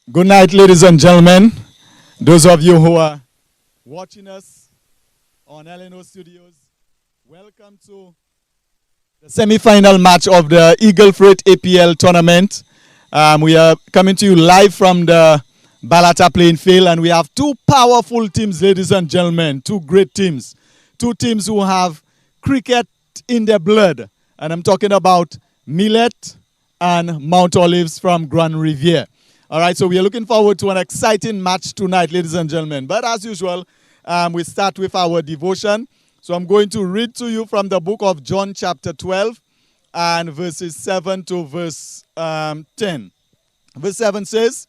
Good night, ladies and gentlemen. Those of you who are watching us on Lnostudios, welcome to the semi-final match of the Eagle Freight APL tournament. We are coming to you live from the Balata playing field, and we have two powerful teams, ladies and gentlemen, two great teams. Two teams who have cricket in their blood, and I'm talking about Millet and Mount Olives from Grand Riviere. All right, so we are looking forward to an exciting match tonight, ladies and gentlemen. But as usual, we start with our devotion. So I'm going to read to you from the book of John chapter 12 and verses 7 to verse 10. Verse 7 says,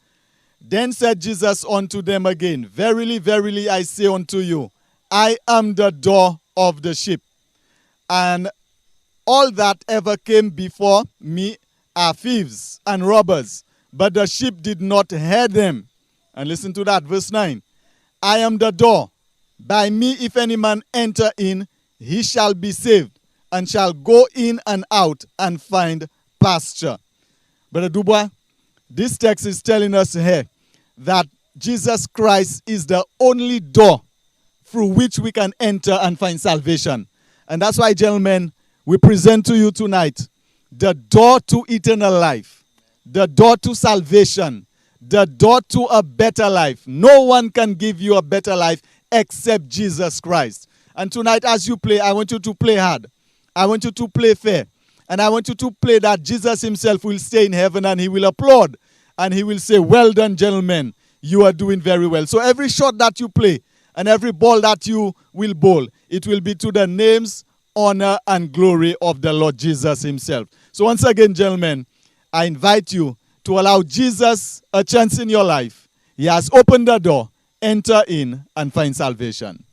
"Then said Jesus unto them again, Verily, verily, I say unto you, I am the door of the sheep. And all that ever came before me are thieves and robbers, but the sheep did not hear them." And listen to that, verse 9. "I am the door. By me if any man enter in, he shall be saved, and shall go in and out and find pasture." Brother Dubois, this text is telling us here that Jesus Christ is the only door through which we can enter and find salvation. And that's why, gentlemen, we present to you tonight the door to eternal life, the door to salvation, the door to a better life. No one can give you a better life except Jesus Christ. And tonight, as you play, I want you to play hard. I want you to play fair. And I want you to play that Jesus himself will stay in heaven and he will applaud. And he will say, "Well done, gentlemen. You are doing very well." So every shot that you play and every ball that you will bowl, it will be to the names, honor, and glory of the Lord Jesus himself. So once again, gentlemen, I invite you to allow Jesus a chance in your life. He has opened the door. Enter in and find salvation.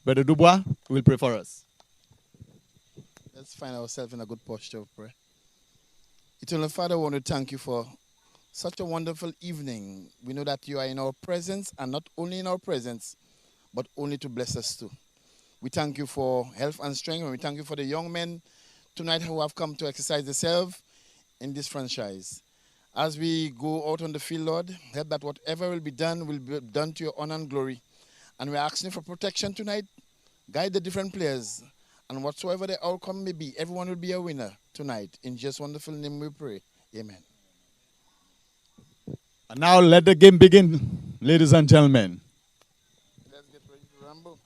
Brother Dubois will pray for us. Let's find ourselves in a good posture of prayer. Eternal Father, I want to thank you for such a wonderful evening. We know that you are in our presence, and not only in our presence, but only to bless us too. We thank you for health and strength, and we thank you for the young men tonight who have come to exercise themselves in this franchise. As we go out on the field, Lord, help that whatever will be done to your honor and glory. And we're asking for protection tonight. Guide the different players. And whatsoever the outcome may be, everyone will be a winner tonight. In Jesus' wonderful name we pray. Amen. And now let the game begin, ladies and gentlemen. Let's get ready to rumble.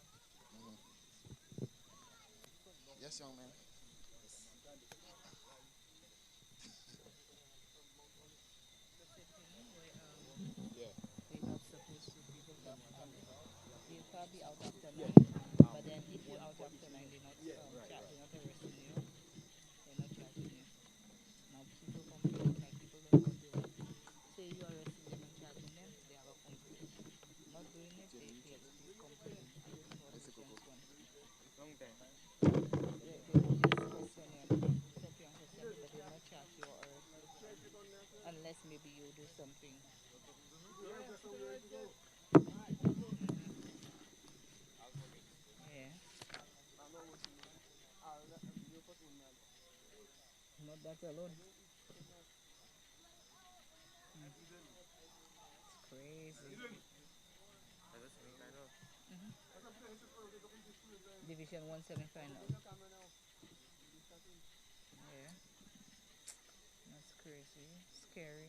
Yes, young man. Unless maybe you do something. Yeah. Not that alone. It's crazy. Division 1 semi-final. Yeah. That's crazy. Scary.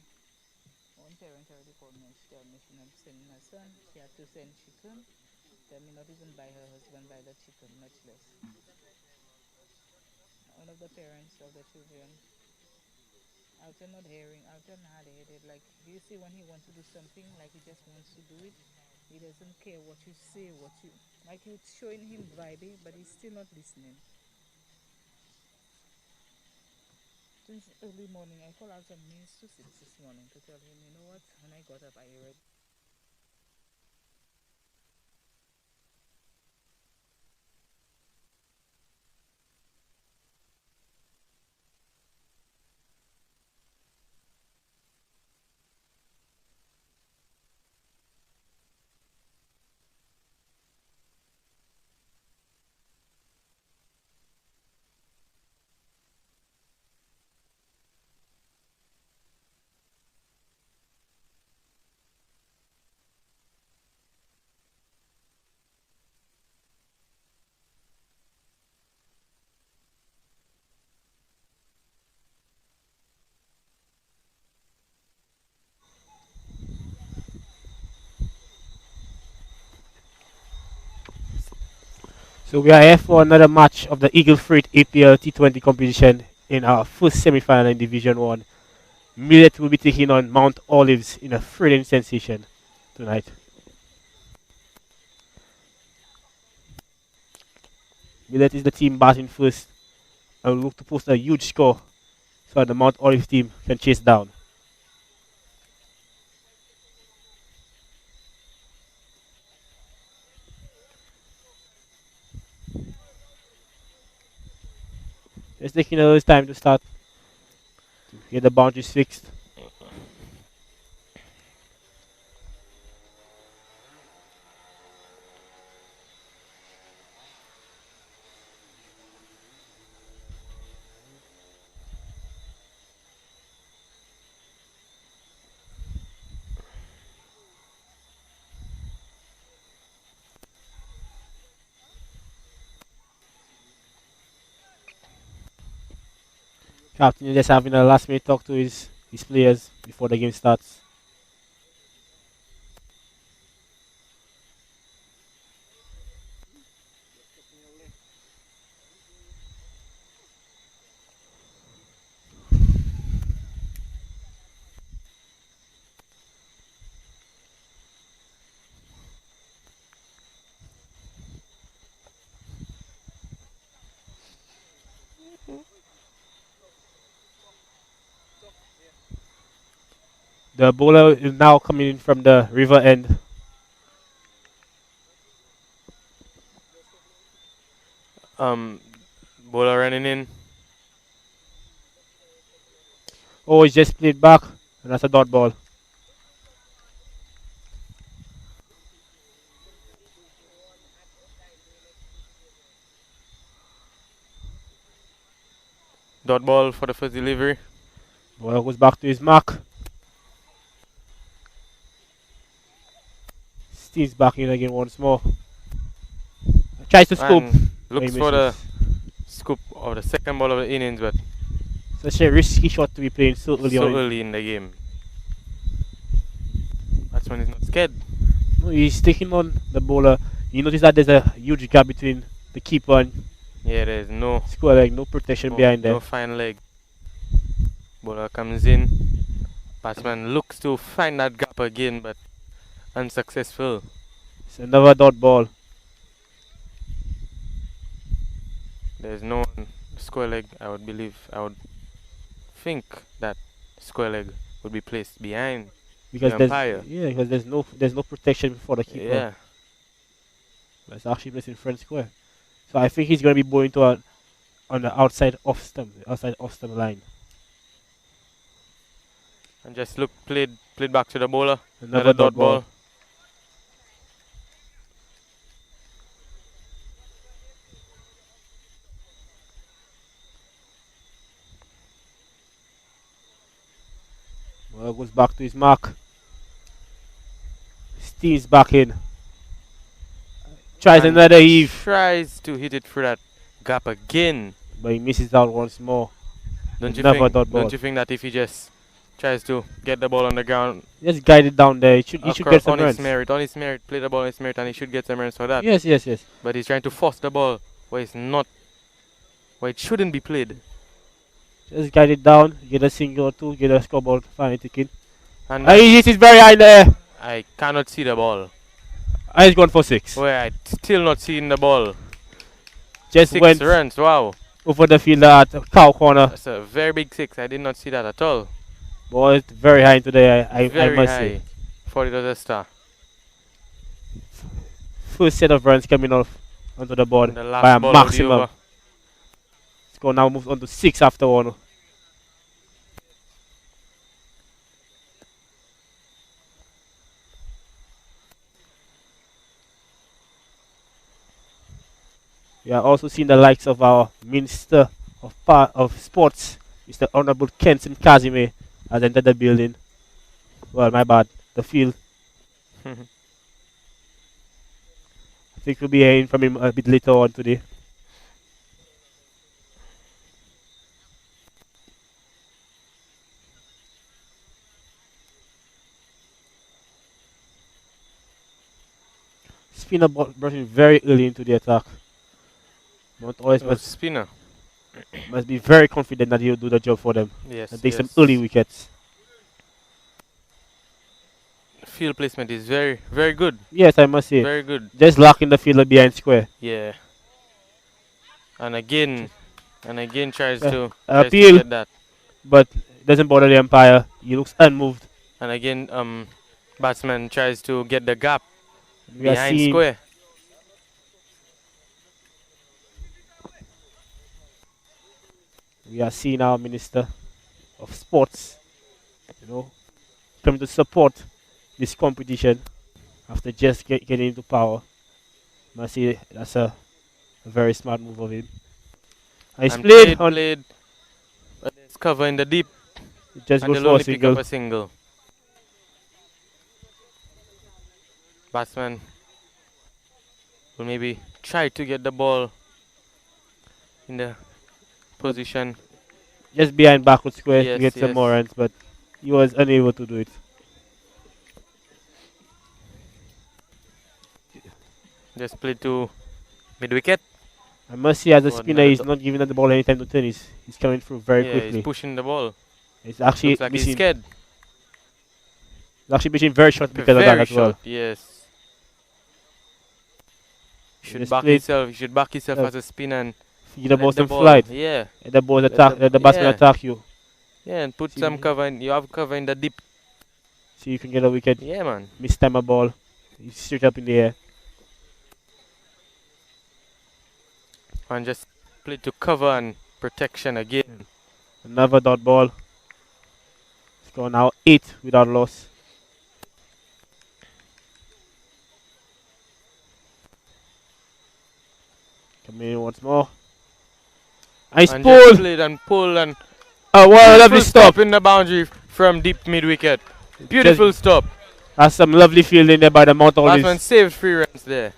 One parent already called me and she told me she not sending her son. She had to send chicken. Tell me not even buy her husband buy the chicken, much less. One of the parents of the children, Alton not hearing, Alton hard-headed. Like, you see when he wants to do something, like he just wants to do it. He doesn't care what you say, like you're showing him vibing, but he's still not listening. Since early morning, I called out some means to 6 this morning to tell him, you know what, when I got up, I read. So we are here for another match of the Eagle Freight APL T20 competition in our first semi-final in Division 1. Millet will be taking on Mount Olives in a thrilling sensation tonight. Millet is the team batting first and will look to post a huge score so that the Mount Olives team can chase down. It's taking a little time to start to get the boundaries fixed. Captain is just having a last minute talk to his players before the game starts. The bowler is now coming in from the river end. Um, Bowler running in. Oh, he's just played back, and that's a dot ball. Dot ball for the first delivery. Bowler goes back to his mark. Steve's back in again once more. Tries to scoop. And but he looks for the misses. scoop of the second ball of the innings, but Such a risky shot to be playing so early so on. early in the game. Batsman is not scared. No, he's taking on the bowler. You notice that there's a huge gap between the keeper and Yeah, there's no square leg, no protection behind there. no fine leg. Bowler comes in. Batsman looks to find that gap again, but unsuccessful. It's another dot ball. There's no square leg. I would think that square leg would be placed behind Because the there's umpire. because there's no protection for the keeper. Yeah, But it's actually placed in front square. So I think he's gonna be bowling to on the outside off stump line. and just look played back to the bowler. Another dot ball. Bowler goes back to his mark. Steve's back in. Tries And another heave, Tries to hit it through that gap again. but he misses out once more. Don't you Another dot ball. Don't you think that if he just tries to get the ball on the ground, Just guide it down there. He should get some on runs. his merit, play the ball on his merit, and he should get some runs for that. Yes. But he's trying to force the ball where it's not, where it shouldn't be played. Just guide it down, get a single or two, get a scoreboard, finally taken. And He hits it very high there. I cannot see the ball. He's gone for 6. Where I still not seeing the ball. Just 6 went runs. Wow. over the fielder at cow corner. That's a very big six. I did not see that at all. Ball is very high into the air, I Very must say. high. For the other star. First set of runs coming off onto the board The by last a ball of the maximum. over. Score now moves on to 6 after 1. We are also seeing the likes of our Minister of Sports, Mr. Honorable Kenson Kazime, has entered the building. Well, my bad, the field. I think we'll be hearing from him a bit later on today. Spinner brushing very early into the attack. Mount always Spinner. must be very confident that he'll do the job for them Yes. and take some early wickets. Field placement is very, very good. Yes, I must say. Very good. Just locking the fielder behind square. Yeah. And again tries to appeal, get that. but doesn't bother the umpire. He looks unmoved. And again, batsman tries to get the gap We are behind seeing square. We are seeing our Minister of Sports, come to support this competition after just getting into power. Must say that's a very smart move of him. And he's played There's cover in the deep. It just and goes they'll for only a pick single. up a single. Batsman will maybe try to get the ball in the position. Just behind backward square Yes, to get some more runs, but he was unable to do it. Just played to mid wicket. I must say, as a Oh, spinner, he's not giving the ball any time to turn. He's coming through very quickly. He's pushing the ball. It's actually Looks like he's scared. It's actually pitching very short because of that as well. Yes. You should Just back played- yourself. You should back yourself as a spinner and Give the ball let the some ball- flight. Yeah. And the ball Let attack. The batsman yeah. attack you. Yeah, and put See some the- cover. You have cover in the deep. See you can get a wicket. Yeah, man. Miss time a ball. He's straight up in the air. And just play to cover and protection again. Another dot ball. Score now 8 without loss. Coming in once more. Nice And pull. just played and pull and Oh, what a lovely beautiful stop. in the boundary from deep mid wicket. Beautiful stop. That's some lovely fielding there by the Mount Batsman Olives. saved 3 runs there.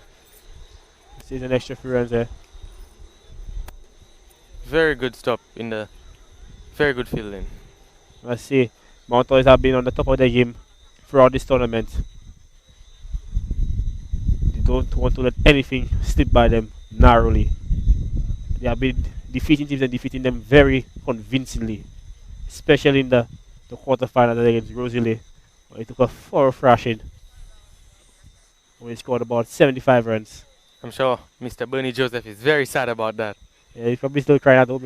Sees an extra 3 runs there. Very good stop in the very good fielding. Let's see. Mount Olives have been on the top of the game throughout this tournament. They don't want to let anything slip by them narrowly. They have been defeating teams and defeating them very convincingly. Especially in the quarterfinals against Rosalie, where he took a 4 thrashing. When he scored about 75 runs. I'm sure Mr. Bernie Joseph is very sad about that. Yeah, he's probably still crying at home,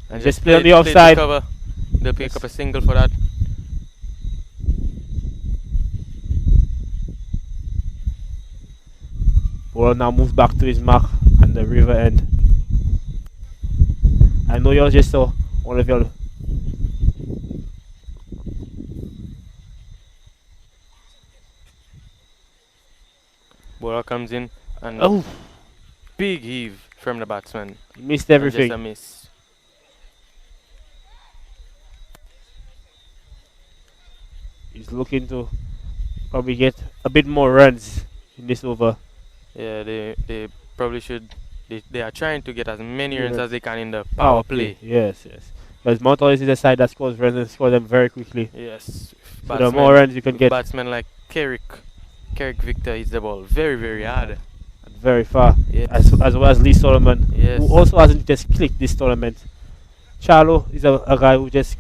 And just play on the played to offside. cover. They'll pick up a single for that. Ball now moves back to his mark and the river end. I know you just saw one of your Ball comes in and big heave from the batsman. he missed And everything. just a miss. He's looking to probably get a bit more runs in this over. Yeah, they probably should. They are trying to get as many runs Yeah. as they can in the Power power play. Yes. Because Mount Olives is a side that scores runs and scores them very quickly. Yes. So the more runs you can get Batsman like Carrick Victor hits the ball very, very hard. very far. Yes. As well as Lee Solomon, Yes. who also hasn't just clicked this tournament. Charlo is a guy who just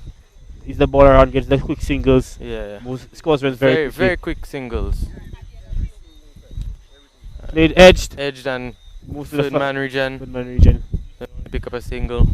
is the ball around, gets the quick singles, Yeah. scores runs very quickly. Very quick singles. Played edged, Edged and moves to the third man region. third man region. They only pick up a single.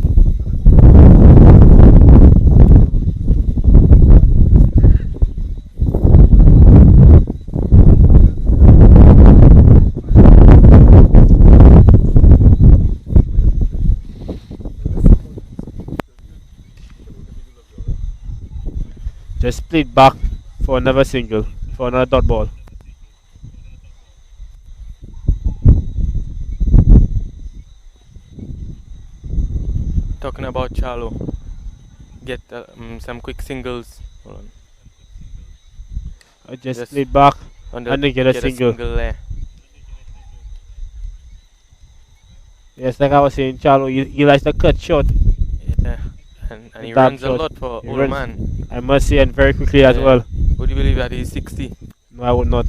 Just split back for another single, for another dot ball. Talking about Charlo. Get some quick singles. Hold on. I just Just split back and and then get a single. there. Yes, like I was saying, Charlo, he likes to cut short. Yeah. And he Tap runs a shot. lot for He old runs, man. I must say, and very quickly as Yeah. well. Would you believe that he's 60? No, I would not.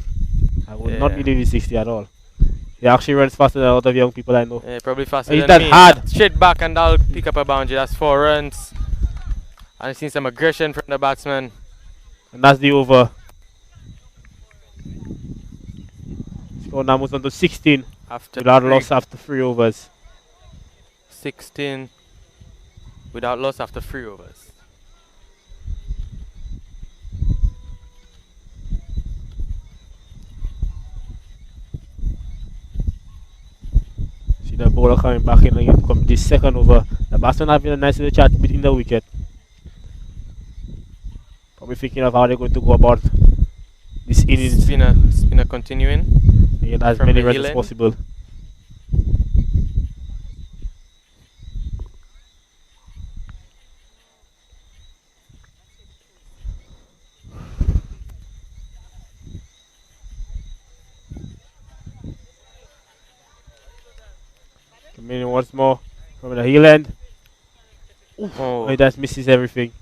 I would not Yeah. believe he's 60 at all. He actually runs faster than a lot of young people I know. Yeah, probably faster He's than that me. hard. Straight back and that'll pick up a boundary. That's 4 runs. I've seen some aggression from the batsman. And that's the over. Score now moves on to 16 After without 3. loss after 3 overs. 16 without loss after 3 overs. See the bowler coming back in again to come this second over. The batsman having a nice little chat between the wicket. Probably thinking of how they're going to go about this innings Spinner continuing. and get as from many the runs hill as end. possible. Coming in once more from the heel end. Oh, He just misses everything.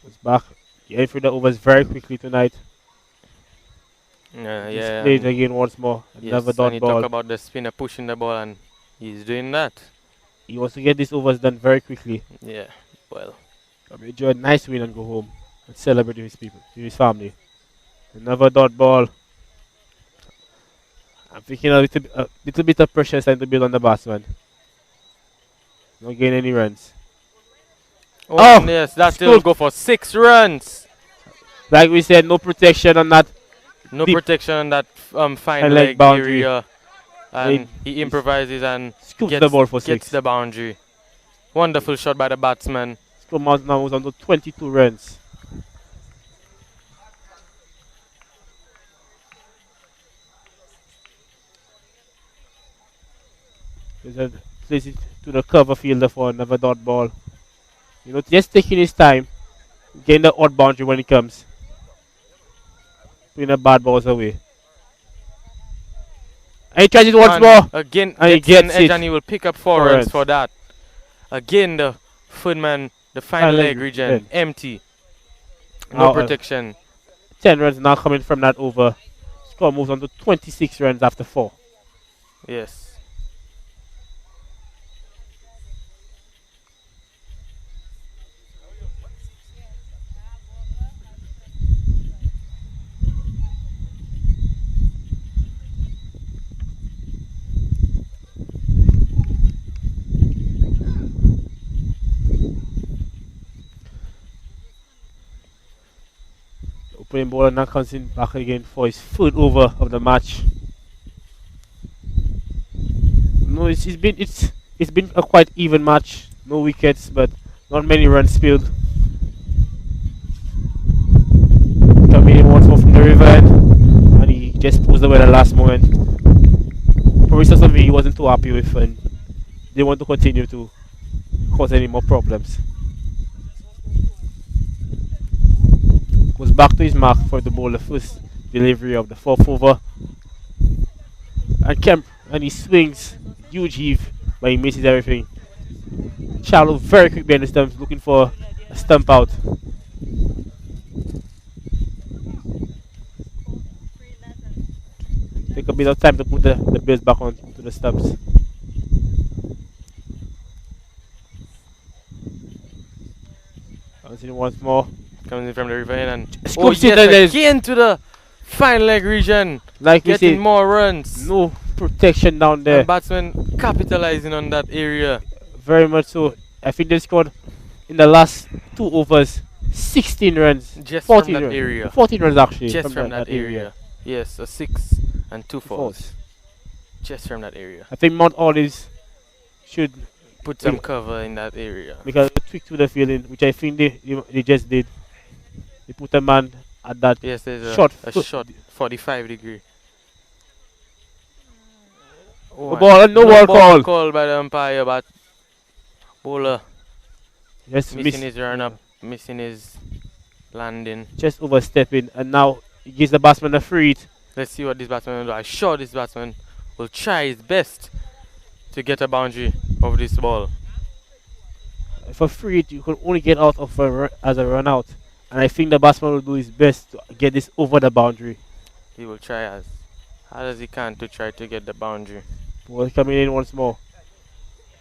Goes back. Getting through the overs very quickly tonight. yeah. He's played again once more. Another Yes, dot and he ball. talk about the spinner pushing the ball, and he's doing that. He wants to get these overs done very quickly. Yeah, well, Enjoy a nice win and go home and celebrate with his people, with his family. Another dot ball. I'm thinking a little bit of pressure is starting to build on the batsman. Not getting any runs. oh yes, that will scoop. go for 6 runs. Like we said, no protection on that. No Deep. protection on that fine Fine leg leg boundary. area, and He he improvises and scoops gets the ball for gets 6. the boundary. Wonderful shot by the batsman. Score now was on to 22 runs. Place it to the cover fielder for another dot ball. You know, just taking his time, getting the odd boundary when it comes. Putting the bad balls away. And he tries it once more. Again, And he gets an gets edge it. and he will pick up 4 runs for that. Again, the footman, the fine leg region, empty. No protection. 10 runs now coming from that over. Score moves on to 26 runs after 4. Yes. Opening bowler now comes in back again for his third over of the match. No, it's been a quite even match. No wickets, but not many runs spilled. Coming in once more from the river end, and he just pulls away at the last moment. Probably something he wasn't too happy with, and they want to continue to cause any more problems. Goes back to his mark for the bowler, first delivery of the 4th over. And Kemp, and he swings, huge heave, but he misses everything. Charlo very quick behind the stumps, looking for a stump out. Take a bit of time to put the bills back on to the stumps. Comes in once more. Comes in from the river end and Scoops yes, it again to the Final leg region. Like we Getting said, more runs. no protection down there. And batsmen capitalizing on that area. Very much so. I think they scored in the last 2 overs 16 runs. Just from 14 that runs. area. 14 runs actually. Just from that that area. Yes, a 6 and 2 Fours. fours. Just from that area. I think Mount Olives should Put some cover in that area. because a tweak to the fielding, which I think they just did. They put a man at that Yes, there's short a foot. shot 45 degree. Oh, Ball, no ball call. Call by the umpire, but bowler Just missing his run up, missing his landing. just overstepping, and now he gives the batsman a free hit. Let's see what this batsman will do. I'm sure this batsman will try his best to get a boundary of this ball. For free hit, you can only get out of as a run out, and I think the batsman will do his best to get this over the boundary. He will try as hard as he can to try to get the boundary. Ball coming in once more,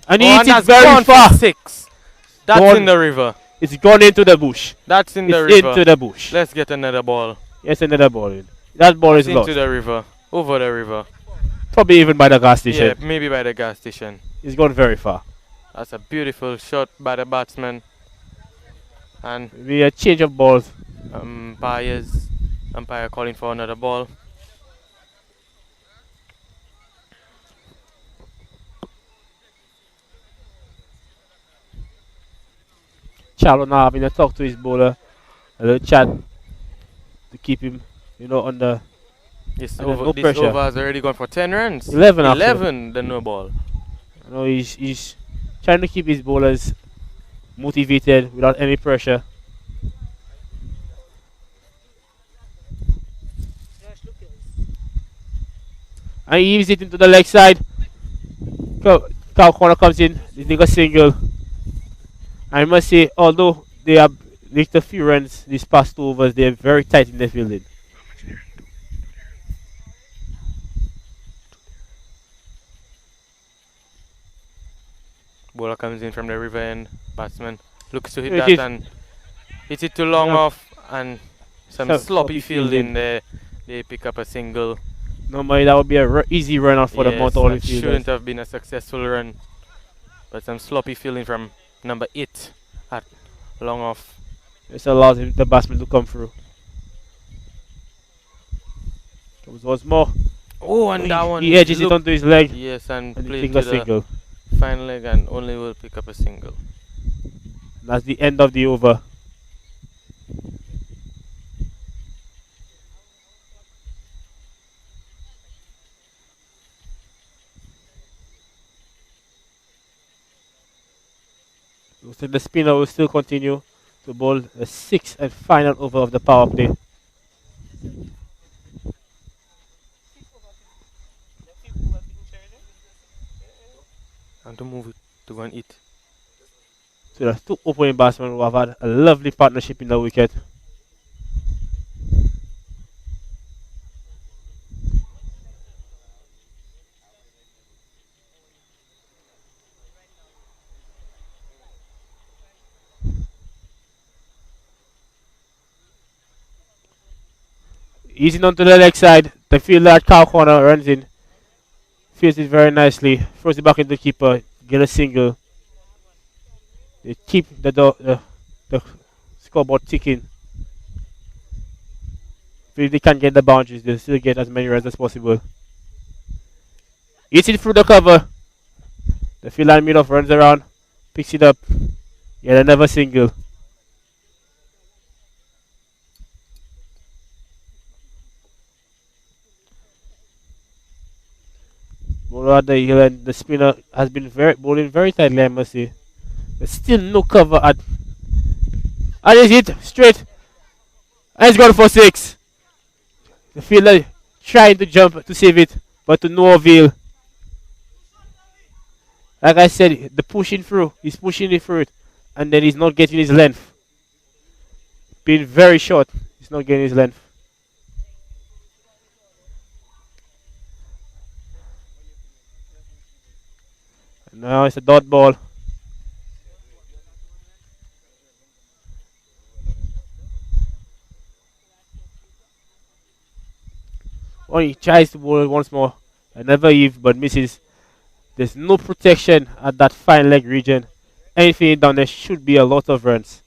and Oh, he hits and it that's very gone far. for 6. That's Gone. in the river. It's gone into the bush. That's in the It's river. into the bush. Let's get another ball. Yes, another ball in. That ball is Into lost. the river. Over the river. Probably even by the gas station. Yeah, maybe by the gas station. It's gone very far. That's a beautiful shot by the batsman. And Maybe a change of balls. umpire calling for another ball. Charlo now having a talk to his bowler, a little chat to keep him, under. This And there's over, no this pressure. over has already gone for 10 runs. 11 after. 11, the no ball. He's trying to keep his bowlers motivated without any pressure. And he leaves it into the leg side. Cow corner comes in, they take a single. I must say, although they have leaked a few runs these past 2 overs, they're very tight in the fielding. Bowler comes in from the river end. Batsman looks to hit It that is. and hits it too long Yeah. off. And some So- sloppy sloppy fielding fielding. there. They pick up a single. Normally that would be a easy run out for the Yes, Mount that Olive shouldn't fielders. have been a successful run. But some sloppy fielding from number 8 at long off. This allows the batsman to come through. Comes once more. Oh, and that one. He edges it look- onto his leg Yes, and and he plays takes to a the single. final leg and only will pick up a single. That's the end of the over. Looks like the spinner will still continue to bowl the 6th and final over of the power play. And to move it to go and eat. So the two opening batsmen who have had a lovely partnership in the wicket. Easing onto the leg side. The fielder at cow corner runs in. Fields it very nicely. Throws it back into the keeper. Get a single. They keep the scoreboard ticking. If they can't get the boundaries, they'll still get as many runs as possible. Hits it through the cover. The fielder in mid-off runs around. Picks it up. Yet another single. Bowler at the hill, and the spinner has been bowling very tightly, I must say. There's still no cover at. And it's hit straight. And it's gone for 6. The fielder trying to jump to save it, but to no avail. Like I said, the pushing through, he's pushing it through it, and then he's not getting his length. Being very short, he's not getting his length. Now it's a dot ball. Oh, he tries to bowl it once more. Another eve, but misses. There's no protection at that fine leg region. Anything down there should be a lot of runs.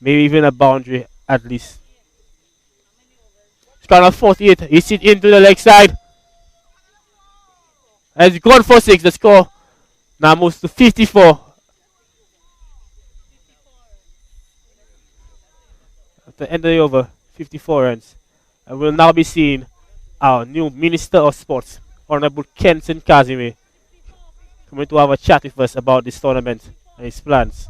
Maybe even a boundary at least. Strand of 48. Hits it into the leg side. Has gone for 6. The score now moves to 54. At the end of the over, 54 runs. And we'll now be seeing our new Minister of Sports, Honorable Kenson Kazime, coming to have a chat with us about this tournament and his plans.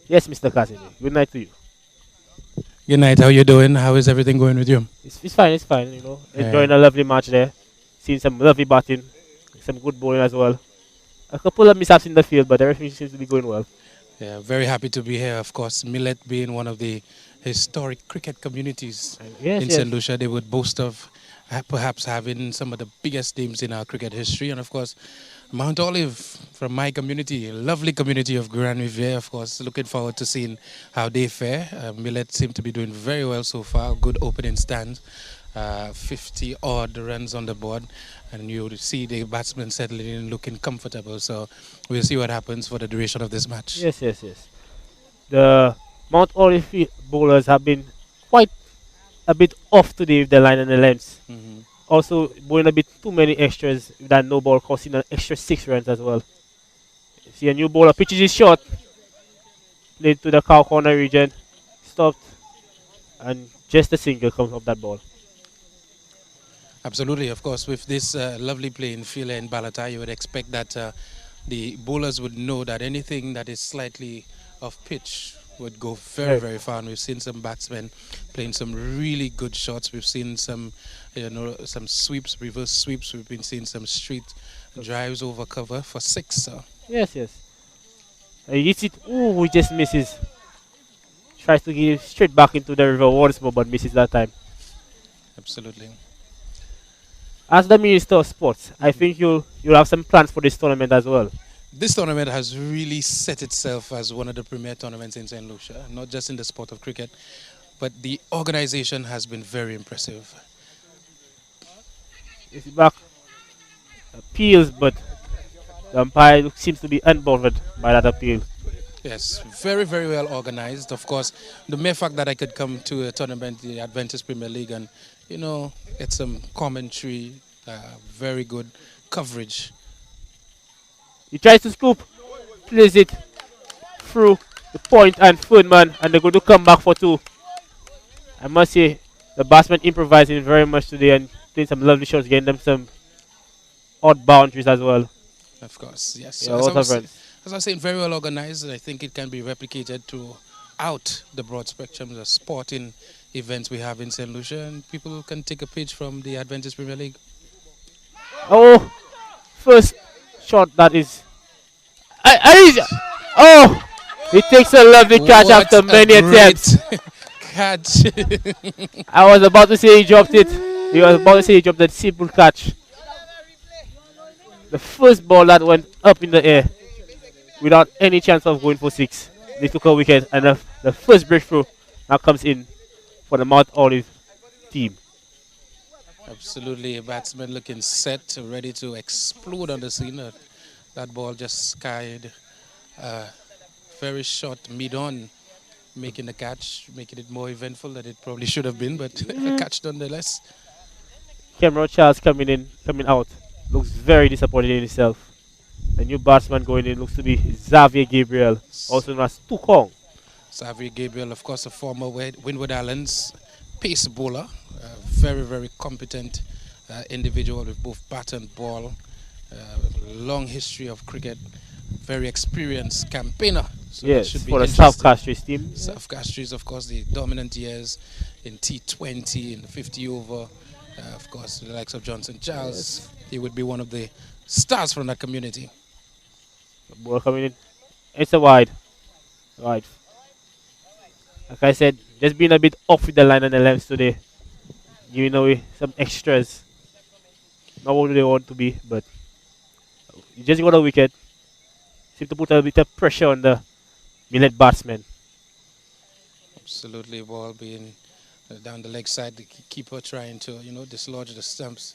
Yes, Mr. Kazime. Good night to you. Good night. How you doing? How is everything going with you? It's fine, it's fine, you know. Enjoying a lovely match there. Seeing some lovely batting, some good bowling as well. A couple of mishaps in the field, but everything seems to be going well. Yeah, very happy to be here. Of course, Millet being one of the historic cricket communities in St. Lucia, they would boast of perhaps having some of the biggest names in our cricket history. And of course, Mount Olive from my community, a lovely community of Grand Riviere, of course, looking forward to seeing how they fare. Millet seem to be doing very well so far, good opening stand, 50 odd runs on the board, and you see the batsmen settling in, looking comfortable. So we'll see what happens for the duration of this match. Yes. The Mount Olive bowlers have been quite a bit off today with the line and the lengths. Also, bowling a bit too many extras with that no ball, costing an extra 6 runs as well. See a new bowler pitches his shot, played to the cow corner region, stopped, and just a single comes off that ball. Absolutely, of course, with this lovely playing field in Balata, you would expect that the bowlers would know that anything that is slightly off pitch would go very, very far. And we've seen some batsmen playing some really good shots. We've seen some, some sweeps, reverse sweeps. We've been seeing some street drives over cover for 6. So. Yes. He hits it. Ooh, he just misses. Tries to give straight back into the river once more, but misses that time. Absolutely. As the Minister of Sports, I think you'll have some plans for this tournament as well. This tournament has really set itself as one of the premier tournaments in St. Lucia, not just in the sport of cricket, but the organization has been very impressive. It's back. Appeals, but the umpire seems to be unbothered by that appeal. Yes, very, very well organized. Of course, the mere fact that I could come to a tournament, the Adventist Premier League, and, get some commentary, very good coverage. He tries to scoop, plays it through the point and third man, and they're going to come back for 2. I must say, the batsmen improvising very much today and playing some lovely shots, getting them some odd boundaries as well. Of course, yes. Yeah, So as I was saying, very well organized, and I think it can be replicated throughout the broad spectrum of sporting events we have in St. Lucia, and people can take a page from the Adventist Premier League. Oh, first shot that is. He takes a lovely catch after many attempts. Catch. I was about to say he dropped it. He was about to say he dropped that simple catch. The first ball that went up in the air without any chance of going for 6. They took a wicket, and the first breakthrough now comes in for the Mount Olive team. Absolutely, a batsman looking set, ready to explode on the scene. That ball just skied very short mid-on, making the catch, making it more eventful than it probably should have been, but a catch nonetheless. Cameron Charles coming out, looks very disappointed in himself. The new batsman going in looks to be Xavier Gabriel, also known as Tukong. Xavier Gabriel, of course, a former Windward Islands pace bowler, very, very competent individual with both bat and ball, long history of cricket, very experienced campaigner. So yes, should be for the South Castries team. South Castries, of course, the dominant years in T20, in the 50 over, of course, the likes of Johnson Charles. Yes. He would be one of the stars from that community. The ball coming in. It's a wide. Like I said, just being a bit off with the line and the lengths today. Giving away some extras. Not what they want to be, but you just got a wicket. Seem to put a bit of pressure on the Millet batsmen. Absolutely, ball being down the leg side, the keeper trying to, dislodge the stumps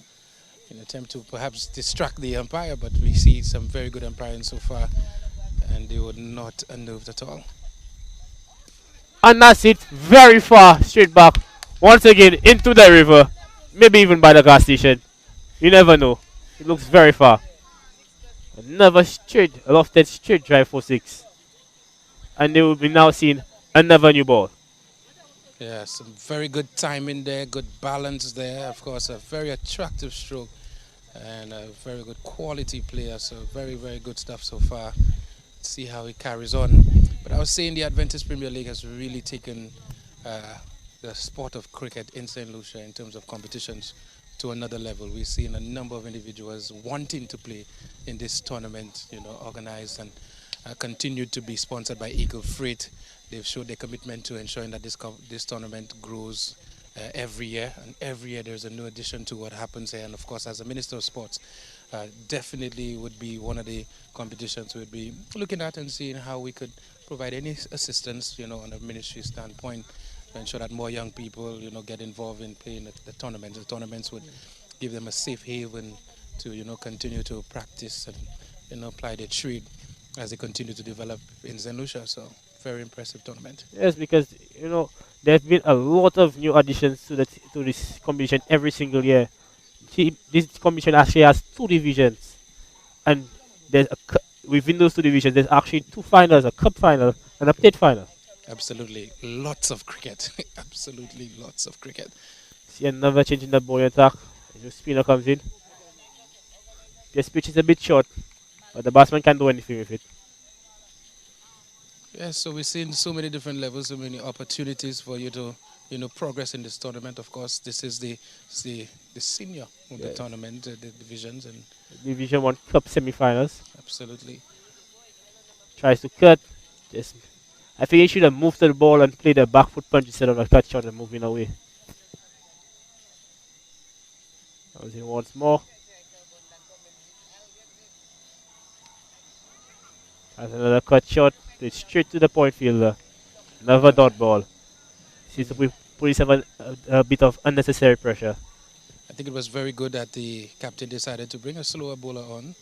in an attempt to perhaps distract the umpire, but we see some very good umpiring so far, and they were not unnerved at all. And that's it, very far, straight back. Once again, into the river. Maybe even by the gas station. You never know. It looks very far. Another straight, a lofted straight drive for 6. And they will be now seeing another new ball. Yeah, some very good timing there, good balance there. Of course, a very attractive stroke and a very good quality player. So very, very good stuff so far. See how he carries on. But I was saying the Adventist Premier League has really taken the sport of cricket in St. Lucia in terms of competitions to another level. We've seen a number of individuals wanting to play in this tournament, organized and continued to be sponsored by Eagle Freight. They've showed their commitment to ensuring that this tournament grows every year, and every year there's a new addition to what happens here. And of course, as a Minister of Sports, definitely would be one of the competitions we'd be looking at and seeing how we could provide any assistance, on a ministry standpoint to ensure that more young people, get involved in playing the tournaments. The tournaments would give them a safe haven to, continue to practice and, apply their trade as they continue to develop in St. Lucia. So very impressive tournament. Yes, because there have been a lot of new additions to this competition every single year. This competition actually has 2 divisions, and within those 2 divisions, there's actually 2 finals: a cup final and a plate final. Absolutely, lots of cricket. Absolutely, lots of cricket. See another change in the bowling attack. The spinner comes in. This pitch is a bit short, but the batsman can't do anything with it. Yeah, so we're seeing so many different levels, so many opportunities for you to, progress in this tournament. Of course, this is the senior of the tournament, the divisions and Division 1 Cup semi-finals. Absolutely. Tries to cut. I think he should have moved to the ball and played a back foot punch instead of a cut shot and moving away. That was it once more. That's another cut shot. It's straight to the point fielder. Another dot ball. Seems to put himself a bit of unnecessary pressure. I think it was very good that the captain decided to bring a slower bowler on.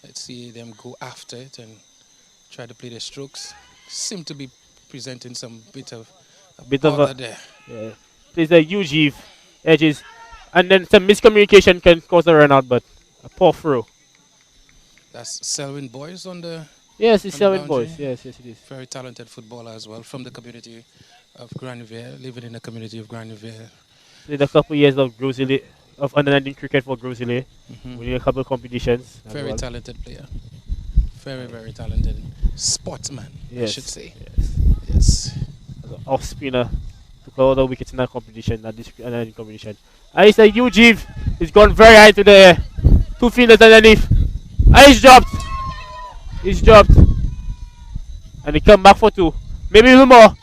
Let's see them go after it and try to play their strokes. Seem to be presenting some bit of there. Yeah. There's a huge heave, edges, and then some miscommunication can cause a run out, but a poor throw. That's Selwyn Boyce on the. Yes, it's Selwyn Boyce. Yes, it is. Very talented footballer as well from the community of Granivier, living in the community of Granivier. Did a couple years of under-19 cricket for Grosile, winning a couple of competitions. Very talented player. Very, very talented sportsman, I should say. Yes. Off spinner took all the wickets in that competition, that competition. And it's a huge heave. It's gone very high to the air. 2 fielders underneath. And he's dropped. He's dropped. And he come back for 2. Maybe a little more.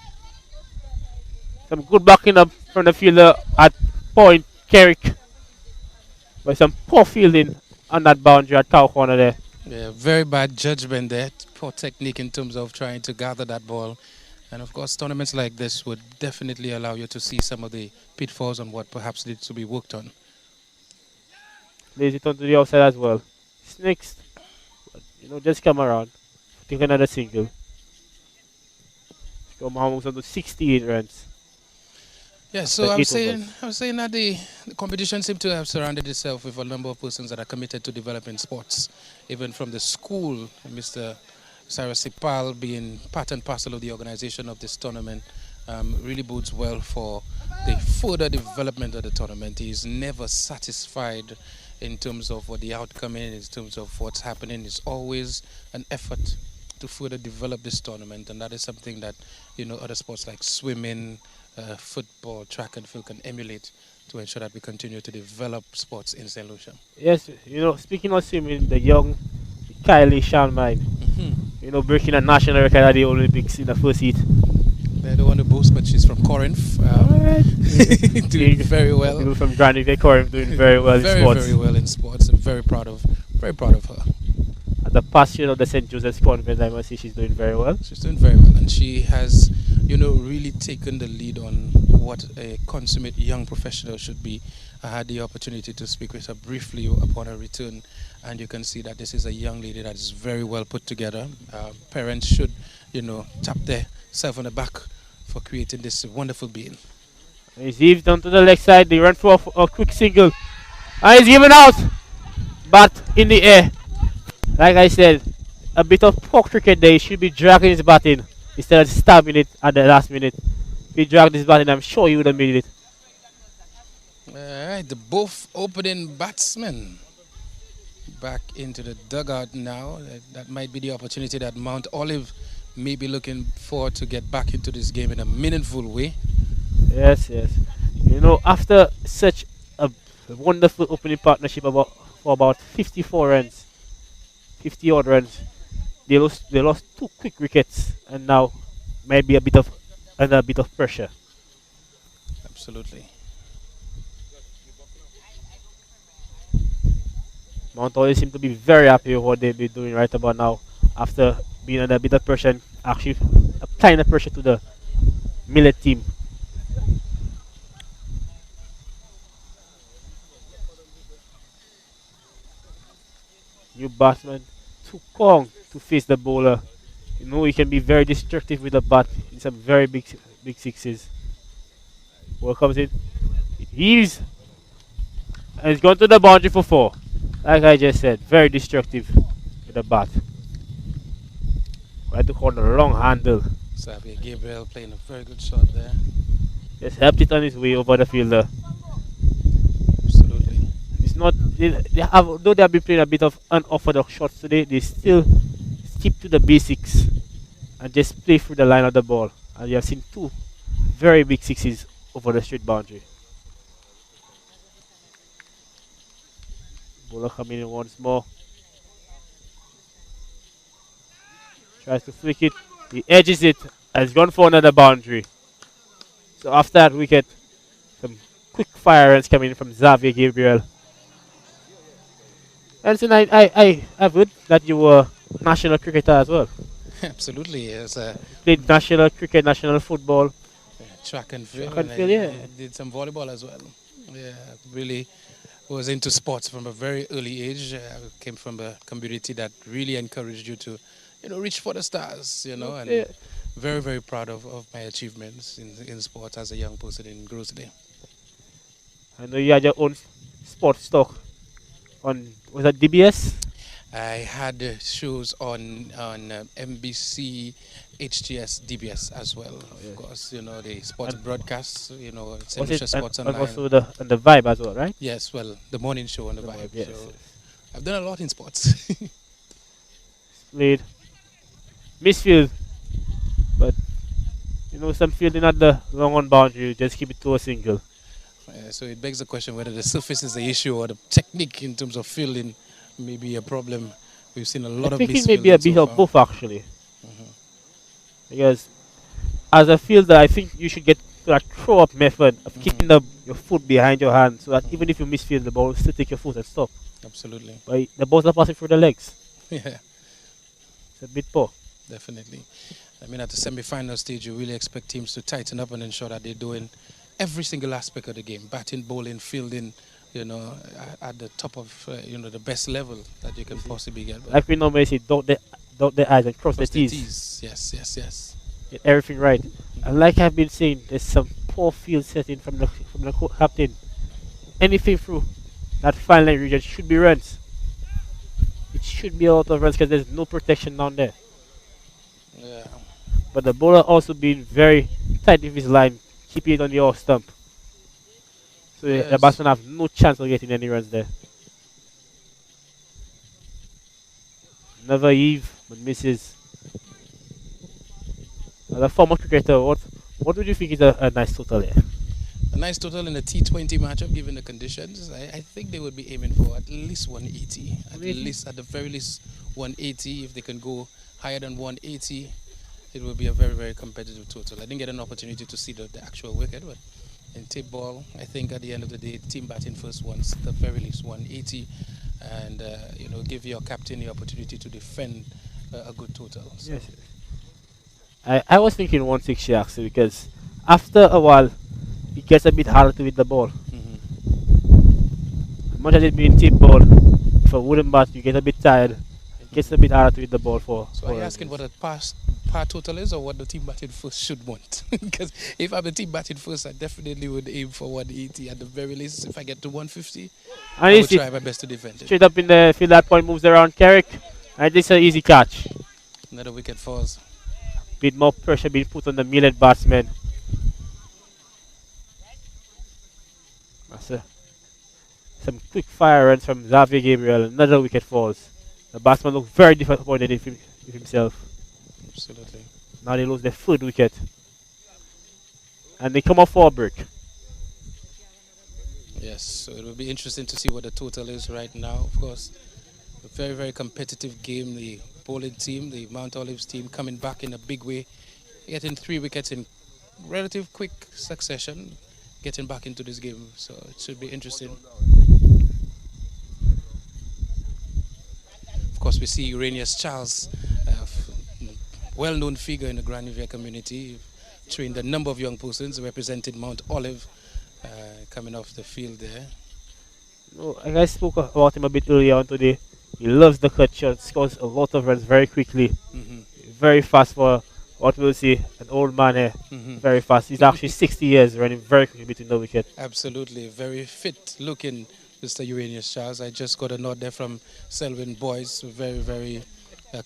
Some good backing up from the fielder at point, Carrick. But some poor fielding on that boundary at cow corner there. Yeah, very bad judgment there. Poor technique in terms of trying to gather that ball. And of course, tournaments like this would definitely allow you to see some of the pitfalls and what perhaps needs to be worked on. Lays it onto the outside as well. Next, just come around. Think another single. Somehow moves on to 68 runs. Yeah, so I was saying that the competition seemed to have surrounded itself with a number of persons that are committed to developing sports, even from the school. Mr. Cyrus Sipal being part and parcel of the organization of this tournament really bodes well for the further development of the tournament. He is never satisfied in terms of what the outcome is, in terms of what's happening. It's always an effort to further develop this tournament, and that is something that other sports like swimming, football, track and field can emulate to ensure that we continue to develop sports in St. Lucia. Yes, speaking of swimming, the young Kylie Shalmine, breaking a national record at the Olympics in the first heat. I don't want to boast, but she's from Corinth. Doing very well. People from Granivier, Corinth, doing very well in sports. Very well in sports. I'm very proud of her. At the passion of the St. Joseph's Convent, I must say she's doing very well. She's doing very well, and she has really taken the lead on what a consummate young professional should be. I had the opportunity to speak with her briefly upon her return, and you can see that this is a young lady that is very well put together. Parents should, tap themselves on the back for creating this wonderful being. He's eased down to the leg side. They run for a quick single. And he's given out. Bat in the air. Like I said, a bit of poor cricket there. He should be dragging his bat in instead of stabbing it at the last minute. If he dragged his bat in, I'm sure he would have made it. Alright, the both opening batsmen back into the dugout now. That might be the opportunity that Mount Olive may be looking for to get back into this game in a meaningful way. Yes. After such a wonderful opening partnership for about 54 runs, 50 odd runs, they lost 2 quick wickets, and now might be under a bit of pressure. Absolutely. Mount Olive seem to be very happy with what they've been doing right about now, after being under a bit of pressure and actually applying the pressure to the Millet team. New batsman too long to face the bowler. He can be very destructive with the bat in some very big sixes. Ball comes in. It heaves. And it's gone to the boundary for 4. Like I just said, very destructive with the bat. Right to call the long handle. Xavier Gabriel playing a very good shot there. Just helped it on his way over the fielder. Absolutely. It's not though they have been playing a bit of unorthodox shots today, they still stick to the basics and just play through the line of the ball. And you have seen 2 very big sixes over the straight boundary. Bowler coming in once more. Tries to flick it. He edges it and has gone for another boundary. So after that wicket, some quick fire runs coming in from Xavier Gabriel. And I've heard that you were a national cricketer as well. Absolutely, yes. Played national cricket, national football. Track and field. Yeah. I did some volleyball as well. Yeah, really was into sports from a very early age. I came from a community that really encouraged you to, reach for the stars, and very, very proud of my achievements in sports as a young person in Grosley. I know you had your own sports talk was that DBS? I had shows on MBC, HTS, DBS as well. Of course, the sports broadcasts, St. Lucia Sports Online. And also the Vibe as well, right? Yes, well, the morning show on the Vibe. Yes, so I've done a lot in sports. Played misfield, but some fielding at the long on boundary, just keep it to a single. So it begs the question whether the surface is the issue or the technique in terms of fielding may be a problem. We've seen a lot of misfielding. I think it may be a bit of both actually. Because as a fielder, I think you should get to that throw-up method of keeping your foot behind your hand, so that even if you misfield, the ball will still take your foot and stop. Absolutely. But the balls are passing through the legs. Yeah. It's a bit poor. Definitely. I mean, at the semi-final stage, you really expect teams to tighten up and ensure that they're doing every single aspect of the game: batting, bowling, fielding, at the top of the best level that you can possibly get. Like we normally say, dot the I's and cross the T's. Yes. Get everything right. And like I've been saying, there's some poor field setting from the captain. Anything through that fine line region should be runs. It should be a lot of runs because there's no protection down there. Yeah. But the bowler also being very tight with his line, keeping it on the off stump. So the batsman have no chance of getting any runs there. Another Eve, but misses. As a former cricketer, what would you think is a nice total here? A nice total in a T20 matchup, given the conditions. I think they would be aiming for at least 180. At the very least 180. If they can go higher than 180, it will be a very, very competitive total. I didn't get an opportunity to see the actual wicket, but in tip ball, I think at the end of the day, the team batting first wants the very least 180, and give your captain the opportunity to defend a good total. So. Yes. I was thinking 160 actually, because after a while it gets a bit harder to hit the ball. As much as it being tip ball, for a wooden bat you get a bit tired. It gets a bit harder to hit the ball for. So are you asking what the par total is, or what the team batting first should want? Because if I'm the team batting first, I definitely would aim for 180 at the very least. If I get to 150, I would try my best to defend it. Straight up in the field, that point moves around Carrick, and it's an easy catch. Another wicket falls. Bit more pressure being put on the Millet batsmen. That's some quick fire runs from Xavier Gabriel. Another wicket falls. The batsman looks very disappointed with himself. Absolutely. Now they lose their third wicket. And they come off for a break. Yes, so it will be interesting to see what the total is right now. Of course, a very, very competitive game. The bowling team, the Mount Olives team, coming back in a big way, getting 3 wickets in relative quick succession, getting back into this game. So it should be interesting. Of course, we see Uranius Charles, well-known figure in the Grand Riviere community, trained a number of young persons, represented Mount Olive, coming off the field there. I spoke about him a bit earlier on today. He loves the cut shot, scores a lot of runs very quickly. Very fast for what we'll see, an old man here. Very fast. He's actually 60 years, running very quickly between the wicket. Absolutely. Very fit-looking Mr. Uranius Charles. I just got a nod there from Selwyn Boyce. Very, very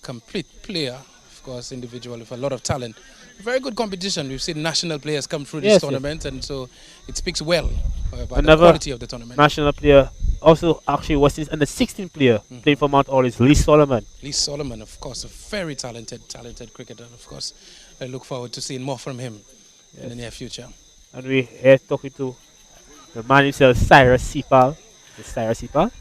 complete player. Of course, individual with a lot of talent. Very good competition. We've seen national players come through this tournament, and so it speaks well about the quality of the tournament. National player, also actually was his under 16 player playing for Mount Olive, Lee Solomon. Lee Solomon, of course, a very talented cricketer. Of course, I look forward to seeing more from him in the near future. And we're here talking to the man himself, Cyrus Sipal. Is Cyrus Sipal?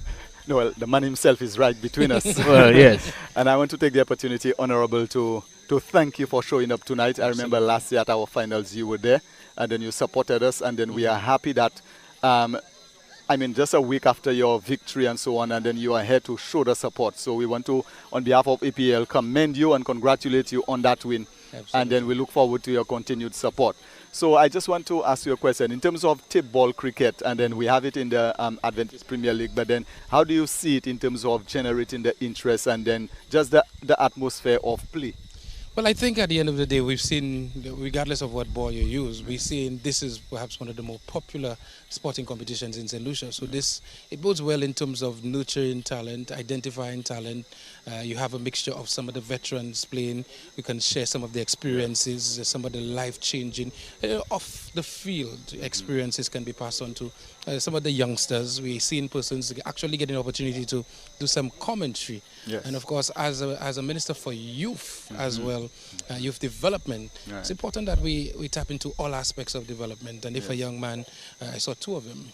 No, well, the man himself is right between us. Well, yes. And I want to take the opportunity, Honorable, to thank you for showing up tonight. I remember last year at our finals you were there, and then you supported us, and then we are happy that, I mean, just a week after your victory and so on, and then you are here to show the support. So we want to, on behalf of APL, commend you and congratulate you on that win. Absolutely. And then we look forward to your continued support. So I just want to ask you a question. In terms of tip ball cricket, and then we have it in the Adventist Premier League, but then how do you see it in terms of generating the interest and then just the atmosphere of play? Well, I think at the end of the day, we've seen, regardless of what ball you use, we've seen this is perhaps one of the more popular sporting competitions in St. Lucia. So it bodes well in terms of nurturing talent, identifying talent. You have a mixture of some of the veterans playing. We can share some of the experiences, some of the life-changing, off the field experiences can be passed on to some of the youngsters. We've seen persons actually getting an opportunity to do some commentary. Yes. And of course, as a minister for youth as well, youth development, it's important that we tap into all aspects of development. And if a young man, I saw 2 of them,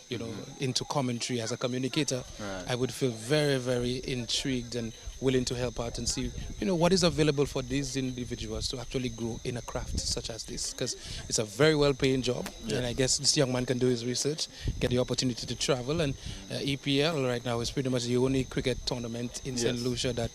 into commentary as a communicator, I would feel very, very intrigued and willing to help out and see, what is available for these individuals to actually grow in a craft such as this, because it's a very well-paying job. And I guess this young man can do his research, get the opportunity to travel, and EPL right now is pretty much the only cricket tournament in St. Lucia that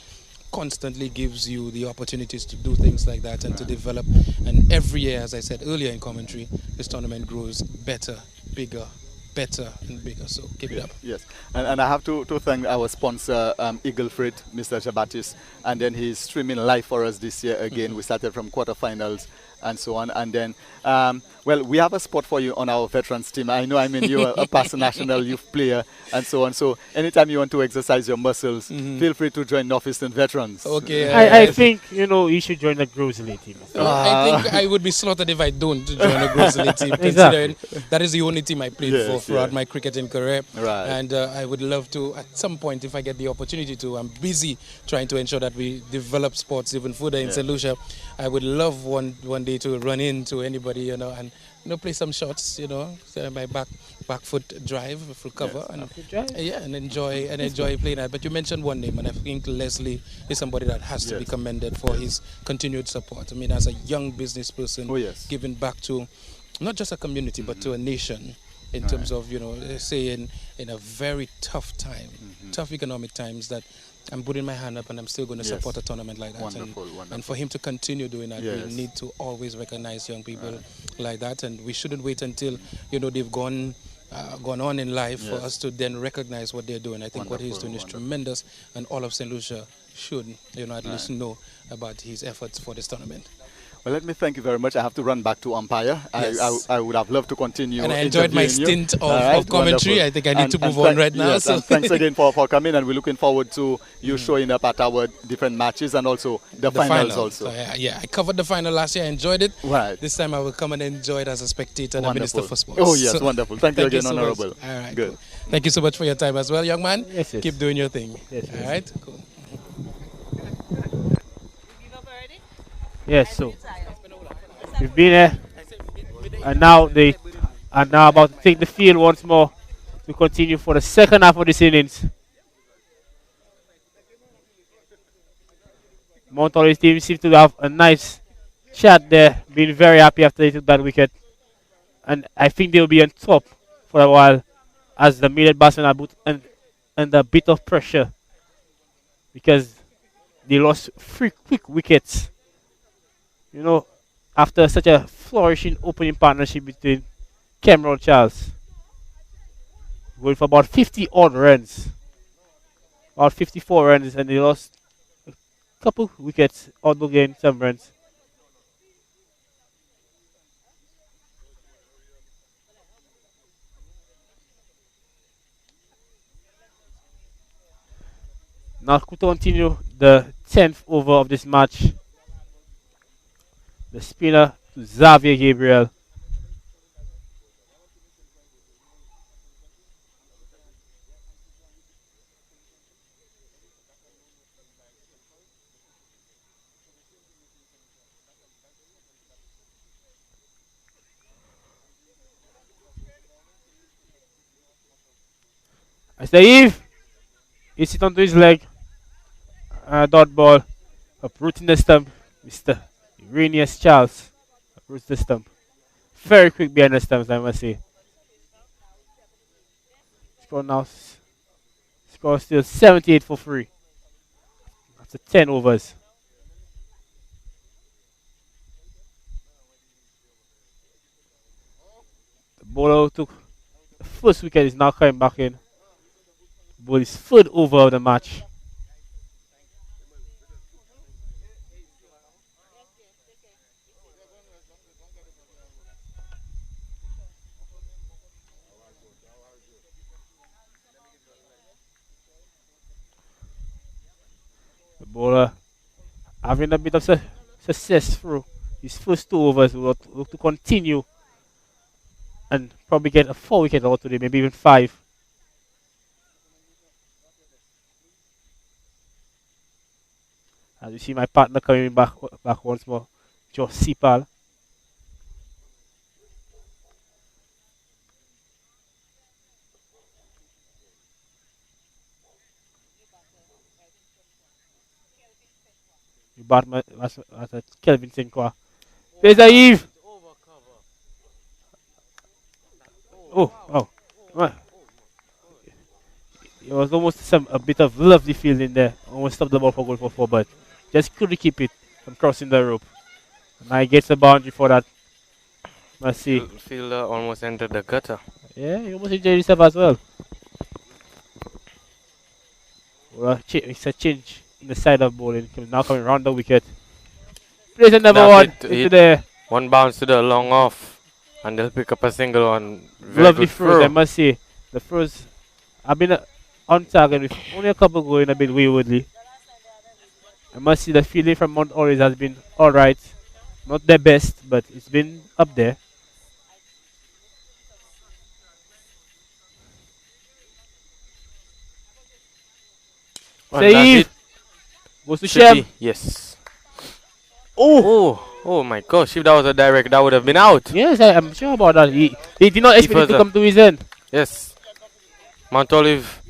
constantly gives you the opportunities to do things like that and to develop. And every year, as I said earlier in commentary, this tournament grows better, bigger, better and bigger. So keep it up. Yes, and I have to thank our sponsor, Eagle Freight, Mr. Jabatis, and then he's streaming live for us this year again. We started from quarterfinals and so on, and then well, we have a spot for you on our veterans team. I know, you're a past national youth player and so on, so anytime you want to exercise your muscles, feel free to join Northeastern Veterans. Okay. I think you should join the Grosley team. I think I would be slaughtered if I don't join the Grosley team, considering that is the only team I played for throughout my cricketing career. And I would love to, at some point, if I get the opportunity to. I'm busy trying to ensure that we develop sports even further in St. Lucia. I would love one day to run into anybody, and play some shots, my back foot drive, full cover, and enjoy playing that. But you mentioned one name, and I think Leslie is somebody that has to be commended for his continued support. As a young business person, giving back to not just a community but to a nation. in terms of, say in a very tough time, tough economic times, that I'm putting my hand up and I'm still going to support a tournament like that. Wonderful. And for him to continue doing that, Yes. we need to always recognize young people like that, and we shouldn't wait until they've gone on in life for us to then recognize what they're doing. I think what he's doing is tremendous, and all of St. Lucia should at least know about his efforts for this tournament. Well, let me thank you very much. I have to run back to umpire. Yes. I would have loved to continue. And I enjoyed my stint of commentary. Wonderful. I think I need to move on right now. Yes, so. and thanks again for coming, and we're looking forward to you showing up at our different matches and also the finals also. So, yeah, I covered the final last year. I enjoyed it. Right. This time I will come and enjoy it as a spectator and a minister for sports. Oh, yes, wonderful. Thank you again, so Honorable. Much. All right, good. Cool. Thank you so much for your time as well, young man. Yes. Keep doing your thing. Yes. All right, cool. Yes, so we've been here, and now they are now about to take the field once more to continue for the second half of this innings. Mount Olive's team seems to have a nice chat there, being very happy after they took that wicket, and I think they'll be on top for a while as the Millet batsmen are under a bit of pressure because they lost 3 quick wickets. After such a flourishing opening partnership between Cameron Charles, going for about 50 odd runs, about 54 runs, and they lost a couple wickets, although gained some runs. Now to continue the 10th over of this match. The spinner to Xavier Gabriel. I say Eve. He sit onto his leg. Dot ball. Uprooting the stump. Mr. Irenius Charles uproots the stump. Very quick behind the stumps, I must say. Score still 78 for 3. After 10 overs. The bowler took the first wicket is now coming back in. The ball is third over of the match. Bowler having a bit of success through his first 2 overs. Will look to continue and probably get a 4 wicket out today, maybe even 5. As you see my partner coming back once more, Josh Sipal. Batman at Kelvin Sinclair. There's a Eve. Oh. It was almost a bit of lovely fielding there. Almost stopped the ball for goal for 4, but just couldn't keep it from crossing the rope. And now he gets a boundary for that. Let's see. Fielder almost entered the gutter. Yeah, he almost injured himself as well. It's a change in the side of bowling. Now coming round the wicket. Plays another one into there. One bounce to the long off. And they'll pick up a single on. Lovely throws, I must say. The throws have been on target with only a couple going a bit waywardly. I must say the fielding from Mount Olive has been alright. Not the best, but it's been up there. Save! Goes to Shem. Yes. Oh my gosh, if that was a direct, that would have been out. Yes, I'm sure about that. He did not expect it to come to his end. Yes. Mount Olive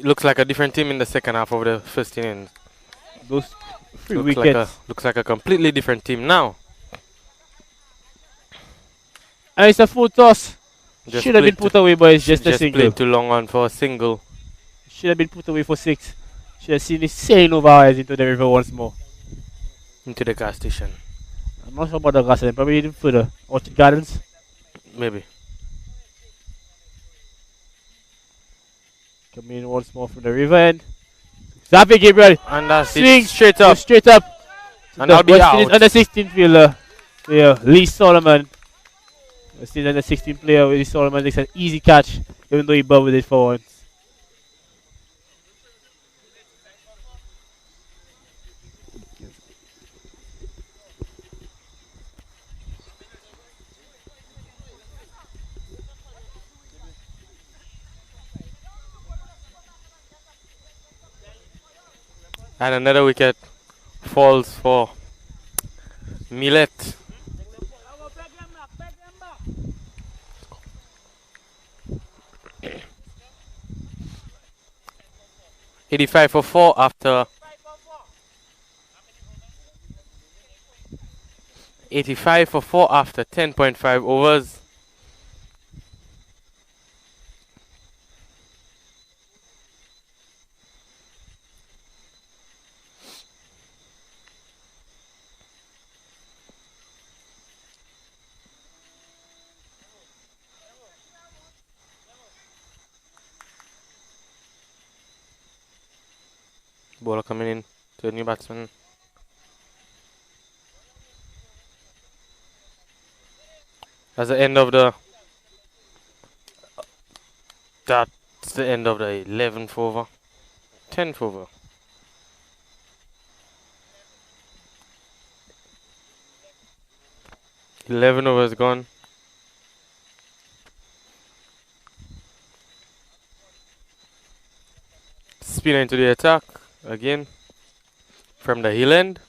looks like a different team in the second half of the first innings. Those 3 wickets. Looks like a completely different team now. And it's a full toss. Should have been put away, but it's just a single. Played too long on for a single. Should have been put away for 6. Should have seen it sailing over our eyes into the river once more. Into the gas station. I'm not sure about the gas station. Probably even further. Orchard Gardens. Maybe. Coming in once more from the river end. Xavier Gabriel. And that's swing it. Straight up. Straight up. And I'll be out. Under 16 fielder. Yeah, Lee Solomon. Still under 16 player. Lee Solomon makes an easy catch. Even though he bubbled it for once. And another wicket falls for Millet. .85 for 4 after 85 for 4 after 10.5 overs. Bowler coming in to the new batsman. That's the end of the. That's the end of the 11th over. 10th over. $11 overs gone. Spinner into the attack again from the hill end.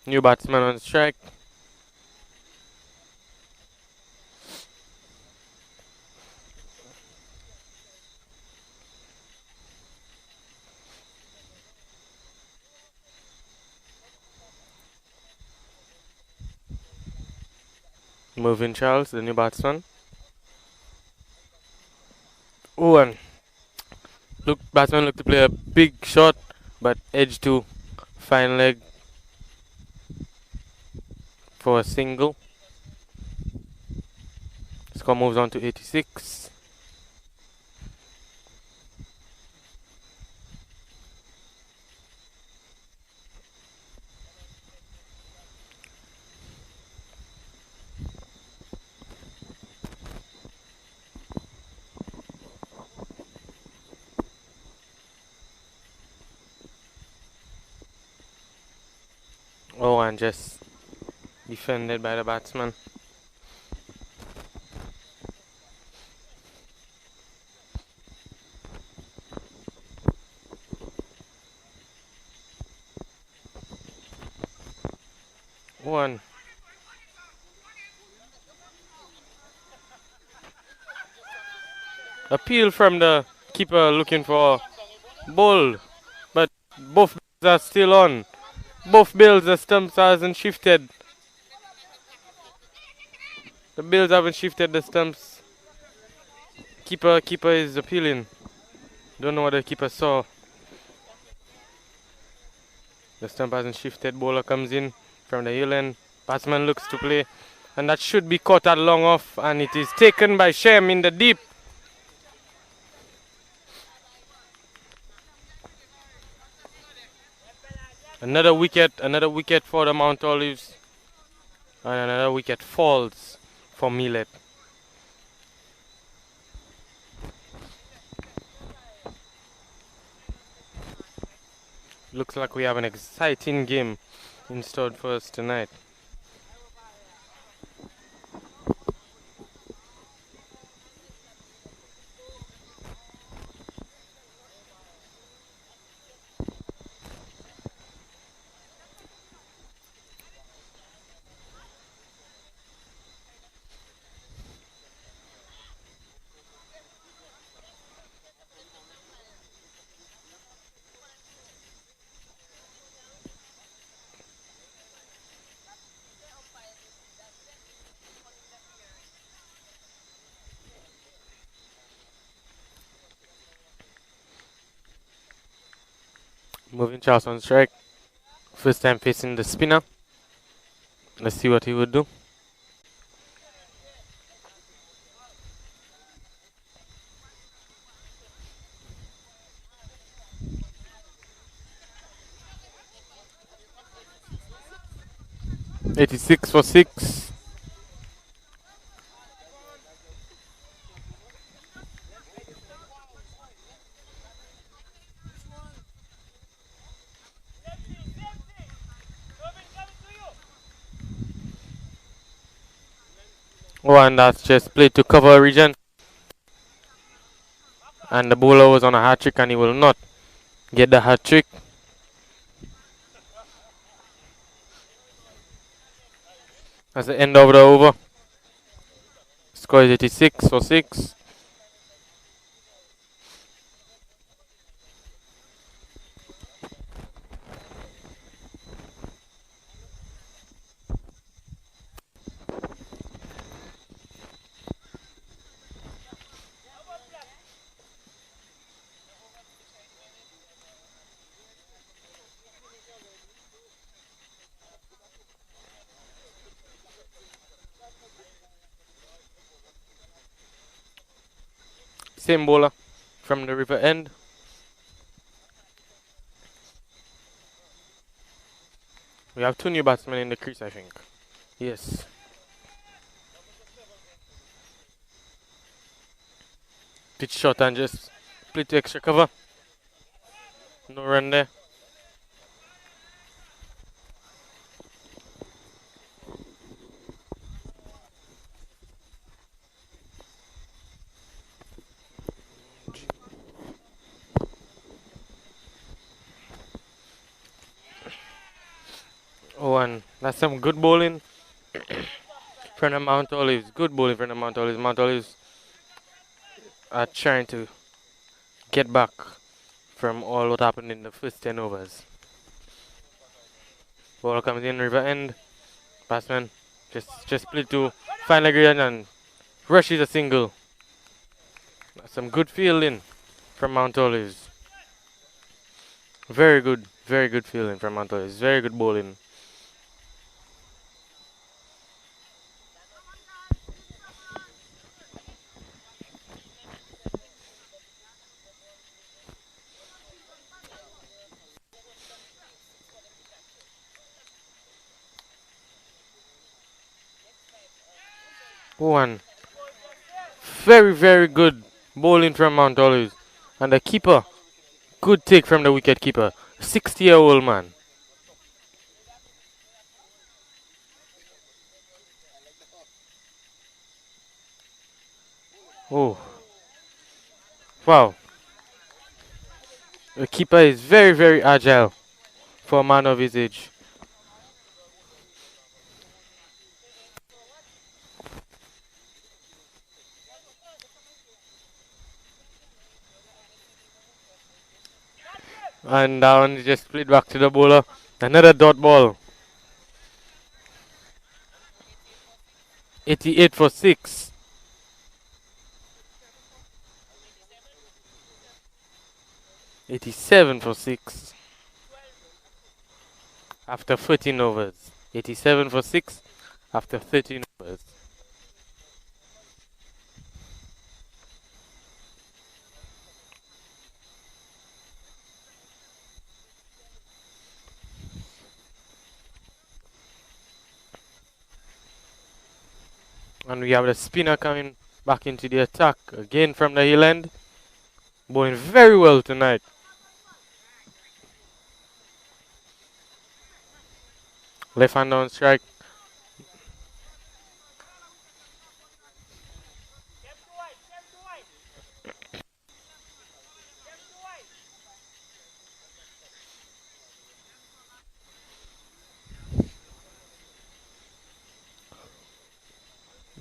New batsman on strike. Moving Charles, the new batsman. Oh, and batsman looked to play a big shot, but edge to fine leg for a single. Score moves on to 86. Oh, and just defended by the batsman. One. Appeal from the keeper looking for ball, but both bills are still on. Both bills, the stumps hasn't shifted. The bills haven't shifted the stumps. Keeper is appealing. Don't know what the keeper saw. The stump hasn't shifted. Bowler comes in from the hill end. Batsman looks to play, and that should be caught at long off, and it is taken by Shem in the deep. Another wicket for the Mount Olives, and another wicket falls for Millet. Looks like we have an exciting game in store for us tonight. Moving Charles on strike. First time facing the spinner. Let's see what he would do. $86 for 6. Oh, and that's just played to cover region. And the bowler was on a hat trick and he will not get the hat trick. That's the end of the over. Score is 86 for 6. Same bowler from the river end. We have 2 new batsmen in the crease, I think. Yes. Pitch shot and just play to extra cover. No run there. Oh, and that's some good bowling from the Mount Olives. Good bowling from the Mount Olives. Mount Olives are trying to get back from all what happened in the first 10 overs. Ball comes in, river end. Batsman just split to final grade and rushes a single. That's some good fielding from Mount Olives. Very good fielding from Mount Olives. Very good bowling. One. Very good bowling from Mount Olives. And the keeper, good take from the wicket keeper. 60-year-old man. Oh. Wow. The keeper is very agile for a man of his age. And down, he just split back to the bowler. Another dot ball. 88 for 6. $87 for 6. After 13 overs. 87 for 6 after 13 overs. And we have the spinner coming back into the attack again from the hill end. Bowling very well tonight. Left hand on strike.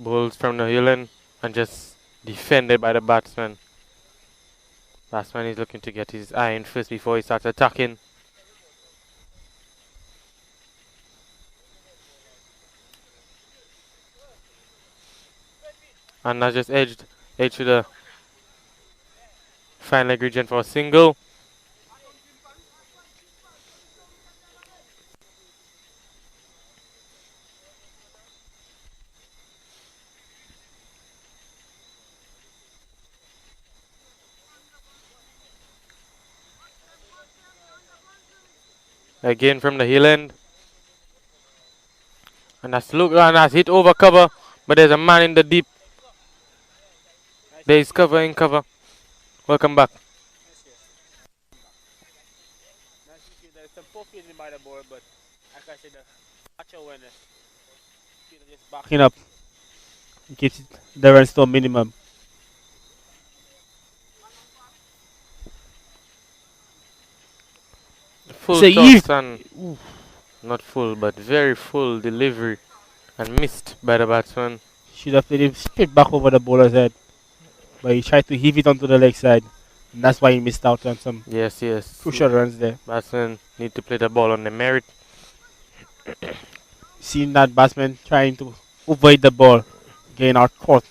Bowls from the hill end and just defended by the batsman. Batsman is looking to get his eye in first before he starts attacking. And now just edge to the fine leg region for a single. Again from the hill end. And that's hit over cover. But there's a man in the deep. There is cover in cover. Welcome back. There's some poor fielding by the ball, but like I said, the match awareness. Just backing up. It keeps the runs to a minimum. Full So toss and not full, but very full delivery and missed by the batsman. should have played him straight back over the bowler's head, but he tried to heave it onto the leg side, and that's why he missed out on some Yes. crucial runs there. Batsman need to play the ball on the merit. Seeing that batsman trying to avoid the ball, getting out caught.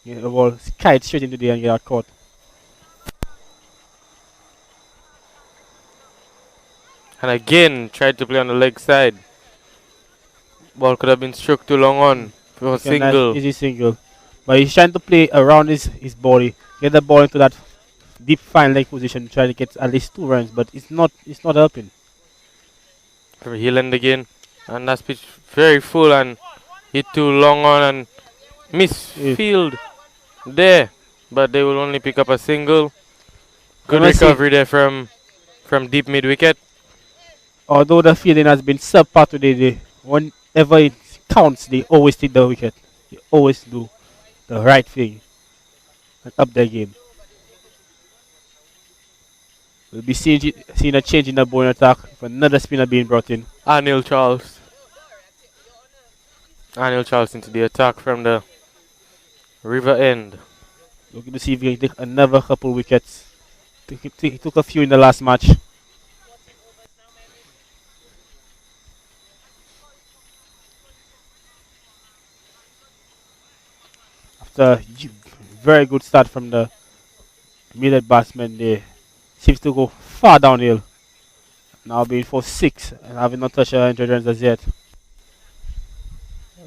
The ball kite straight into the air and get out caught. And again tried to play on the leg side. Ball could have been struck too long on for a single. Nice easy single. But he's trying to play around his body, get the ball into that deep fine leg position, trying to get at least 2 runs, but it's not helping. From hill end again. And that's pitch very full and hit too long on and miss field there. But they will only pick up a single. Good recovery there from deep mid wicket. Although the fielding has been subpar today, whenever it counts, they always take the wicket. They always do the right thing and up their game. We'll be seeing a change in the bowling attack with another spinner being brought in. Anil Charles. Anil Charles into the attack from the river end. Looking to see if he can take another couple wickets. He took a few in the last match. After a very good start from the Millet batsman, they seems to go far downhill. Now being for 6 and having not touched 100 runs as yet.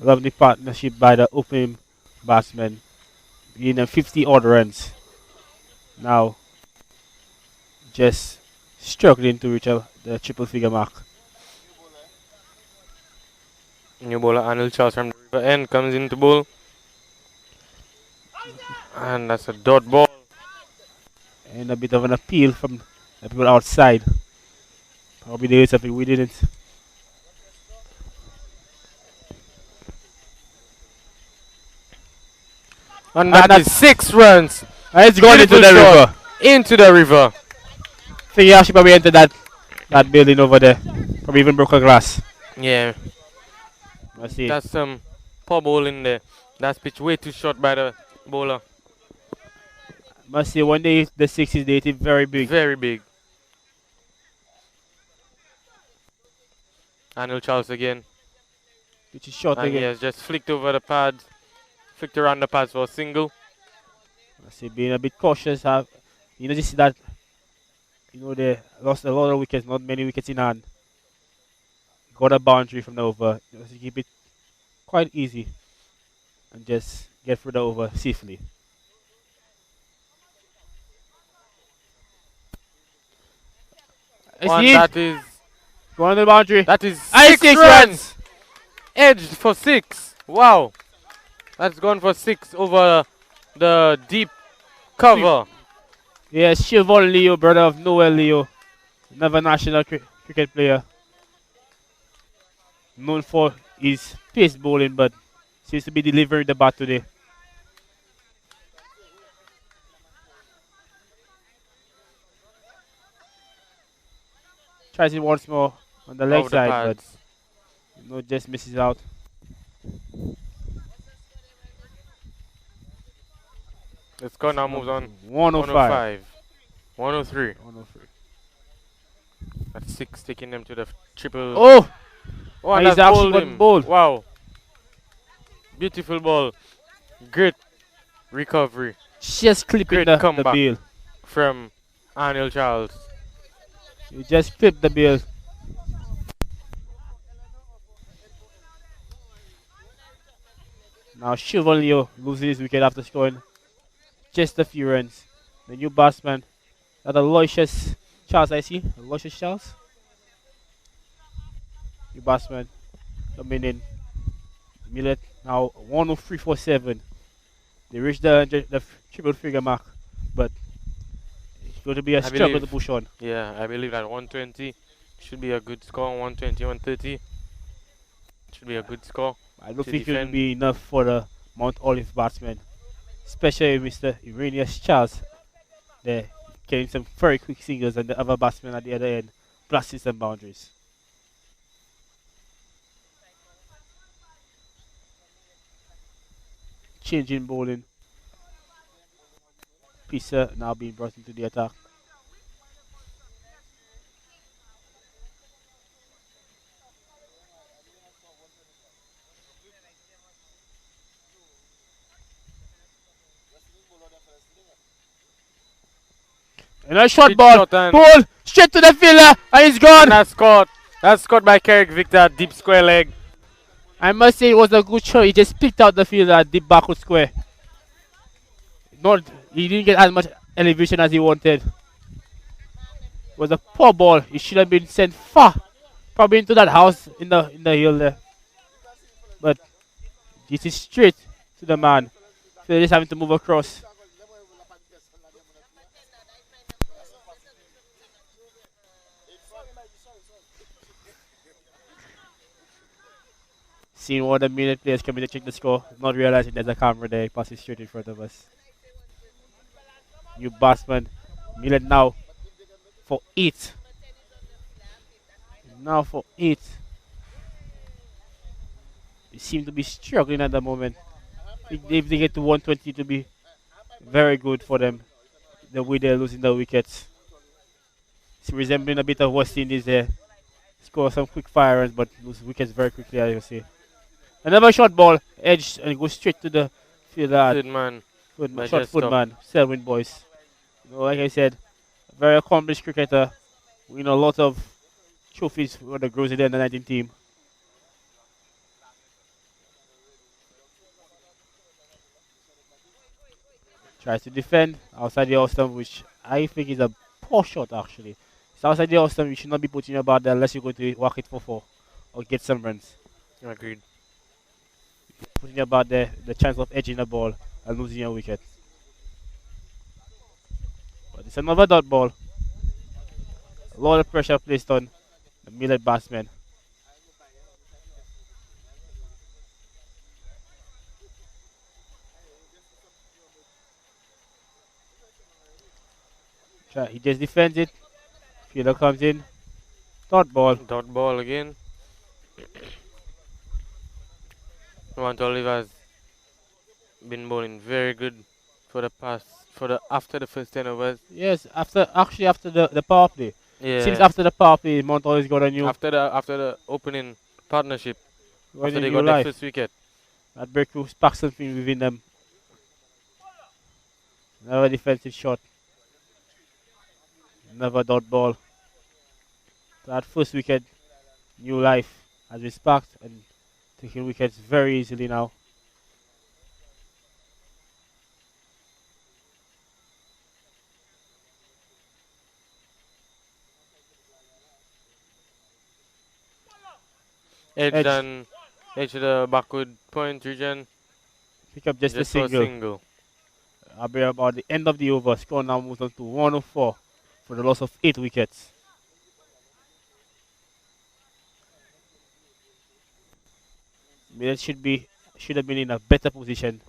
Lovely partnership by the opening batsman, being a 50 odd runs. Now just struggling to reach the triple figure mark. New bowler Anil Charles from the river end comes into bowl. And that's a dot ball. And a bit of an appeal from the people outside. Probably there is something we didn't. And that is 6 runs. And it's gone into the river. Into the river. I think he actually probably entered that building over there. Probably even broke a glass. Yeah. Let's see. That's some poor bowling there. That's pitch way too short by the bowler. Must say one day the 6s they hit it very big. Very big. Anil Charles again. Which is short and again. he has just flicked over the pads. Flicked around the pads for a single. I see being a bit cautious. You see that they lost a lot of wickets, not many wickets in hand. Got a boundary from the over. Just keep it quite easy and just get through the over safely. And that is going on the boundary. That is 6 runs. Edged for 6. Wow. That's gone for 6 over the deep cover. Yes, Siobhan Leo, brother of Noel Leo. Another national cricket player. Known for his pace bowling, but seems to be delivering the bat today. Tries it once more on the leg side, but just misses out. The score now moves on. 105. 103. That's 6, taking them to the triple. Oh! And he's actually got bowled. Wow. Beautiful ball. Great recovery. Just clipping the bill. From Anil Charles. He just clipped the bill. Now Siobhan Leo loses his wicket after scoring just a few runs. The new batsman, that Aloysius Charles, I see. Aloysius Charles. The batsman coming in. Millet now 103.47. They reached the triple figure mark, but it's going to be a I struggle to believe, push on. yeah, I believe that 120 should be a good score. 120, 130 should be a good score I don't to think it will defend. be enough for the Mount Olive batsman, especially Mr. Iranius Charles. There, getting some very quick singles, and the other batsman at the other end blasting some boundaries. Changing bowling. Pisa now being brought into the attack. And a short Pitch ball. shot and Ball straight to the fielder, and it's gone. that's caught. That's caught by Carrick Victor, deep square leg. I must say it was a good shot. He just picked out the fielder at the backward square. Not, he didn't get as much elevation as he wanted. It was a poor ball. It should have been sent far, probably into that house in the hill there. But this is straight to the man. So they're just having to move across. Seeing one of the Millet players coming to check the score, not realizing there's a camera there, passing straight in front of us. New batsman, Millet now for 8. Now for 8. They seem to be struggling at the moment. If they get to 120, to be very good for them. The way they're losing the wickets. It's resembling a bit of West Indies there. Score some quick fire runs, but lose wickets very quickly, as you see. Another short ball, edge, and goes straight to the fielder. Good man by Short Jesco. footman, Selwyn boys. Like I said, a very accomplished cricketer. We know a lot of trophies for the Grows in the 19 team. Tries to defend outside the off stump, which I think is a poor shot actually. It's outside the off stump, you should not be putting your bat there unless you're going to whack it for 4 or get some runs. Agreed. Putting your bat there, the chance of edging the ball and losing your wicket. But it's another dot ball. A lot of pressure placed on the Millet batsman. He just defends it. Fielder comes in. Dot ball. Dot ball again. Mount Olive has been bowling very good for the past, after the first 10 overs. Yes, after the power play. Yeah. Since after the power play, Mount Olive's got a new. After the opening partnership, after they got their first wicket. That breakthrough sparked something within them. Another defensive shot. Another dot ball. That first wicket, new life has been sparked and taking wickets very easily now. Edge to the backward point region. Pick up just a single. About the end of the over, score now moves on to 104 for the loss of 8 wickets. Millet should have been in a better position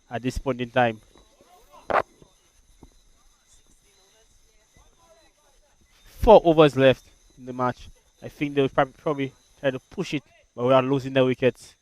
at this point in time. 4 overs left in the match. I think they'll probably try to push it, but we are losing the wickets.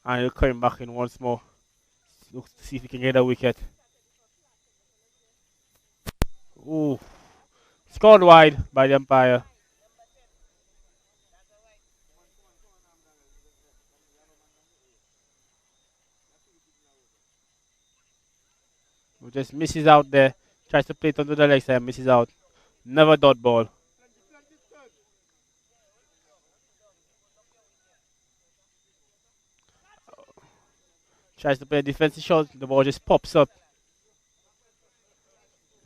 And he'll come back in once more. Look to see if he can get a wicket. Ooh. Scored wide by the umpire. just misses out there. Tries to play it onto the leg side, misses out. Never dot ball. Tries to play a defensive shot. The ball just pops up.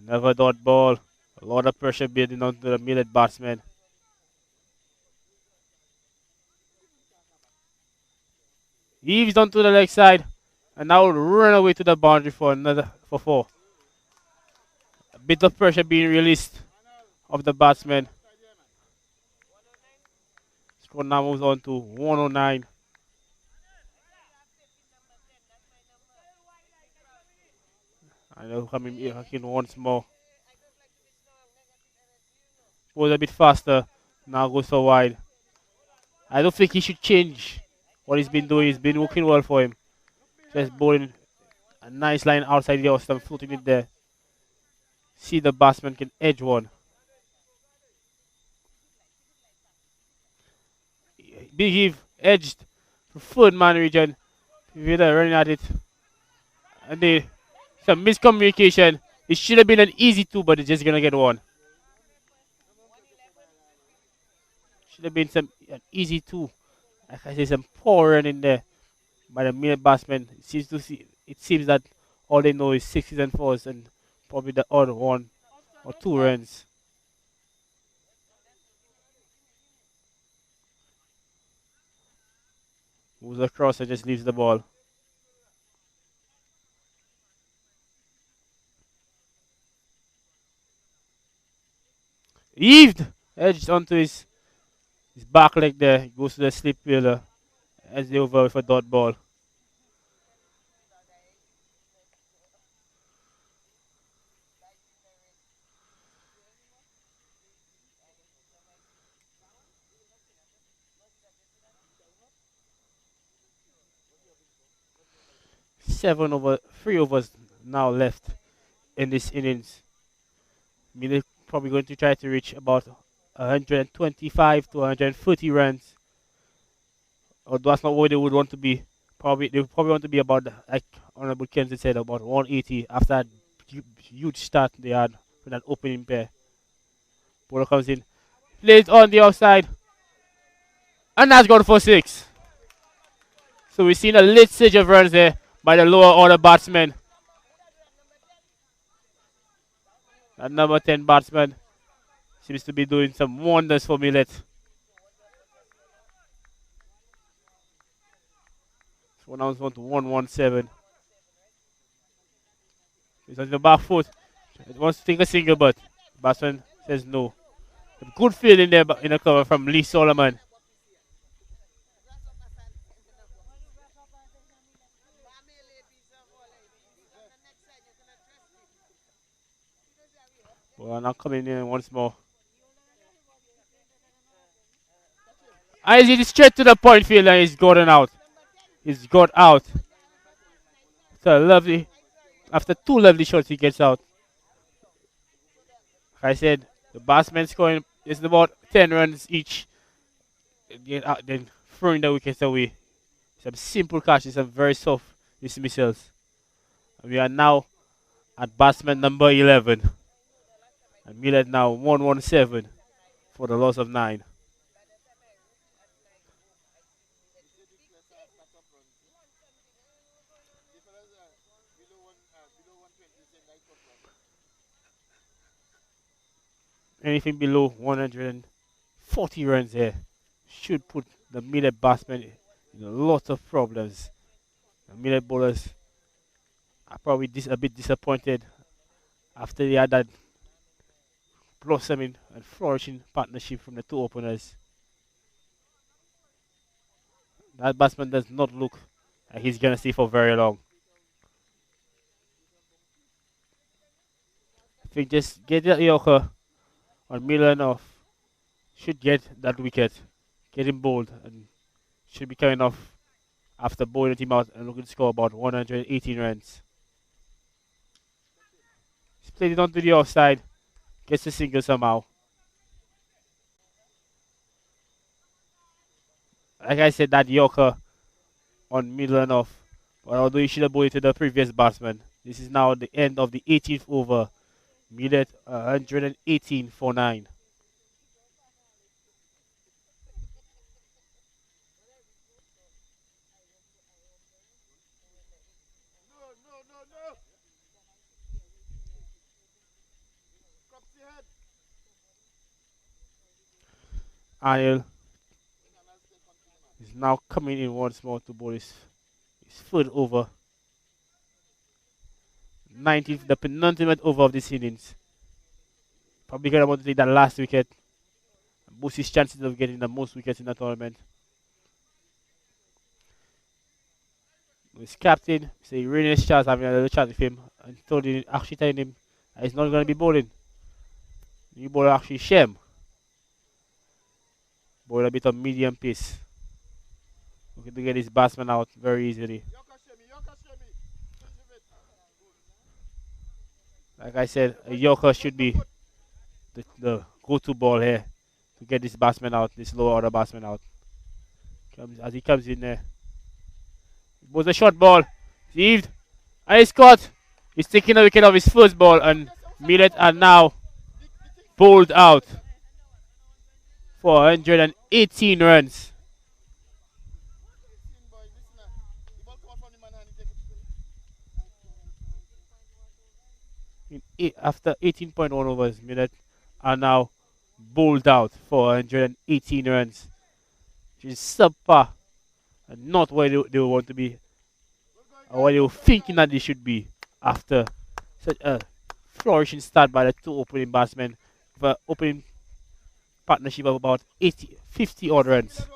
Never dot ball. A lot of pressure building onto the Millet batsman. Heaves onto the leg side. And now run away to the boundary for another for 4. A bit of pressure being released of the batsman. Score now moves on to 109. I know coming here once more. Goes a bit faster. Now goes for wide. I don't think he should change what he's been doing. He's been working well for him. Just bowling a nice line outside the off stump, floating it there. See the batsman can edge one. Big heave edged to third man region. Vida running at it. And they some miscommunication. It should have been an easy 2, but it's just gonna get 1. Should have been an easy 2. Like I say, some poor running there by the Millet batsmen. It seems that all they know is 6s and 4s and probably the odd 1 or 2 runs. Moves across and just leaves the ball. Heaved! Edged onto his back leg there. He goes to the slip fielder. As they over with a dot ball. Three overs now left in this innings. Millet probably going to try to reach about 125 to 130 runs. Although that's not where they would want to be. They would probably want to be about, like Honorable Kenzie said, about 180 after that huge start they had with that opening pair. Bowler comes in, plays on the outside, and that's gone for 6. So we've seen a late stage of runs there by the lower order batsmen. That number 10 batsman seems to be doing some wonders for Millet. So now it's on to 117. He's on the back foot. He wants to take a single, but batsman says no. A good feeling there in the cover from Lee Solomon. Well, now coming in once more. As it is straight to the point field and he's gotten out. He's got out. So lovely. After 2 lovely shots, he gets out. Like I said, the batsmen scoring is about 10 runs each. Then throwing the wickets away. Some simple catches, some very soft dismissals. And we are now at batsman number 11. And Millet now 117 for the loss of 9. Anything below 140 runs here should put the Millet batsmen in a lot of problems. The Millet bowlers are probably a bit disappointed after they had that blossoming and flourishing partnership from the 2 openers. That batsman does not look like he's going to stay for very long. I think just get that Yorker on Milan off. Should get that wicket. Get him bowled and should be coming off after bowling him out and looking to score about 118 runs. He's played it onto the offside. Gets the single somehow. Like I said, that Yorker on Milan off. But although he should have bowled it to the previous batsman, This is now the end of the 18th over. Millet 118 for 9. Anil is now coming in once more to bowl his third over. 19th, the penultimate over of this innings. Probably going to want to take that last wicket. Boost his chances of getting the most wickets in the tournament. His captain, say Renes Charles having a little chat with him and actually telling him that he's not going to be bowling. New bowler actually Shem. Bowl a bit of medium pace. Looking to get his batsman out very easily. Like I said, a Yorker should be the go-to ball here to get this batsman out, this lower order batsman out. As he comes in there. It was a short ball. Received. And he's caught. He's taking a wicket of his first ball and Millet are now bowled out for 118 runs. After 18.1 overs, Millet are now bowled out for 118 runs, which is subpar and not where they want to be or where they were thinking that they should be after such a flourishing start by the two opening batsmen with an opening partnership of about 50 odd runs.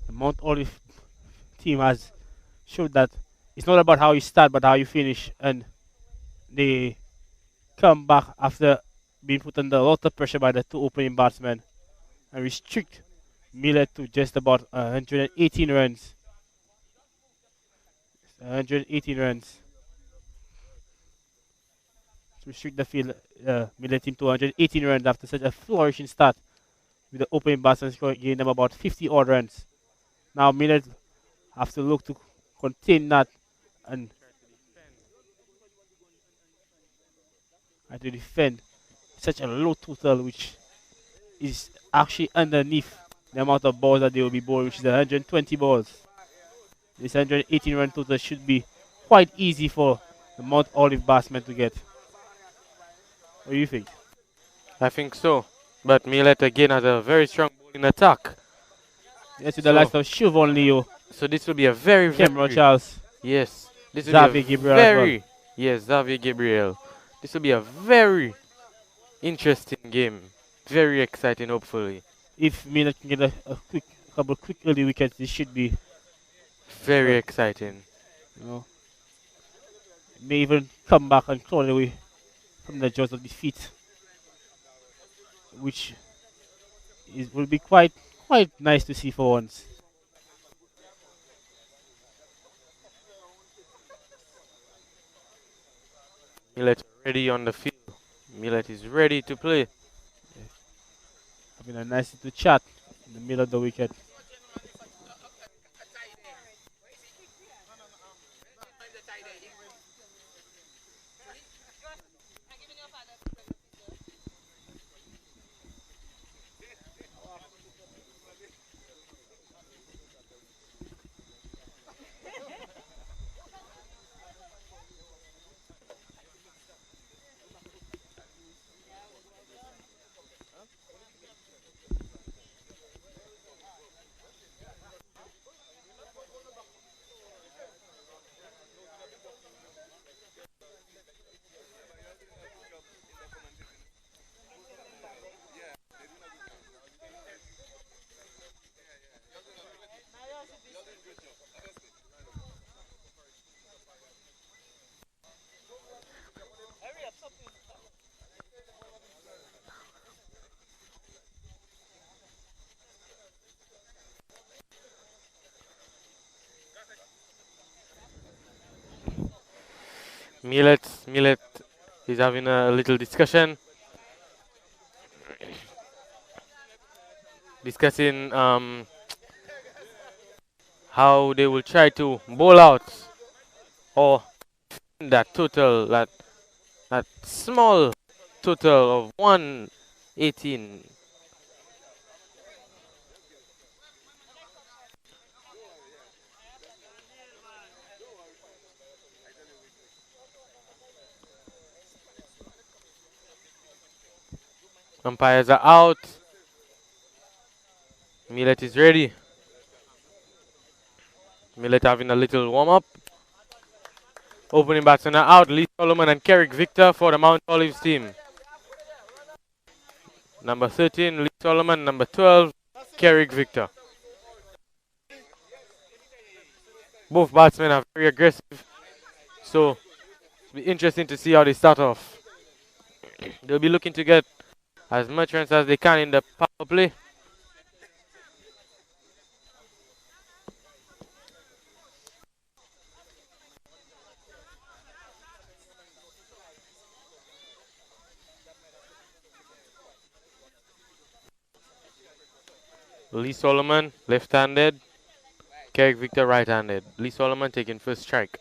The Mount Olive team has showed that it's not about how you start but how you finish, and they come back after being put under a lot of pressure by the two opening batsmen and restrict Millet to just about 118 runs. 118 runs. To restrict the field, Millet team to 118 runs after such a flourishing start with the opening batsmen giving them about 50 odd runs. Now Millet have to look to contain that and to defend such a low total, which is actually underneath the amount of balls that they will be bowling, which is 120 balls. This 118 run total should be quite easy for the Mount Olive batsmen to get. What do you think? I think so. But Millet again has a very strong bowling attack. Yes, with the likes of Siobhan Leo. So this will be a very, Cameron Charles. Yes. This will Xavier be a Gabriel as well. Yes, Xavier Gabriel. This will be a very interesting game. Very exciting, hopefully. If Millet can get a couple quick early wickets, this should be very exciting. You know, may even come back and claw away from the jaws of defeat, which will be quite nice to see for once. Millet ready on the field. Millet is ready to play. Yeah. Having a nice little chat in the middle of the wicket. Millet is having a little discussion, discussing how they will try to bowl out or that total, that small total of 118. Umpires are out. Millet is ready. Millet having a little warm up. Opening batsmen are out. Lee Solomon and Kerrick Victor for the Mount Olives team. Number 13, Lee Solomon. Number 12, Kerrick Victor. Both batsmen are very aggressive, so it'll be interesting to see how they start off. They'll be looking to get as much runs as they can in the power play. Lee Solomon, left-handed. Kerrick Victor, right-handed. Lee Solomon taking first strike.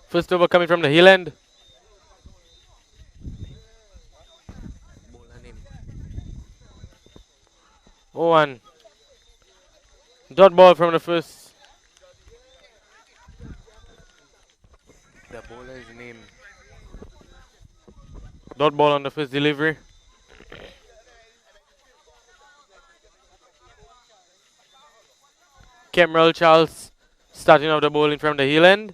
First over coming from the hill end. Oh, and dot ball from the first. The bowler's name. Dot ball on the first delivery. Cameron Charles starting off the bowling from the hill end.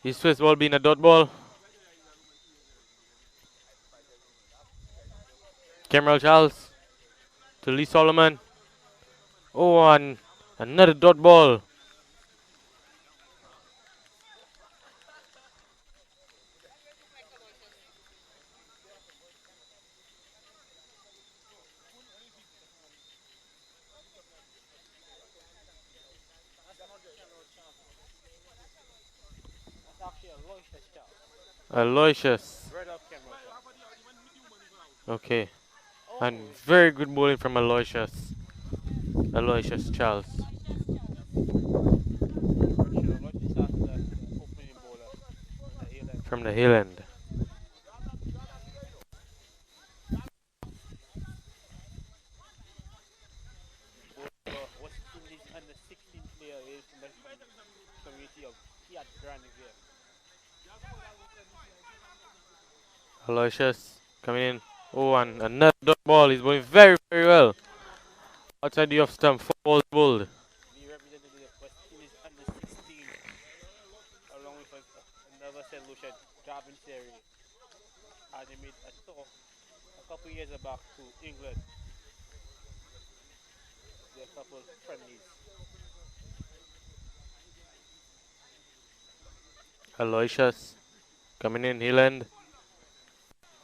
His first ball being a dot ball. Cameron Charles to Lee Solomon. Oh, and another dot ball. Aloysius. Okay. And very good bowling from Aloysius. Aloysius Charles. From the hill end. Aloysius coming in. Oh, and another dot ball. He's bowling very, very well. Outside the off stump, 4 balls bowled. Aloysius coming in, hill end.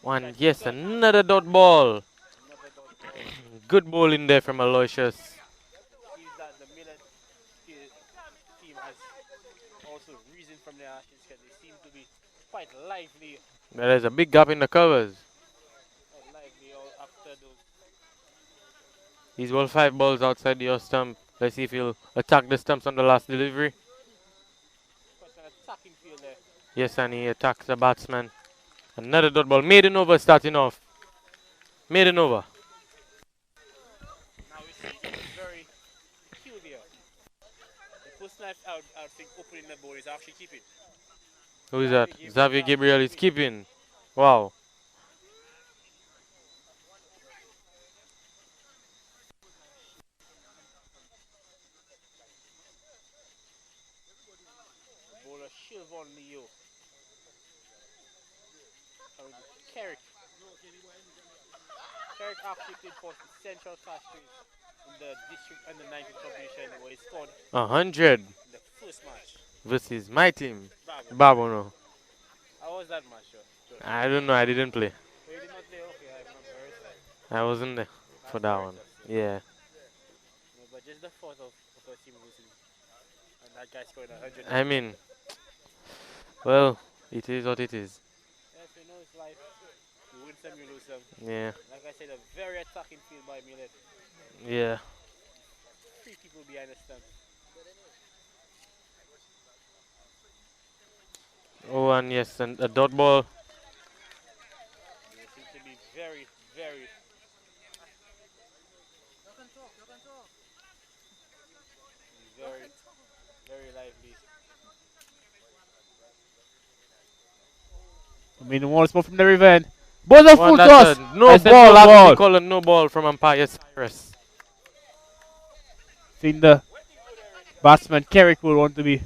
One, yes, another dot ball. Good bowling there from Aloysius. There is a big gap in the covers. He's bowled 5 balls outside the off stump. Let's see if he'll attack the stumps on the last delivery. Yes, and he attacks the batsman. Another dot ball. Maiden over starting off. Maiden over. person I would think opening the ball is actually keeping. Who is that? Xavier Gabriel is keeping. Wow. Bowler Shilvon Leo. Carrick. Carrick actually played for the Central Cascades in the district under 19 competition where he scored 100 in the first match. versus my team. Bravo. Babono. How was that match, Josh? I don't know. I didn't play. Oh, you did not play? Okay, I'm very sad. I wasn't there for That's that very one. tough, sir. Yeah. No, but just the thought of a team losing and that guy scoring 100. I mean, well, it is what it is. Yes, we know it's life. You win some, you lose some. Yeah. Like I said, a very attacking field by Millet. Yeah. 3 people behind the stump. Oh, and yes, and a dot ball. They seem to be very, very. Very, very lively. I mean, one spot from the river end. Both are full toss. No ball. That would be called a no ball from umpire Cyrus. I think the batsman Carrick will want to be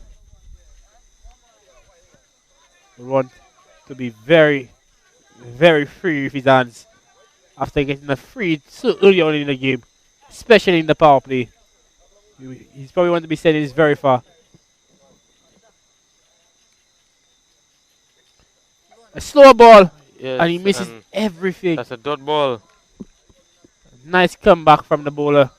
very, very free with his hands after getting a free so early on in the game, especially in the power play. He's probably want to be sending this very far. A slower ball, yes, and he misses everything. That's a dot ball. Nice comeback from the bowler.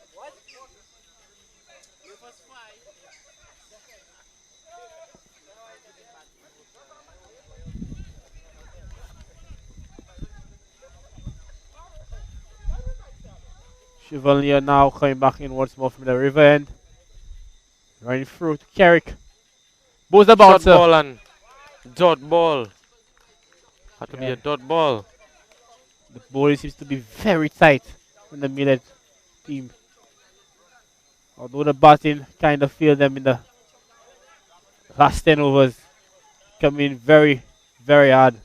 Chevalier now coming back in once more from the river end. Running through to Carrick. Bows the bouncer. Shot ball and dot ball. Had to be a dot ball. The ball seems to be very tight in the Millet team. Although the batting kind of failed them in the last 10 overs. Coming very, very hard.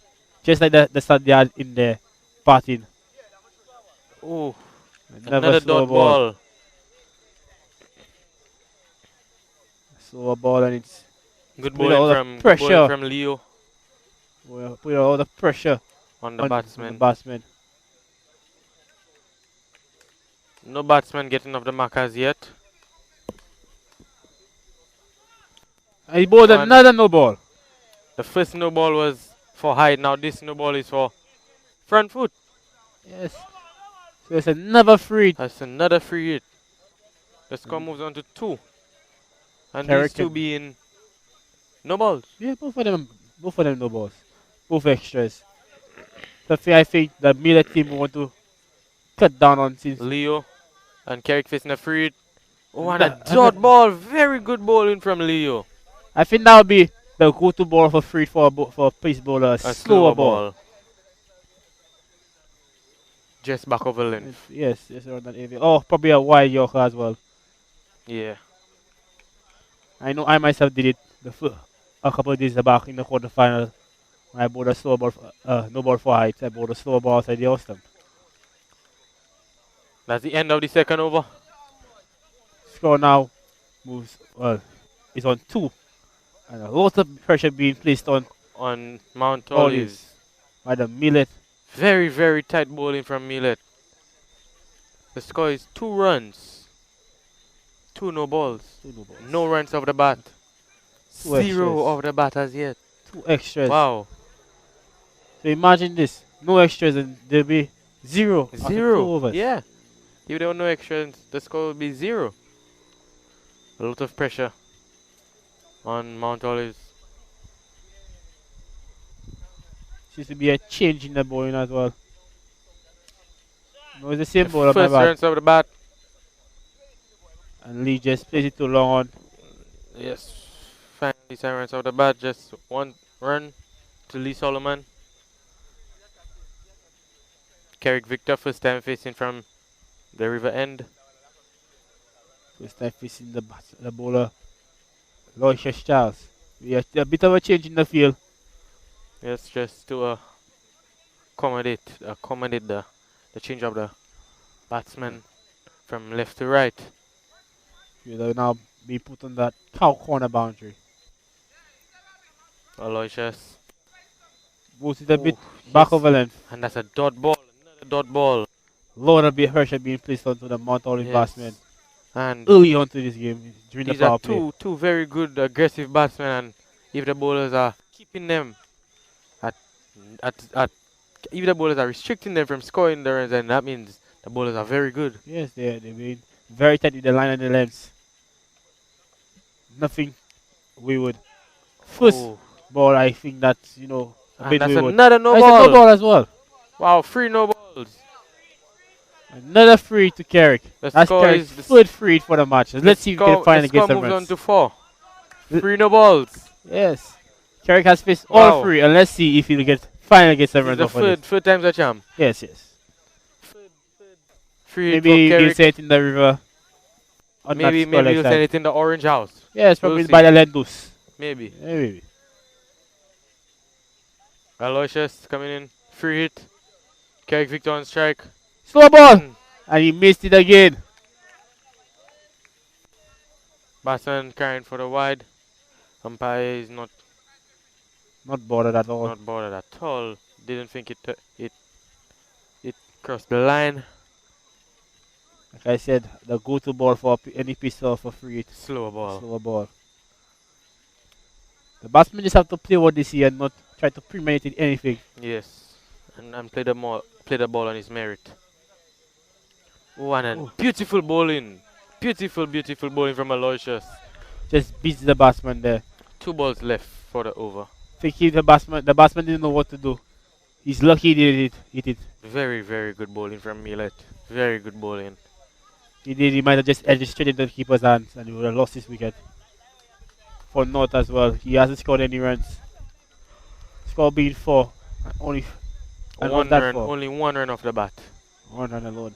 Just like the start they had in the batting. Oh, another dot ball. Slow ball, and it's good bowling from Leo. Well, put all the pressure on the batsman. No batsman getting off the mark as yet. And he bowled another no ball. The first no ball was for height. Now this no ball is for front foot. Yes. So it's another free hit. That's another free hit. The score moves on to 2. And these 2 being no balls. Yeah, both of them no balls. Both extras. So I think the Millet team want to cut down on since Leo and Carrick facing a free hit. Oh, and a dot ball. Very good bowling from Leo. I think that would be the go-to ball for free for a pace bowler. A slower ball. Just back over length. Yes, around that area. Oh, probably a wide Yorker as well. Yeah. I know I myself did it a couple of days back in the quarterfinal. I bowled a slow ball, no ball for height. I bowled a slow ball outside the off stump. That's the end of the second over. Score now moves, is on 2. And a lot of pressure being placed on Mount Olives by the Millet. Very, very tight bowling from Millet. The score is 2 runs. 2 no balls. No runs off the bat. 0 off the bat as yet. 2 extras. Wow. So imagine this. No extras and there'll be 0. 0. Yeah. If there were no extras, the score would be 0. A lot of pressure on Mount Olives. Seems to be a change in the bowling as well. No, it's the same bowler. First runs of the bat. And Lee just plays it too long on. Yes. Finally, 7 runs of the bat. Just 1 run to Lee Solomon. Carrick Victor, first time facing from the river end. First time facing the bowler. Loisius Charles. Yeah, a bit of a change in the field. Yes, just to accommodate the change of the batsman from left to right. Will now be put on that cow corner boundary. Aloysius. Boots it a bit Ooh, back yes. over length. And that's a dot ball. Another dot ball. Lower bit Herschel being placed onto the Mount Olive Yes. batsman And early on to this game during the these are power play. two very good aggressive batsmen, and if the bowlers are keeping them at if the bowlers are restricting them from scoring the runs, then that means the bowlers are very good. Yes, they've been very tight with the line and the lengths. Nothing wayward. First Oh, ball, I think that's, a and bit that's wayward. another no It's a no ball. ball as well. Wow, 3 no balls. Another free to Carrick. The That's score Carrick's is third free for the match. Let's see if he can finally get the score some moves on runs. to 4. 3 no balls. Yes. Carrick has faced all Wow. three, and let's see if he'll finally get some This is runs the off of this. third time's a charm. Yes, yes. Free hit Maybe for he'll Carrick. say it in the river. On that Maybe score like he'll that. send it in the orange house. Yes, We'll probably see. by the Lendus. Maybe. Maybe. Aloysius coming in. Free hit. Carrick Victor on strike. Slow ball! Mm. And he missed it again. Batsman carrying for the wide. Umpire is not bothered at all. not bothered at all. Didn't think it crossed the line. Like I said, the go-to ball for any piece of a free hit. Slower ball. Slower ball. The batsmen just have to play what they see and not try to premeditate anything. Yes. And play the ball on his merit. Oh, and a beautiful bowling. Beautiful bowling from Aloysius. Just beats the batsman there. 2 balls left for the over. Thinking the batsman didn't know what to do. He's lucky he did it. Very, very good bowling from Millet. Very good bowling. He might have just edged straight into the keeper's hands and he would have lost his wicket. For North as well. He hasn't scored any runs. Score being 4. Only One run, only 1 run off the bat. 1 run alone.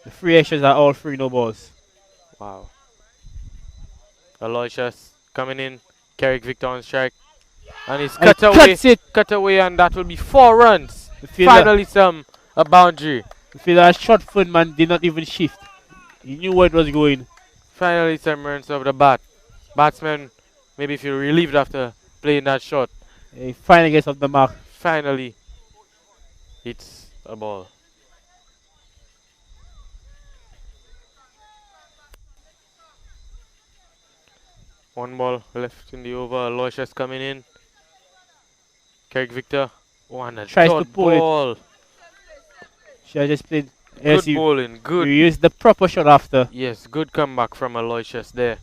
The 3 extras are all 3 no balls. Wow. Aloysius coming in. Carrick Victor on strike. And he's cut away, and that will be 4 runs. Finally a boundary. The fielder shot foot man did not even shift. He knew where it was going. Finally some runs off the bat. Batsman maybe feel relieved after playing that shot. He finally gets off the mark. Finally hits a ball. One ball left in the over. Aloysius coming in. Carrick Victor. And a Tries to dot pull ball. it. Should have just played. Good bowling. Good. You used the proper shot after. Yes, good comeback from Aloysius there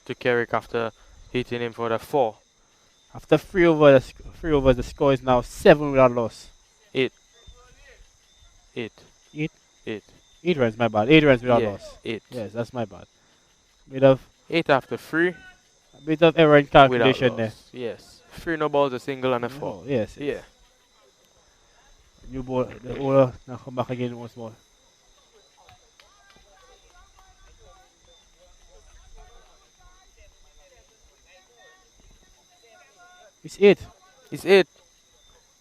to Carrick after hitting him for the 4. After 3 overs, the score is now 7 without loss. 8 runs, my bad. 8 runs without loss. 8. Yes, that's my bad. Bit of 8 after 3. a bit of error in calculation there. Yes. 3 no balls, a single and a 4. Oh, yes. Yeah. New ball. The bowler now come back again once more. It's 8. It's 8.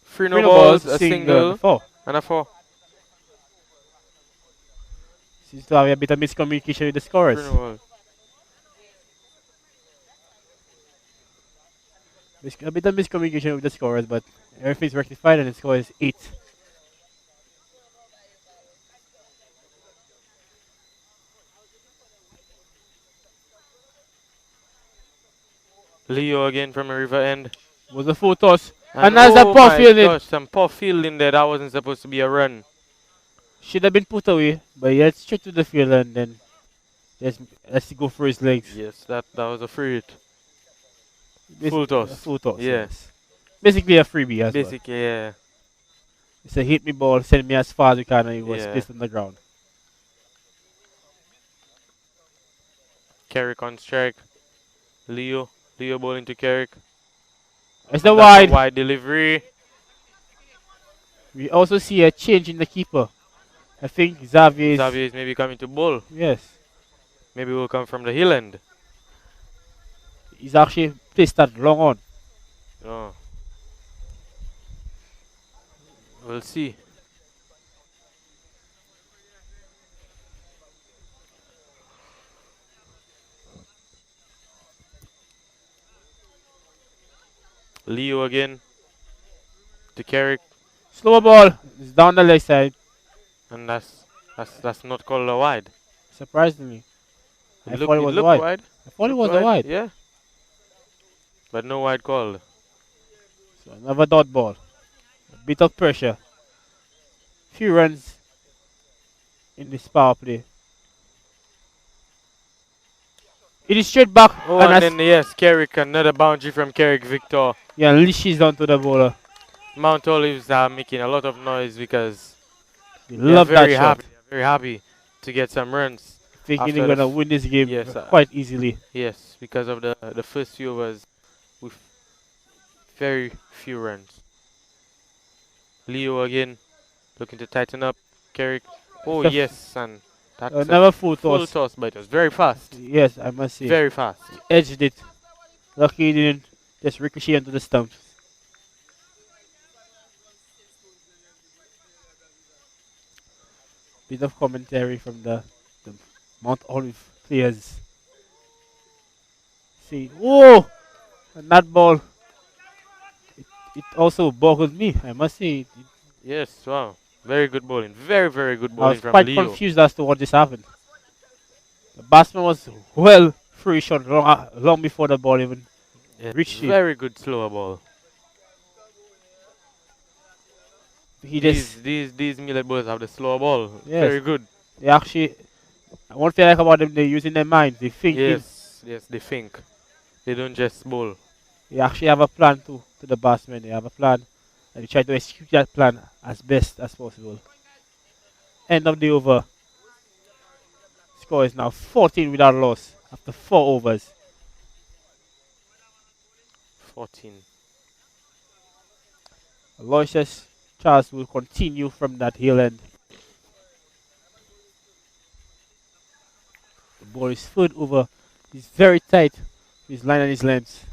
3 no balls, a single, and a 4. Seems to have a bit of miscommunication with the scorers. 3 no balls. A bit of miscommunication with the scorers, but everything's rectified and the score is 8. Leo again from a river end. Was a full toss. And that's a poor fielding. Gosh, some poor fielding there. That wasn't supposed to be a run. Should have been put away, but he had straight to the field and then let's go for his legs. Yes, that was a free hit. Full toss. Full toss. Yes. Basically a freebie as well. Basically, yeah. It's a hit me ball, send me as far as you can, and it was Yeah. placed on the ground. Carrick on strike. Leo bowling to Carrick. It's the That's wide. a wide delivery. We also see a change in the keeper. I think Xavier is maybe coming to bowl. Yes. Maybe will come from the hill end. He's actually placed that long on. Oh, we'll see. Leo again to Carrick, Slow ball. It's down the leg side. and that's not called a wide. Surprisingly. It I thought it was a looked wide. wide. I thought it Looked was a wide, wide. yeah. But no wide called. So another dot ball. A bit of pressure. Few runs in this power play. It is straight back Oh, and and as then yes, Carrick, another boundary from Carrick Victor. yeah, unleashes onto the bowler. Mount Olives are making a lot of noise because They they are love that shot. very happy to get some runs Thinking after they're gonna win this game yes, quite easily. yes, because of the first few overs with very few runs. Leo again looking to tighten up. Carrick, oh yes, and that's a Another full full toss. toss, but it was very fast, Yes, I must say. very fast. Edged it. Lucky he didn't just ricochet into the stumps. Bit of commentary from the Mount Olive players. See, whoa! And that ball, it also boggles me. I must say, Yes, wow, very good bowling, very good I bowling was from quite Leo. confused as to what just happened. The batsman was well free shot long before the ball even Yeah, reached him. very good slower ball. He just, These Millet bowlers have the slower ball, yes, very good. they actually, one thing I like about them, they're using their minds, they're thinking. Yes, yes, they think. They don't just bowl. They actually have a plan to the batsmen. They have a plan and they try to execute that plan as best as possible. End of the over. Score is now 14 without loss after 4 overs. 14. Aloysius Charles will continue from that hill end. The ball is third over. He's very tight. His line and his length.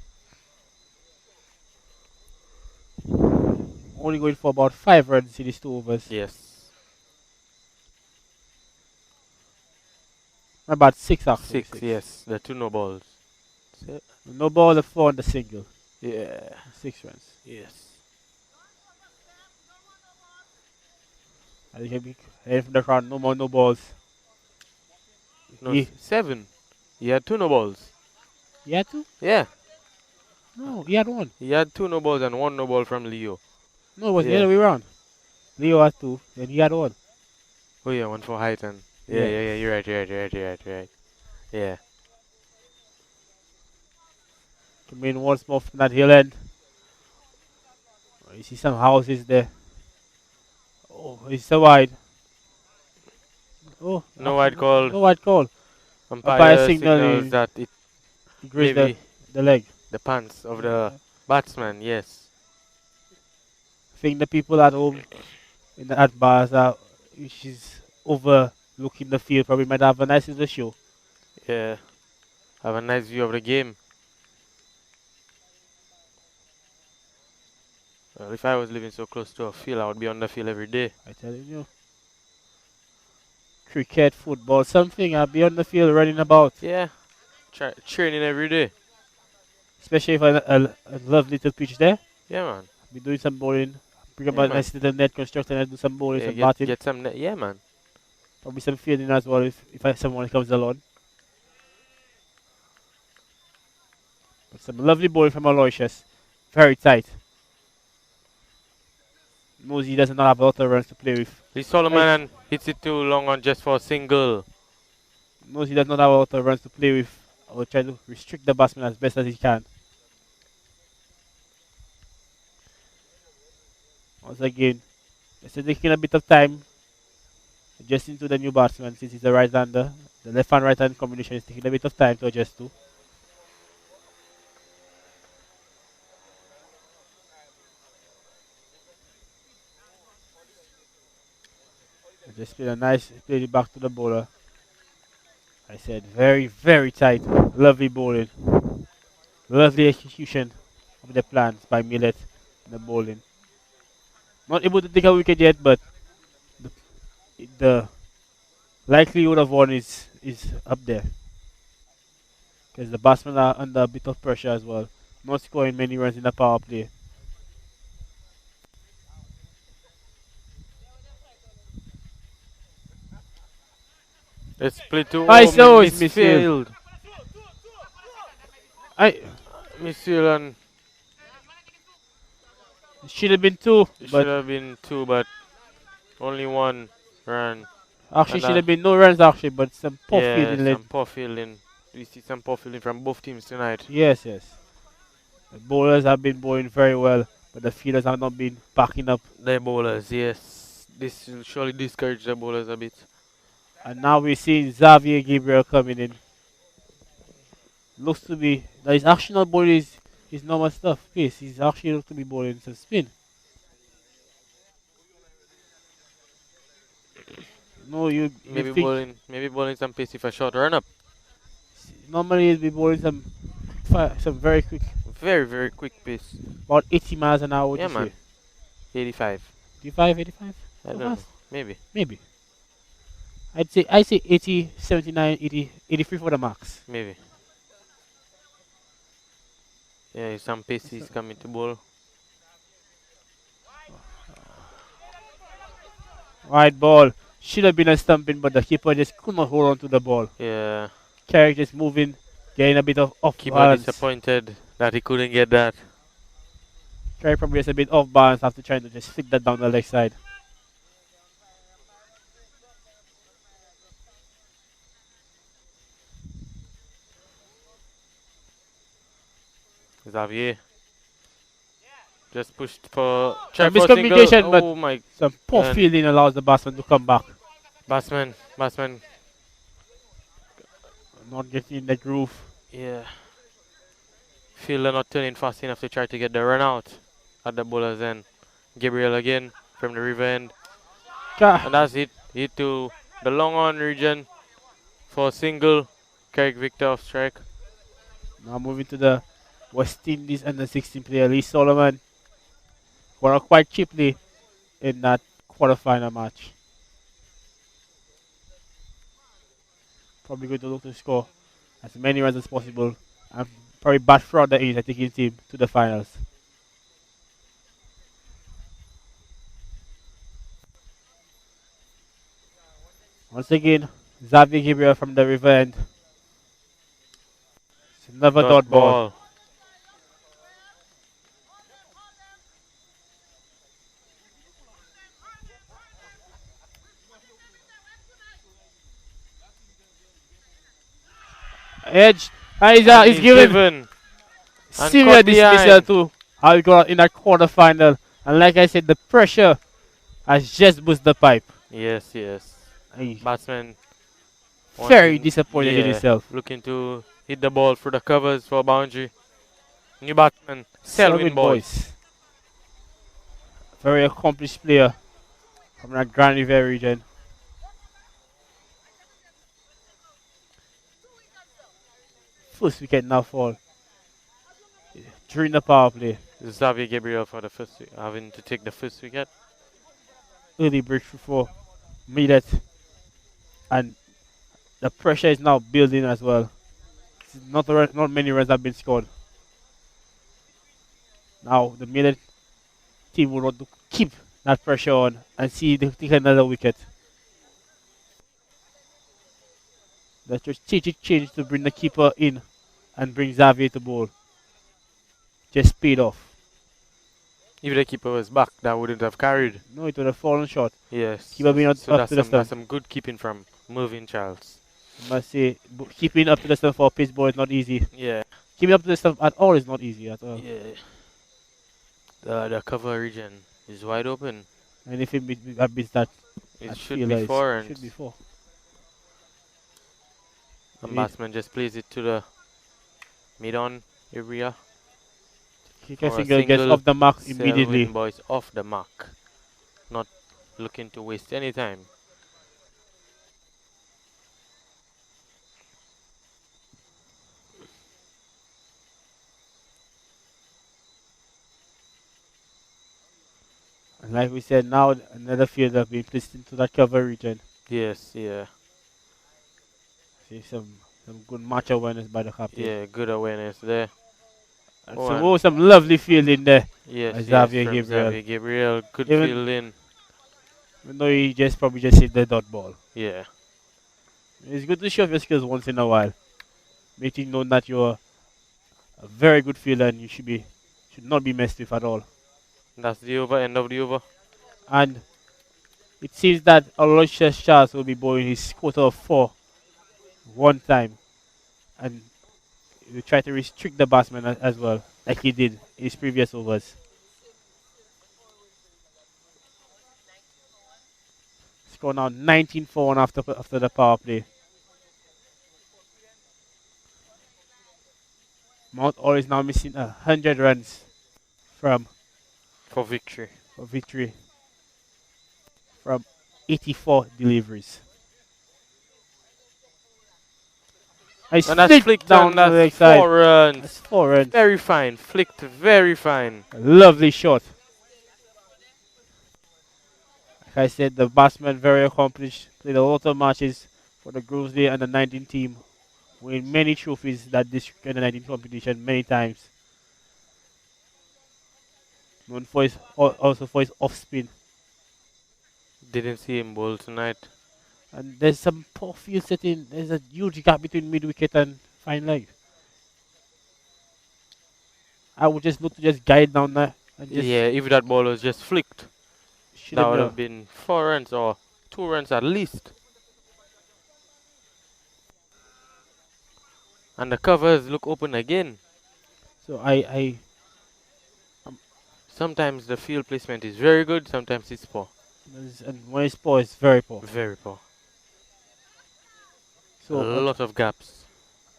Only going for about 5 runs in these 2 overs. Yes. About 6 actually. 6, yes. The 2 no balls. No ball, the 4 and the single. Yeah. 6 runs. Yes. I think he'll be heading from the crowd. No more no balls. No, He 7. He had 2 no balls. had 2? Yeah. No, he had 1. He had 2 no balls and 1 no ball from Leo. No, it was the Yeah. other way around. Leo had 2, then he had 1. Oh yeah, 1 for height and yeah. You're right. Yeah. Come in once more from that hill end. Oh, you see some houses there. Oh, it's so wide. Oh, No wide call. no wide call. Umpire signal signals that it He grazed maybe the leg. the pants of the batsman. Yes. I think the people at home in the at bars are, which is overlooking the field, probably might have a nice little show. Yeah. Have a nice view of the game. Well, if I was living so close to a field, I would be on the field every day. I tell you. Cricket, football, something. I'll be on the field running about. Yeah. Training every day. Especially if I love little pitch there. Yeah, man. Be doing some bowling. Bring up Yeah, a man. nice little net construction and do some bowling, Yeah, some batting. get some. Yeah, man. Probably some fielding as well if someone comes along. But some lovely bowling from Aloysius. Very tight. Knows he does not have a lot of runs to play with. Lee Solomon hits it too long on just for a single. Knows he does not have a lot of runs to play with. I will try to restrict the batsman as best as he can. Once again, it's taking a bit of time adjusting to the new batsman since he's a right-hander. The left and right hand combination is taking a bit of time to adjust to. Just played a nice played it back to the bowler. I said very, very tight. Lovely bowling. Lovely execution of the plans by Millet in the bowling. Not able to take a wicket yet, but the, the likelihood of one is up there because the batsmen are under a bit of pressure as well. Not scoring many runs in the power play. Let's play to I oh saw it's misfield. misfield. I Misfield, and should have been two, it but should have been two, but only one run. actually And should have been no runs actually, but some poor yeah, fielding led. some poor fielding. We see some poor fielding from both teams tonight. Yes, yes. The bowlers have been bowling very well, but the fielders have not been backing up. The bowlers, yes. This will surely discourage the bowlers a bit. And now we're seeing Xavier Gabriel coming in. Looks to be that his actional bowling is his normal stuff. Pace. He's actually looks to be bowling some spin. No, you think Maybe bowling some pace for a short run up. normally he'd be bowling some very quick, Very, very quick pace. about 80 miles an hour. Would Yeah, you say man. 85. 85, 85? I So don't know. fast? Maybe. Maybe. I'd say 80, 79, 80, 83 for the max. Maybe. Yeah, some pace is coming to bowl. Right ball. Should have been a stumping, but the keeper just could not hold on to the ball. Yeah. Carrick just moving, getting a bit of off Keeper balance. disappointed that he couldn't get that. Carrick probably just a bit off balance after trying to just flick that down the leg side. Xavier just pushed for Some try for a single. miscommunication, but Oh my! some poor And fielding allows the batsman to come back. batsman, Not getting in the groove. yeah. Fielder not turning fast enough to try to get the run out at the bowler's end. Gabriel again from the river end, and that's it. Hit to the long on region for a single. Carrick Victor off strike. Now moving to the West Indies under 16 player Lee Solomon. Got out quite cheaply in that quarterfinal match. Probably going to look to score as many runs as possible and probably bat throughout the innings and taking his team to the finals. Once again, Xavier Gabriel from the river end. It's another dot ball. Edge. He's given serious dismissal to how he got in that quarterfinal. And like I said, the pressure has just boosted the pipe. Yes, yes. Batsman very disappointed in himself. Looking to hit the ball through the covers for a boundary. New batsman, Selwyn Boyce. Very accomplished player from that Grand River region. First wicket now fall during the power play. Xavier Gabriel for the first, having to take the first wicket. Early breakthrough for Millet, and the pressure is now building as well. Not many runs have been scored. Now the Millet team will want to keep that pressure on and see if they take another wicket. The strategic change to bring the keeper in and bring Xavier to bowl just paid off. If the keeper was back, that wouldn't have carried. No, it would have fallen short. Yes. Keeper being up to the stump. That's some good keeping from Mervyn Charles. I must say, keeping up to the stump for a pace ball is not easy. Yeah. Keeping up to the stump at all is not easy at all. Yeah. The cover region is wide open. And if it beats that, it should be four. Should be four. The batsman just plays it to the mid-on area. Kicker single gets off the mark immediately. Boys off the mark. Not looking to waste any time. like we said, now another fielder being placed into that cover region. Yes, yeah. See some good match awareness by the captain. Yeah, good awareness there. And Oh, some lovely fielding there by yes, yes, Xavier from Gabriel. Xavier Gabriel. Good Even fielding. though he just probably just hit the dot ball. Yeah. It's good to show off your skills once in a while, making known that you're a very good fielder and you should not be messed with at all. That's the over, end of the over. And it seems that Aloysius Charles will be bowling his quarter of 4 one time, and he will try to restrict the batsman as well, like he did in his previous overs. Score now 19-4 after the power play. Mount All is now missing 100 runs from For victory. for victory from 84 deliveries. Nice And that's flick flicked down on. the leg That's side. 4 runs. That's 4 runs. Very fine. Flicked very fine. A lovely shot. Like I said, the batsman very accomplished. Played a lot of matches for the Grovesley and the 19 team. Win many trophies that district under 19 competition many times. Known for his also for his off spin. Didn't see him bowl tonight. And there's some poor field setting. There's a huge gap between mid wicket and fine leg. I would just look to just guide down there and just Yeah, if that ball was just flicked, should that would have have been 4 runs or 2 runs at least. And the covers look open again. So I Sometimes the field placement is very good, sometimes it's poor. and when it's poor, it's very poor. Very poor. So A lot of gaps.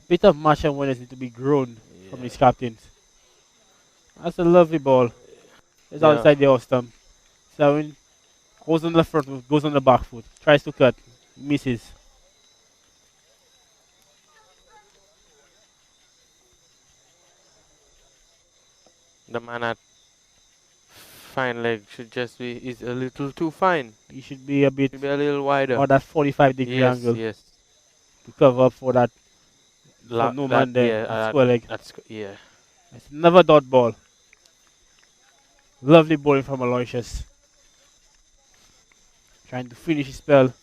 bit of match awareness need to be grown from Yeah. these captains. That's a lovely ball. It's Yeah. outside the off stump. Selwyn goes on the front foot, goes on the back foot, tries to cut, misses. The man at fine leg should just be is a little too fine. He should be a bit Should be a little wider. or that 45-degree Yes, angle yes. to cover up for that for no man there. Yeah, At square leg. yeah. It's another dot ball. Lovely bowling from Aloysius. Trying to finish his spell.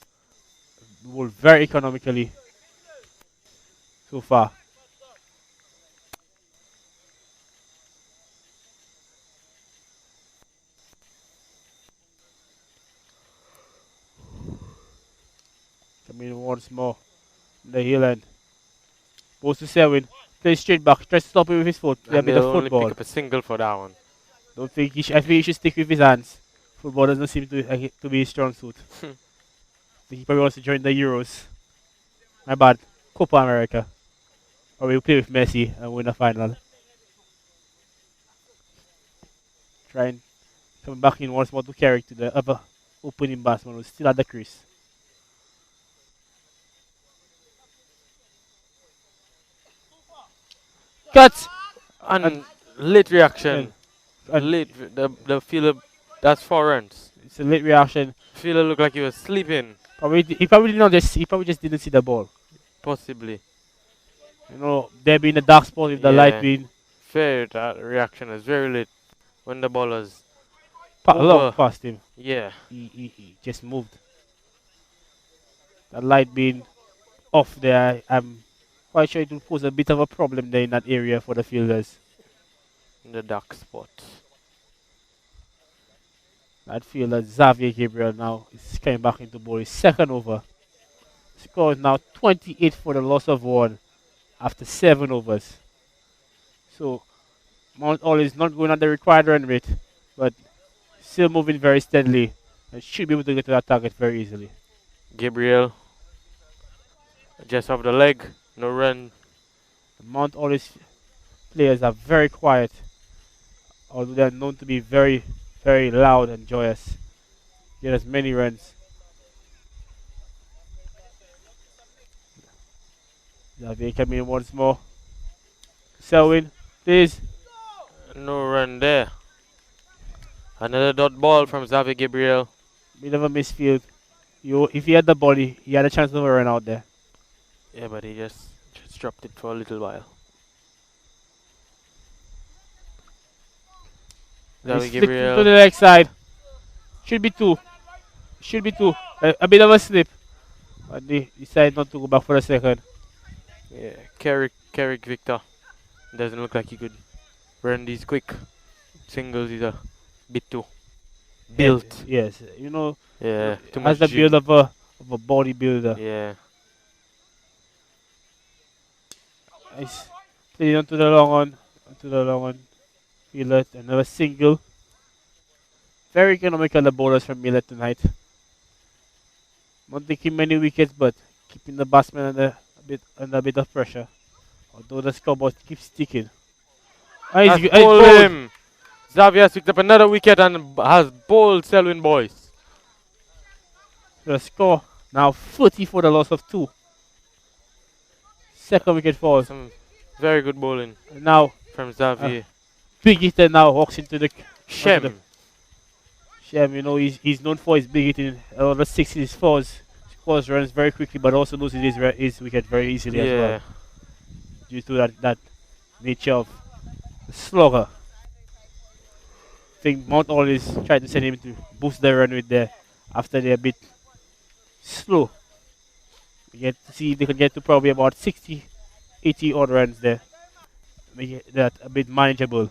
Bowl very economically so far. Coming in once more. The heel end. Goes to Selwyn. Plays straight back. Tries to stop it with his foot. A And bit they'll of only football. pick up a single for that one. Don't think he I think he should stick with his hands. Football doesn't seem to be his strong suit. I think he probably wants to join the Euros. My bad. Copa America. Or we'll play with Messi and win a final. Trying coming back in once more to carry to the other opening batsman who's still at the crease. Cut! And late reaction. And Late. The fielder. That's 4 runs. it's a late reaction. Fielder looked like he was sleeping. He probably did not just he probably just didn't see the ball. Possibly. You know, there being a dark spot with the Yeah. light being Fair. That reaction is very late. When the ball was. long Over. past him. Yeah. He just moved. The light being off there, I'm quite sure it will pose a bit of a problem there in that area for the fielders. In the dark spot. That fielder, Xavier Gabriel, now is coming back into bowl. His second over. Score is now 28 for the loss of 1 after 7 overs. So, Mount All is not going at the required run rate, but still moving very steadily and should be able to get to that target very easily. Gabriel. Just off the leg. No run. Mount All players are very quiet, although they are known to be very, very loud and joyous. Get as many runs. Xavier coming in once more. Selwyn, please. No run there. Another dot ball from Xavier Gabriel. Bit of a misfield. If he had the ball, he had a chance to run out there. Yeah, but he just dropped it for a little while. And Xavier he's flicked into Gabriel. the leg side. Should be two. Should be two. A bit of a slip. But they decided not to go back for a second. Yeah, Carrick Victor. Doesn't look like he could run these quick singles. He's a bit too built. Yes, Yeah, too has much the build jig. of a bodybuilder. Yeah. Nice. Play onto the long one. Onto the long one. Millet. Another single. Very economical the bowlers from Millet tonight. Not taking many wickets, but keeping the batsman under a bit of pressure. Although the scoreboard keeps ticking. Has He's bowled bowled. him. Xavier has picked up another wicket and has bowled Selwyn Boyce. The score now 40 for the loss of 2. Second wicket fall. Some very good bowling And now from Xavier. big hitter now walks into the Shem. Shem. He's known for his big hitting. A lot of sixes, fours, scores runs very quickly, but also loses his wicket very easily as well, Yeah. due to that nature of the slugger. I think Mount always tried to send him to boost the run with there after they're a bit slow. We get to see if they can get to probably about 60, 80 odd runs there. Make that a bit manageable.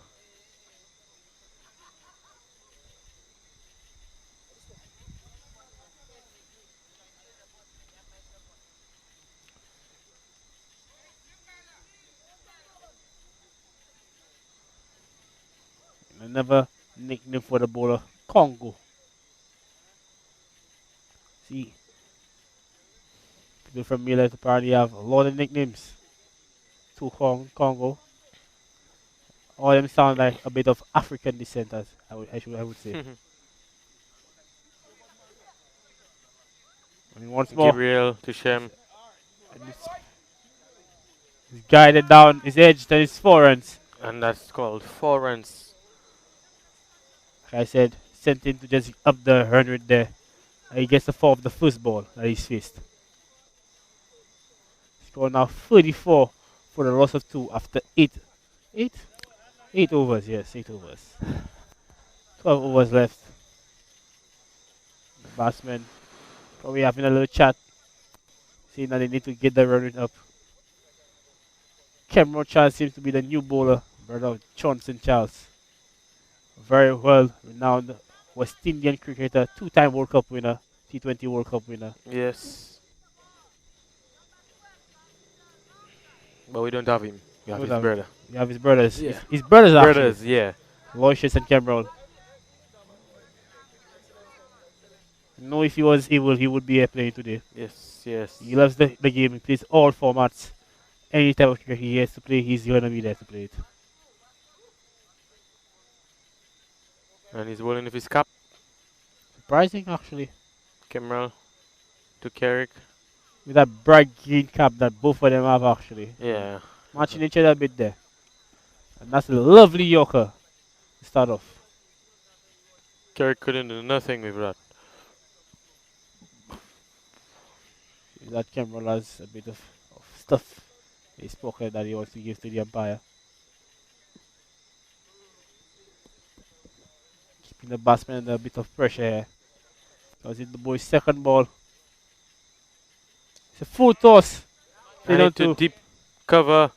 Another nickname for the bowler, Congo. See, people from Millet apparently have a lot of nicknames to Congo. All of them sound like a bit of African descent, as I would say. I mean, once more, Gabriel to Shem. he's guided down his edge to his 4 runs. And that's called 4 runs. Like I said, sent him to just up the run rate there. And he gets the 4 of the first ball that he's faced. Score now 34 for the loss of 2 after 8, 8 overs. Yes, 8 overs. 12 overs left. The batsman probably having a little chat, saying that they need to get the run rate up. Cameron Charles seems to be the new bowler, brother of Johnson Charles. Very well renowned West Indian cricketer, 2-time World Cup winner, T20 World Cup winner. Yes. But we don't have him. We have his brother. You have his brothers. Yeah. His brothers actually. Brothers, yeah. Loycious and Cameron. No, if he was able, he would be here playing today. Yes, yes. He loves the game. He plays all formats. Any type of cricket he has to play, he's going to be there to play it. And he's bowling with his cap. Surprising, actually. Cameron to Carrick. With that bright green cap that both of them have, actually. Yeah. Matching each other a bit there. And that's a lovely Yorker to start off. Carrick couldn't do nothing with that. That Cameron has a bit of stuff in his pocket that he wants to give to the umpire. Keeping the batsman under a bit of pressure here. Because it's the boy's second ball. It's a full toss. And into deep cover.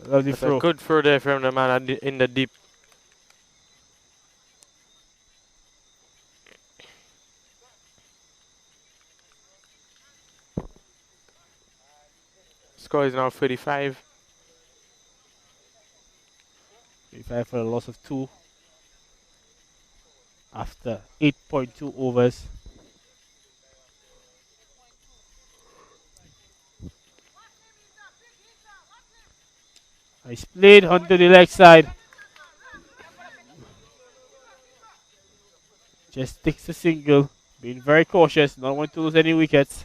Lovely That's throw. a good throw there from the man in the deep. Score is now 35. 35 for a loss of 2 after 8.2 overs. Nice played onto the leg side. Just takes a single. Being very cautious, not want to lose any wickets.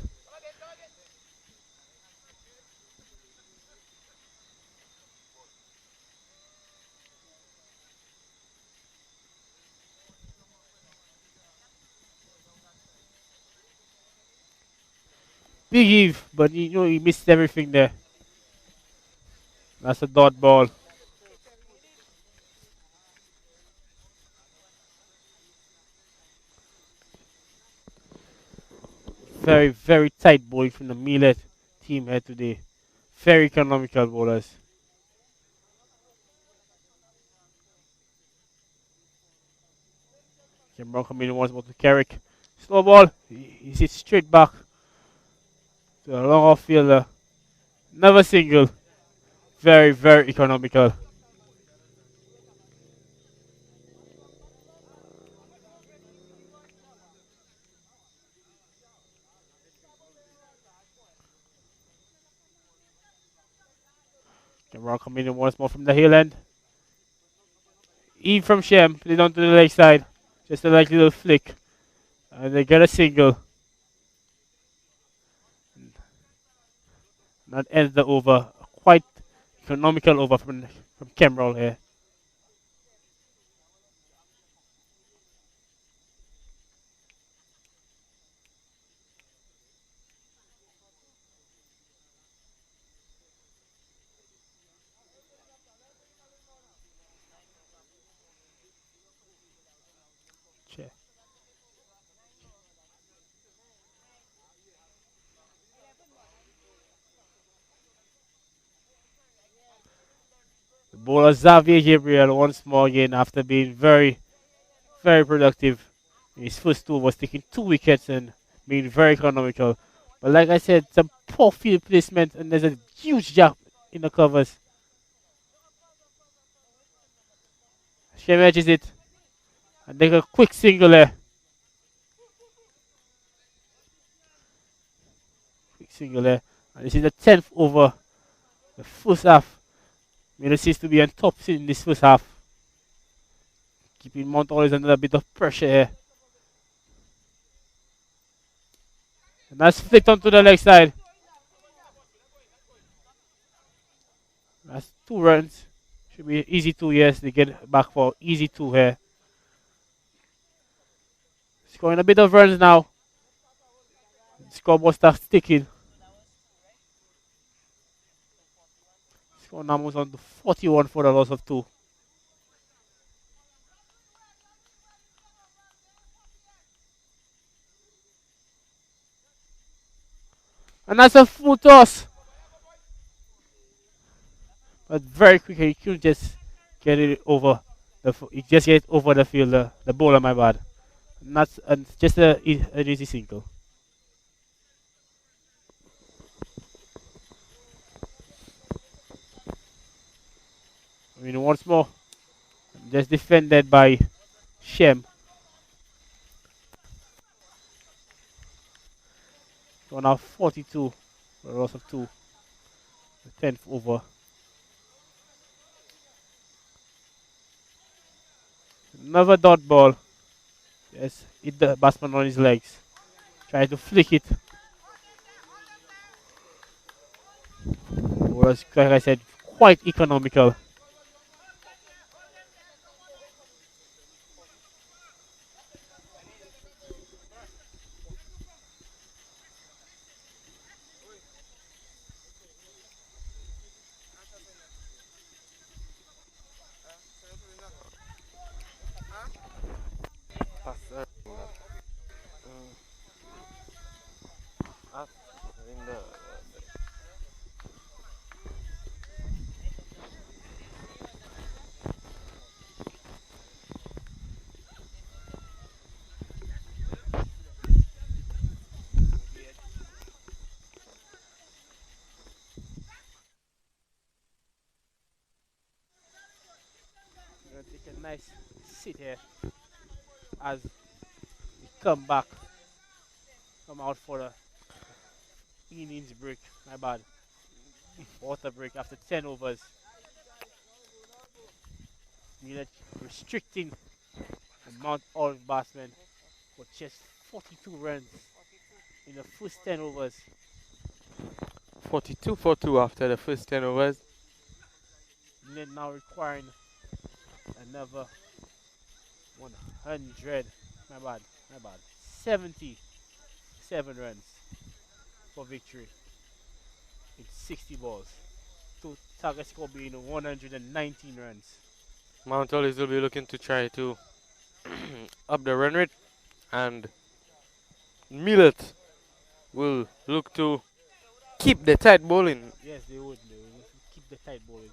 big Eve, but he missed everything there. That's a dot ball. Very, very tight bowling from the Millet team here today. Very economical bowlers. Cameron coming in once more to Carrick. Slow ball. He sits straight back to a long off fielder. Never single. Very, very economical. Cameron coming in once more from the hill end. Eve from Shem. Play down to the leg side. Just a light little flick. And they get a single. That ends the over. Quite economical over from Cameron here. Check. The bowler Xavier Gabriel once more again after being very, very productive. In his first two was taking 2 wickets and being very economical. But like I said, some poor field placement and there's a huge gap in the covers. Shem edges it and take a quick single there. Quick single there. And this is the 10th over the first half. Millet seems to be on top in this first half. Keeping Mount always under a bit of pressure here. And that's flicked onto the leg side. That's 2 runs. Should be easy 2, yes. They get back for easy 2 here. Scoring a bit of runs now. Scoreboard starts ticking. Score now moves on to 41 for the loss of 2. And that's a full toss. But very quickly, he couldn't just get it over. He just get it over the fielder, the bowler, my bad. And just an easy single. I mean, once more, just defended by Shem. So now 42 for a loss of 2. The 10th over. Another dot ball. Yes, hit the batsman on his legs. Try to flick it. Was, like I said, quite economical. Gonna take a nice sit here as we come out for a innings break. My bad. Water break after 10 overs. Millet restricting the Mount Olive batsmen for just 42 runs in the first 10 overs. 42 for 2 after the first 10 overs. Millet now requiring another 100. My bad. 77 runs. for victory in 60 balls. To target score being 119 runs. Mount Olive will be looking to try to up the run rate, and Millet will look to keep the tight bowling. Yes, they would. They would keep the tight bowling.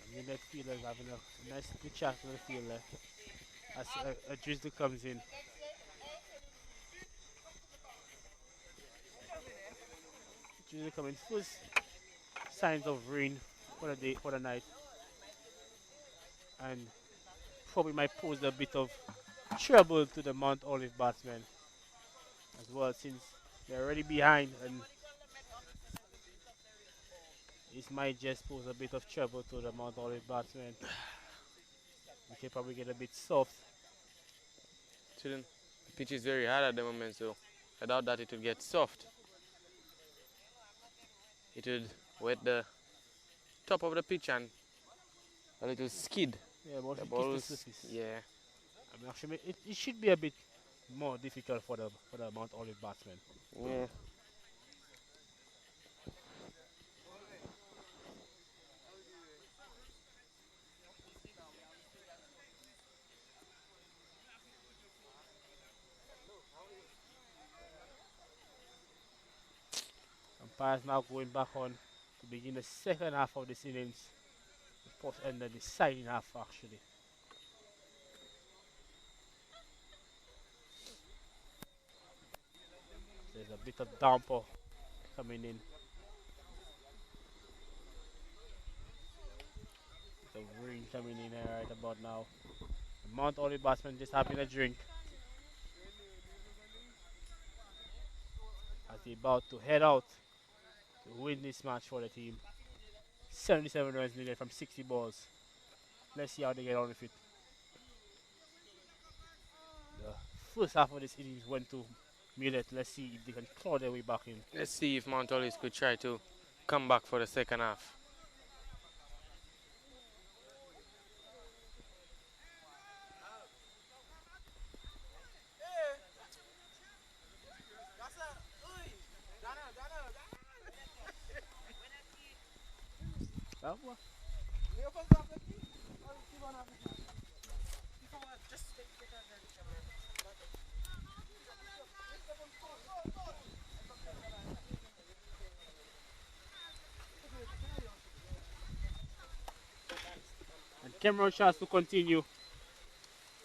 The Millet fielders having a nice good chat on the field there. As a drizzle comes in. Drizzle coming first. Signs of rain for the day, for the night, and probably might pose a bit of trouble to the Mount Olive batsmen as well, since they're already behind, and this might just pose a bit of trouble to the Mount Olive batsmen. We can probably get a bit soft. The pitch is very hard at the moment, so I doubt that it will get soft. It would wet the top of the pitch and a little skid. Yeah, but The if you kiss balls, the surface, yeah. I mean, actually, it should be a bit more difficult for the Mount Olive batsmen. Yeah. Umpires now going back on to begin the second half of this innings. The post and the deciding half actually. There's a bit of downpour coming in. Bit of rain coming in here right about now. The Mount Olive batsman just having a drink as they about to head out to win this match for the team. 77 runs needed from 60 balls. Let's see how they get on with it. The first half of this innings went to Millet. Let's see if they can claw their way back in. Let's see if Mount Olive could try to come back for the second half. And Cameron shots to continue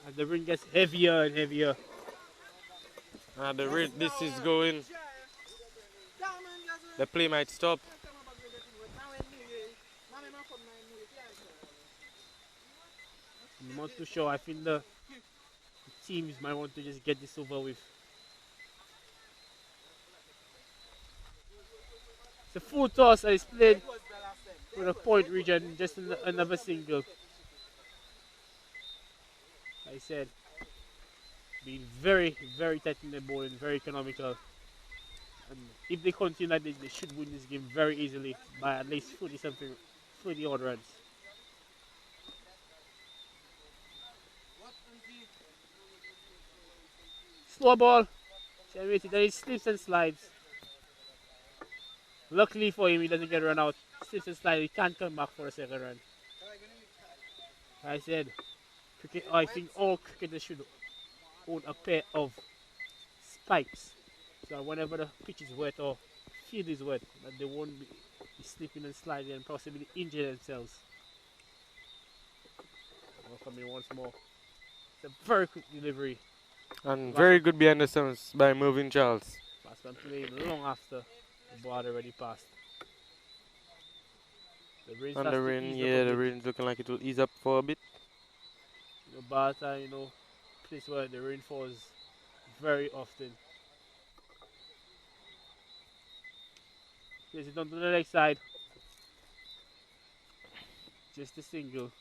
as the rain gets heavier and heavier. The rate this is going, the play might stop. I'm not too sure. I think the teams might want to just get this over with. It's a full toss and it's played with a point region, just another single. Like I said, being very, very tight in the bowling, very economical. And if they continue like this, they should win this game very easily by at least 40 something, 40 odd runs. Slow ball. Then he slips and slides. Luckily for him, he doesn't get run out. Slips and slides. He can't come back for a second run. Like I said, I think all cricketers should own a pair of spikes, so that whenever the pitch is wet or field is wet, that they won't be slipping and sliding and possibly injure themselves. Coming once more. It's a very quick delivery. And very good behind the stumps by Mervyn Charles. Batsman playing long after the ball had already passed. The rain And the rain, yeah, the rain's looking like it will ease up for a bit. You know, Barta, place where the rain falls very often. Plays it onto the leg side. Just a single.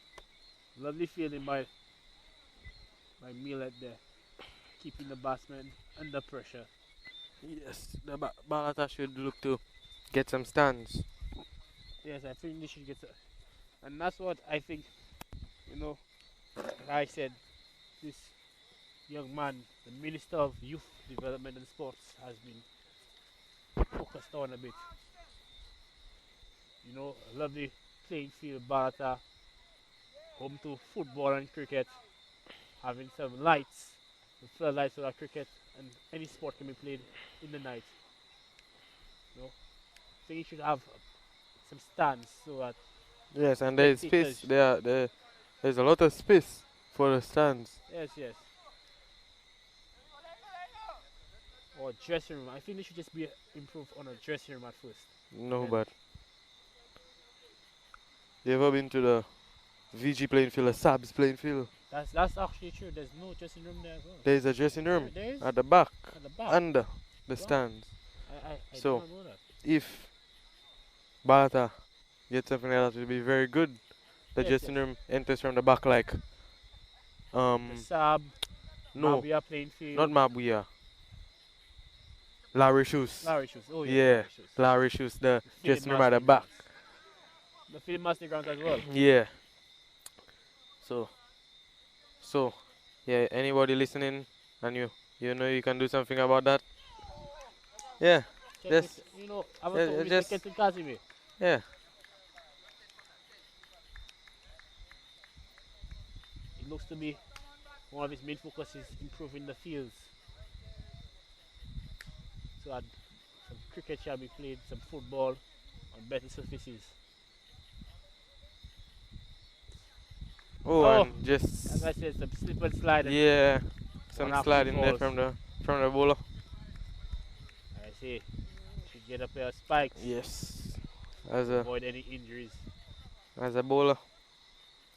Lovely feeling by Millet there. Keeping the batsman under pressure. Yes, the Balata should look to get some stands. Yes, I think they should get, and that's what I think. You know, like I said, this young man, the Minister of Youth Development and Sports, has been focused on a bit. You know, a lovely playing field, Balata, home to football and cricket, having some lights, the floodlights for our cricket, and any sport can be played in the night. You know, I think you should have some stands so that Yes, and there is space. spectators. There's a lot of space for the stands. Yes, yes. Or dressing room. I think they should just be improved on a dressing room at first. No, Then but you ever been to the VG playing field, a Sabs playing field? that's actually true. There's no dressing room there as well. There is a dressing room There is at the back, at the back. under the Wow. stands. I did So not know that. if Balata gets something like that, it will be very good. The Yes, dressing yes. room enters from the back like The Sab, no, Mabia playing not field. Mabuya. Larry Shoes. Larry shoes. Oh yeah, Yeah, Larry shoes. Larry Shoes, the Philip dressing room at the Marston back. grounds. The Philip Marston grounds as well. Yeah. So yeah, anybody listening and you know you can do something about that? Yeah. Check with, Just you know, I was yeah, talking with just Kenton Kazime. yeah. It looks to be one of his main focus is improving the fields. So that some cricket shall be played, some football on better surfaces. Oh, Oh, and as just I said, some slip and slide and yeah, one some or two sliding there falls. from the bowler. I see. Should get a pair of spikes Yes. As to a avoid any injuries. as a bowler,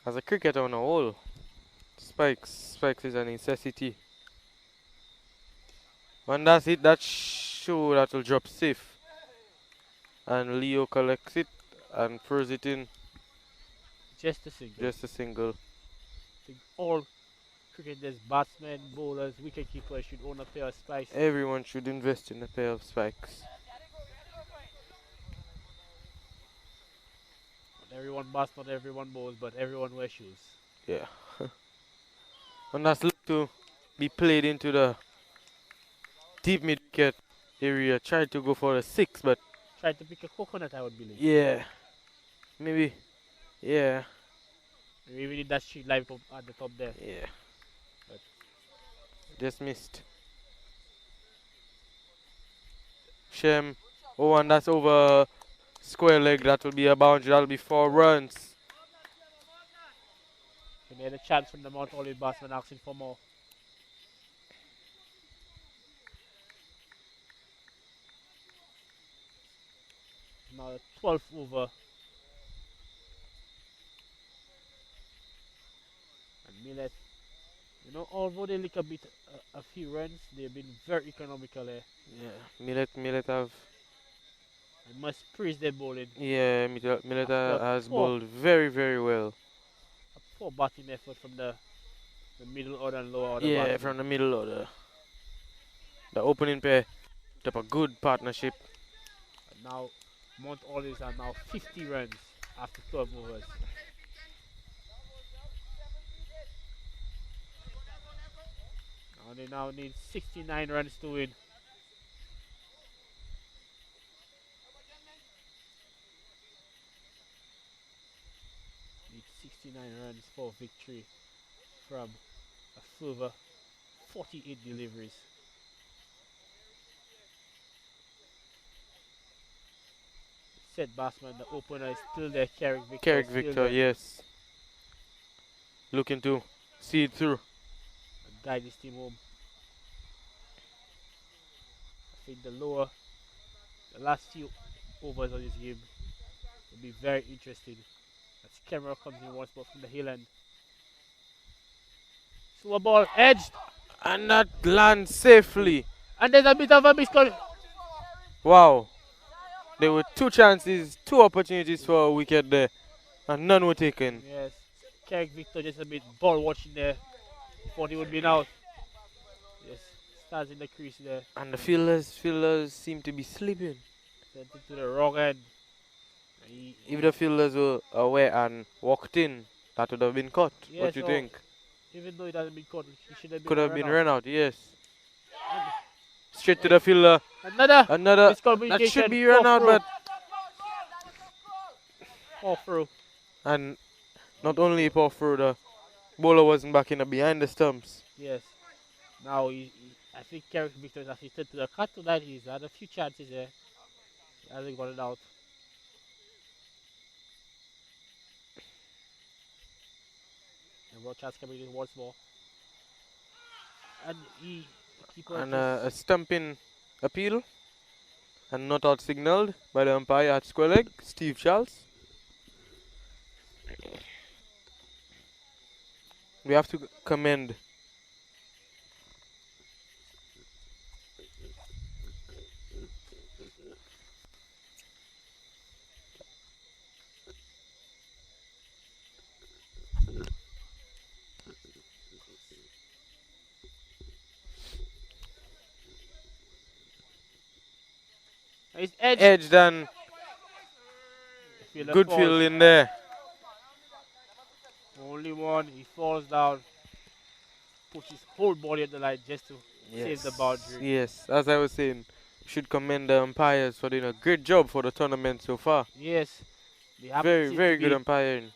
as a cricketer on a whole, spikes is a necessity. When that's it, that show that will drop safe, and Leo collects it and throws it in, Just a single. just a single. I think all cricketers, batsmen, bowlers, wicket keepers should own a pair of spikes. Everyone should invest in a pair of spikes. Not everyone bats, not everyone bowls, but everyone wears shoes. Yeah. And that's looked to be played into the deep mid wicket area. Tried to go for a six, but Try to pick a coconut, I would believe. yeah, maybe, yeah, We need that street light up at the top there. yeah, But just missed. Shem, oh, and that's over square leg. That will be a boundary. That'll be 4 runs. we made a chance from the Mount Olive batsman asking for more. Now the 12th over. And Millet, you know, although they lick a bit, a few runs, they've been very economical there. Yeah, Millet have. I must praise their bowling. Yeah, Millet After has bowled very, very well. a poor batting effort from the middle order and lower order Yeah, batsmen. from the middle order. The opening pair kept a good partnership. And now Mount Olives are now 50 runs after 12 overs. And they now need 69 runs to win. Need 69 runs for victory from a further 48 deliveries. Set batsman, the opener is still there, Carrick Victor. Carrick still Victor, there. yes. Looking to see it through. And guide his team home. I think the last few overs of this game will be very interesting. As camera comes in once more from the hill end. Slow ball edged. And that lands safely. And there's a bit of a miscon. Wow. There were 2 chances, 2 opportunities for a wicket there. And none were taken. Yes. Carrick Victor just a bit ball watching there. Thought he would be out. Yes. stands in the crease there. And the fielders seem to be sleeping. Sent it to the wrong end. If the fielders were aware and walked in, that would have been caught. Yeah, What do you so think? even though it hasn't been caught, he should have been Could have run been out. run out, yes. Straight to the fielder. Another That should be run out, but off through. and not only off through, the bowler wasn't back in the behind the stumps. Yes. Now I think Carrick Victor has assisted to the cut tonight. He's had a few chances there. He hasn't got it out. And Rochas coming in once more. And the keeper And a stumping appeal. And not out signalled by the umpire at square leg, Steve Charles. We have to commend He's edged. edged and good field in there. Only one. He falls down. Puts his whole body at the line just to save the boundary. Yes, as I was saying, should commend the umpires for doing a great job for the tournament so far. Yes. Very good umpiring.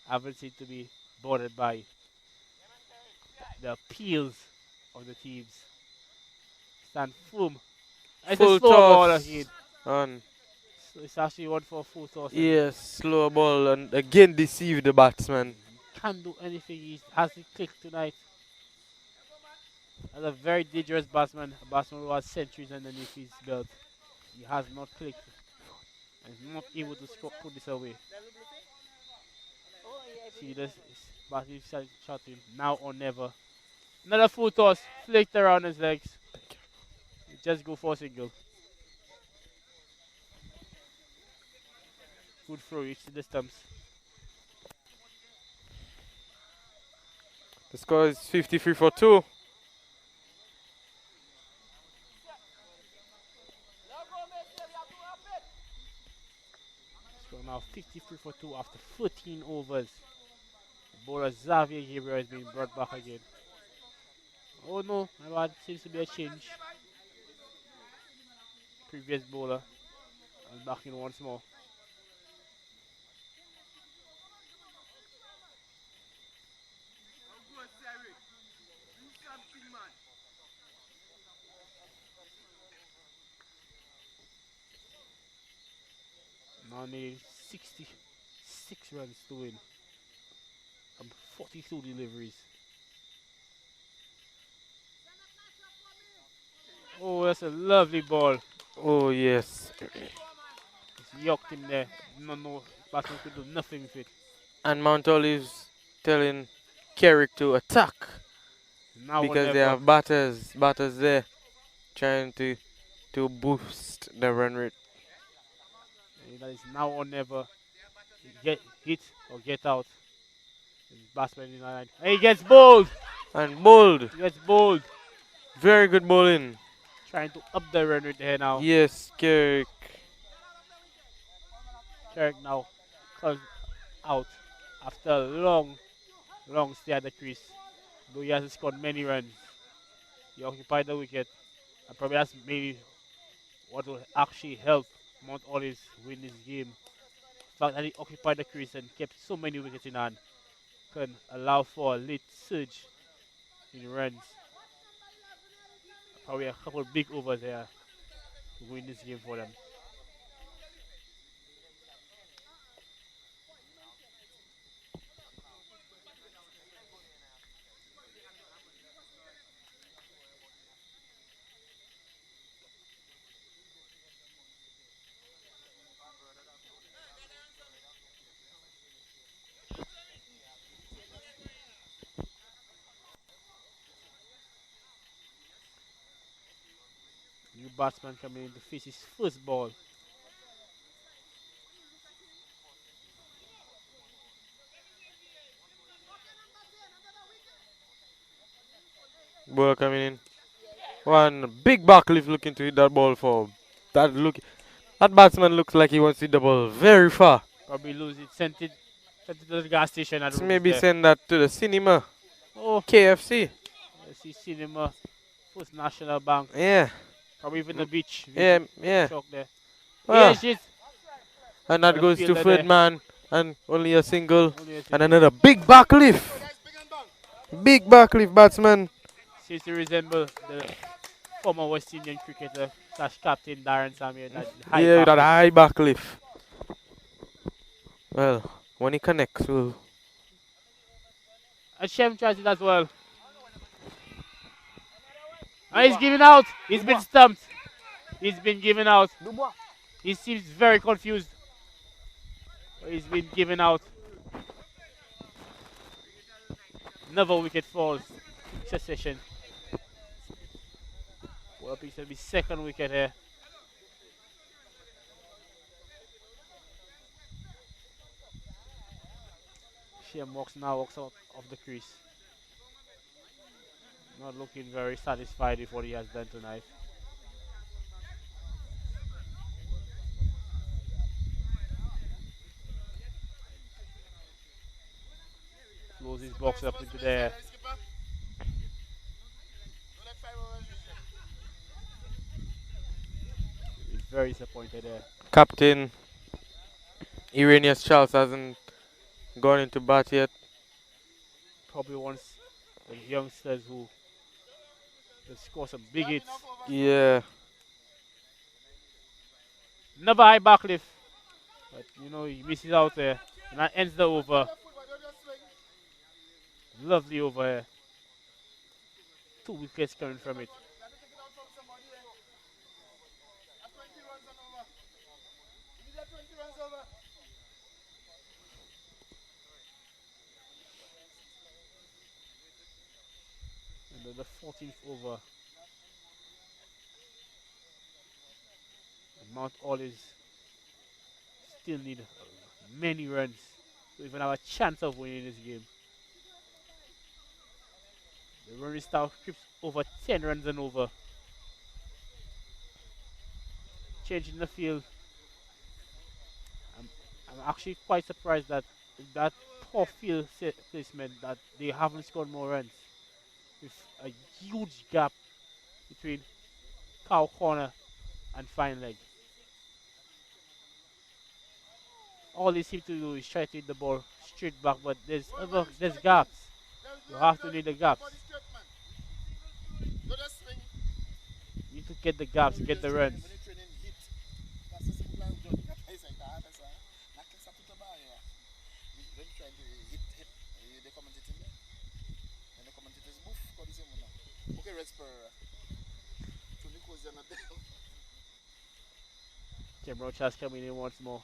Haven't seemed to be bothered by the appeals of the teams. Stand firm. It's Full a slow ball again. On. So it's actually one for a full toss. Yes, slow ball and again deceive the batsman. Can't do anything. He hasn't clicked tonight. As a very dangerous batsman, a batsman who has centuries underneath his belt. He has not clicked and is not able to put this away. See this batsman shouting now or never. Another full toss, flicked around his legs. Just go for a single. Good throw, reach the stumps. The score is 53 for 2. So now 53 for 2 after 14 overs. The bowler Xavier Gabriel is being brought back again. Oh no, my bad, seems to be a change. Previous bowler and back in once more. Now needing 66 runs to win from 42 deliveries. Oh, that's a lovely ball. Oh yes. It's yucked in there. No, batsman could do nothing with it. And Mount Olive's telling Carrick to attack Now because they have batters there trying to boost the run rate. That is now or never. Get hit or get out. Batsman in the line. And he gets bowled. And bowled. He gets bowled. Very good bowling. Trying to up the run rate there now. Yes, Carrick. Carrick now comes out after a long stay at the crease. Though he hasn't scored many runs. He occupied the wicket. And probably that's maybe what will actually help Mount Olive win this game. The fact that he occupied the crease and kept so many wickets in hand can allow for a late surge in runs. Probably a couple of big overs there to win this game for them. New batsman coming in to face his first ball. Ball coming in. One big back lift looking to hit that ball for that batsman looks like he wants to hit the ball very far. Probably lose it. Sent it to the gas station and Let's lose maybe there. send that to the cinema. Oh, KFC. let's see cinema. First National Bank. Yeah. Probably even the beach. Yeah, yeah. Chalk there. Well, Yes, yes. and Got that a goes to fielder third there. man and only a single. Only a And single. another big back lift. Big back lift batsman. Seems to resemble the former West Indian cricketer slash captain Darren Samir. That high Yeah, back that lift. high back lift. Well, when he connects, we'll. And Shem tries it as well. And he's giving out. He's been stumped. He's been given out. He seems very confused. He's been given out. Another wicket falls. Succession. Well, it will be second wicket here. Shem walks out of the crease. Not looking very satisfied with what he has done tonight. Close his box up into there. He's very disappointed there. Captain Iranius Charles hasn't gone into bat yet. Probably wants the youngsters who will score some big hits. Yeah. Never high back lift. But you know, he misses out there. And that ends the over. Lovely over here. 2 wickets coming from it. And then the 14th over. And Mount Olive still need many runs to even have a chance of winning this game. The run style creeps over 10 runs and over. Changing the field. I'm actually quite surprised that that poor field placement that they haven't scored more runs. With a huge gap between cow corner and fine leg. All they seem to do is try to hit the ball straight back, but there's gaps. You have to need the gaps. You need to get the gaps, get the runs. Roach has coming in once more.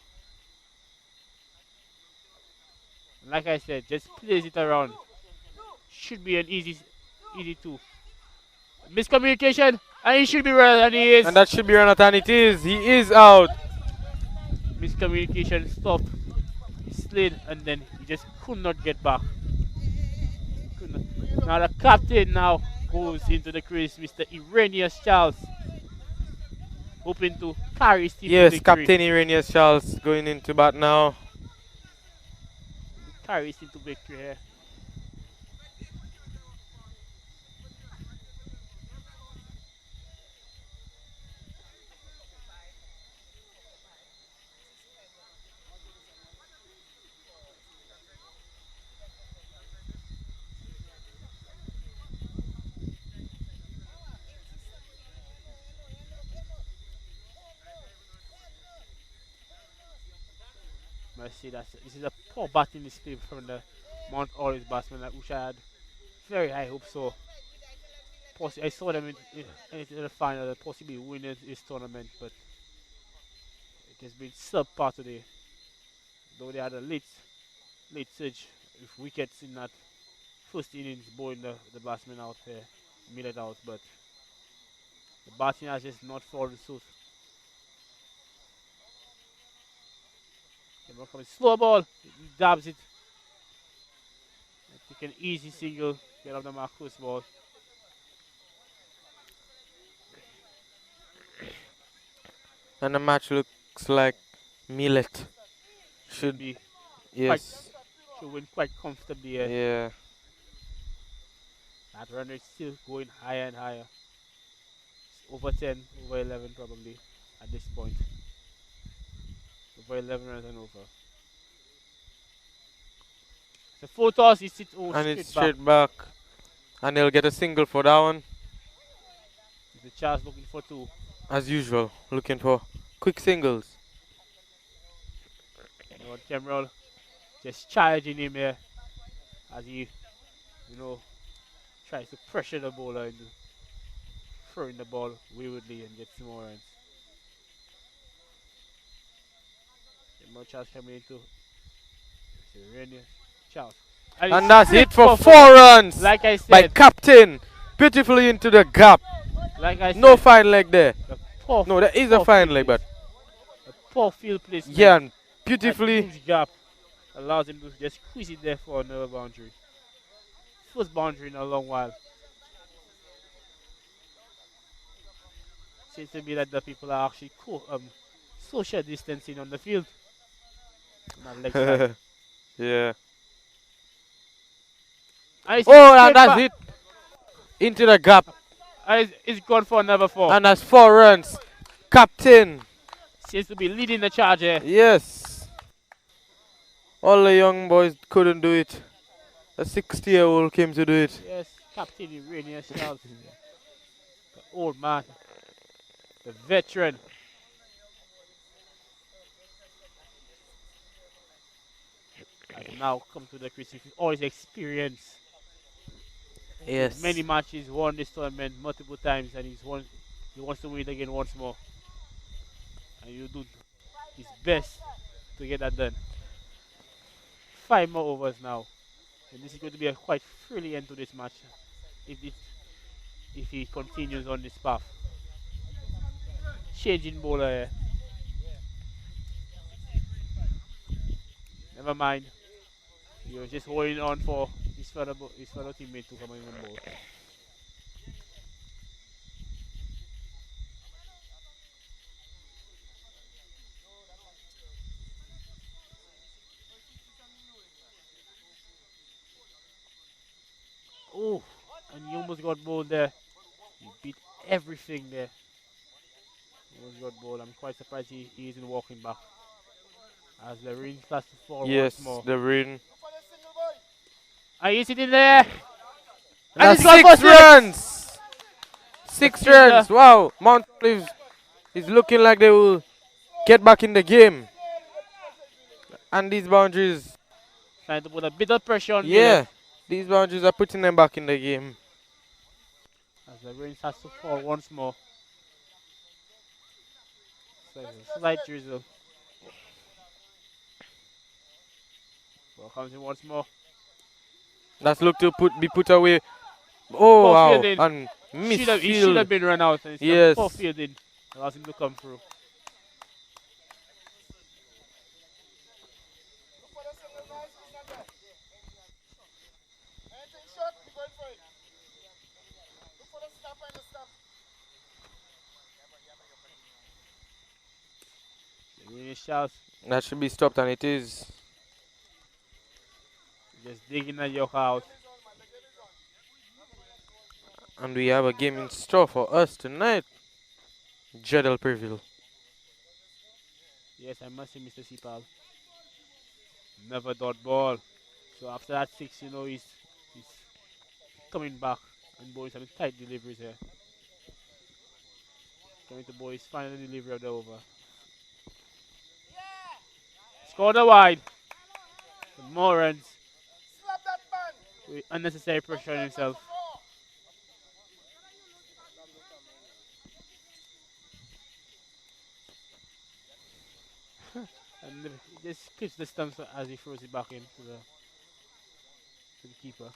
And like I said, just plays it around. Should be an easy two. Miscommunication, and he should be run, and he is. And that should be run out, and it is. He is out. Miscommunication stopped. He slid, and then he just could not get back. Now the captain now goes into the crease, Mr. Iranius Charles, hoping to carry his team to victory. Yes, Captain Iranius Charles going into bat now. Carry his team to victory here. I see that this is a poor batting display from the Mount Olive batsmen, which I had very high hopes so. I saw them in the final, possibly winning this tournament, but it has been subpar today. Though they had a late surge with wickets in that first innings, bowling the batsmen out here, Millet out, but the batting has just not fallen suit. Slow ball, he dabs it. Take an easy single, get off the mark, first ball. And the match looks like Millet Should should, be quite, yes, should win quite comfortably here. yeah. That run rate still going higher and higher. It's over 10, over 11 probably at this point. Over 11 runs and over. The full toss, he sits And it's straight back. straight back. And they'll get a single for that one. The Charles looking for two. As usual, looking for quick singles. Lord Cameron just charging him here as he, tries to pressure the bowler into throwing the ball waywardly and get some more runs. Cameron Charles coming into Serenia Charles. And that's it for 4 runs like I by said, Captain. Beautifully into the gap. like I No said, fine leg there. No, there is a poor fine field leg, but a poor field placement. yeah, and That beautifully. huge gap allows him to just squeeze it there for another boundary. First boundary in a long while. Seems to be that the people are actually social distancing on the field. Not leg side. Yeah. Oh, and that's it. Into the gap. It's gone for another 4. And that's 4 runs. Captain. Seems to be leading the charge here. Yes. All the young boys couldn't do it. A 60-year-old came to do it. Yes, Captain Iranian Charles. The old man. The veteran. Has now come to the crease with all his experience. Yes. Many matches, won this tournament multiple times, and he wants to win it again once more. And you do his best to get that done. 5 more overs now. And this is going to be a quite thrilling end to this match if he continues on this path. Changing bowler here. Never mind. You're just holding on for his fellow teammate to come in and bowl. Oh, and he almost got bowled there. He beat everything there. He almost got bowled. I'm quite surprised he isn't walking back. As the rain starts to fall once more. Yes, the rain. And he's sitting there. And that's 6 runs. 6 runs. Wow. Mount Olive is looking like they will get back in the game. And these boundaries. Trying to put a bit of pressure on Yeah. Millet. These boundaries are putting them back in the game. As the rain starts to fall once more. So a slight drizzle. Ball comes in once more. That's looked to be put away. Oh, wow. Fielding. And He should have been run out. And yes. Poor fielding allows him to come through. That should be stopped, and it is. Just digging at your house. And we have a game in store for us tonight. Jedel Preville. Yes, I must say, Mr. Sipal. Never dot ball. So after that 6, he's coming back and boys having tight deliveries here. Coming to boys, final delivery of the over. Scored a wide. More runs. With unnecessary pressure on himself. And just clips the stumps as he throws it back into to the keeper.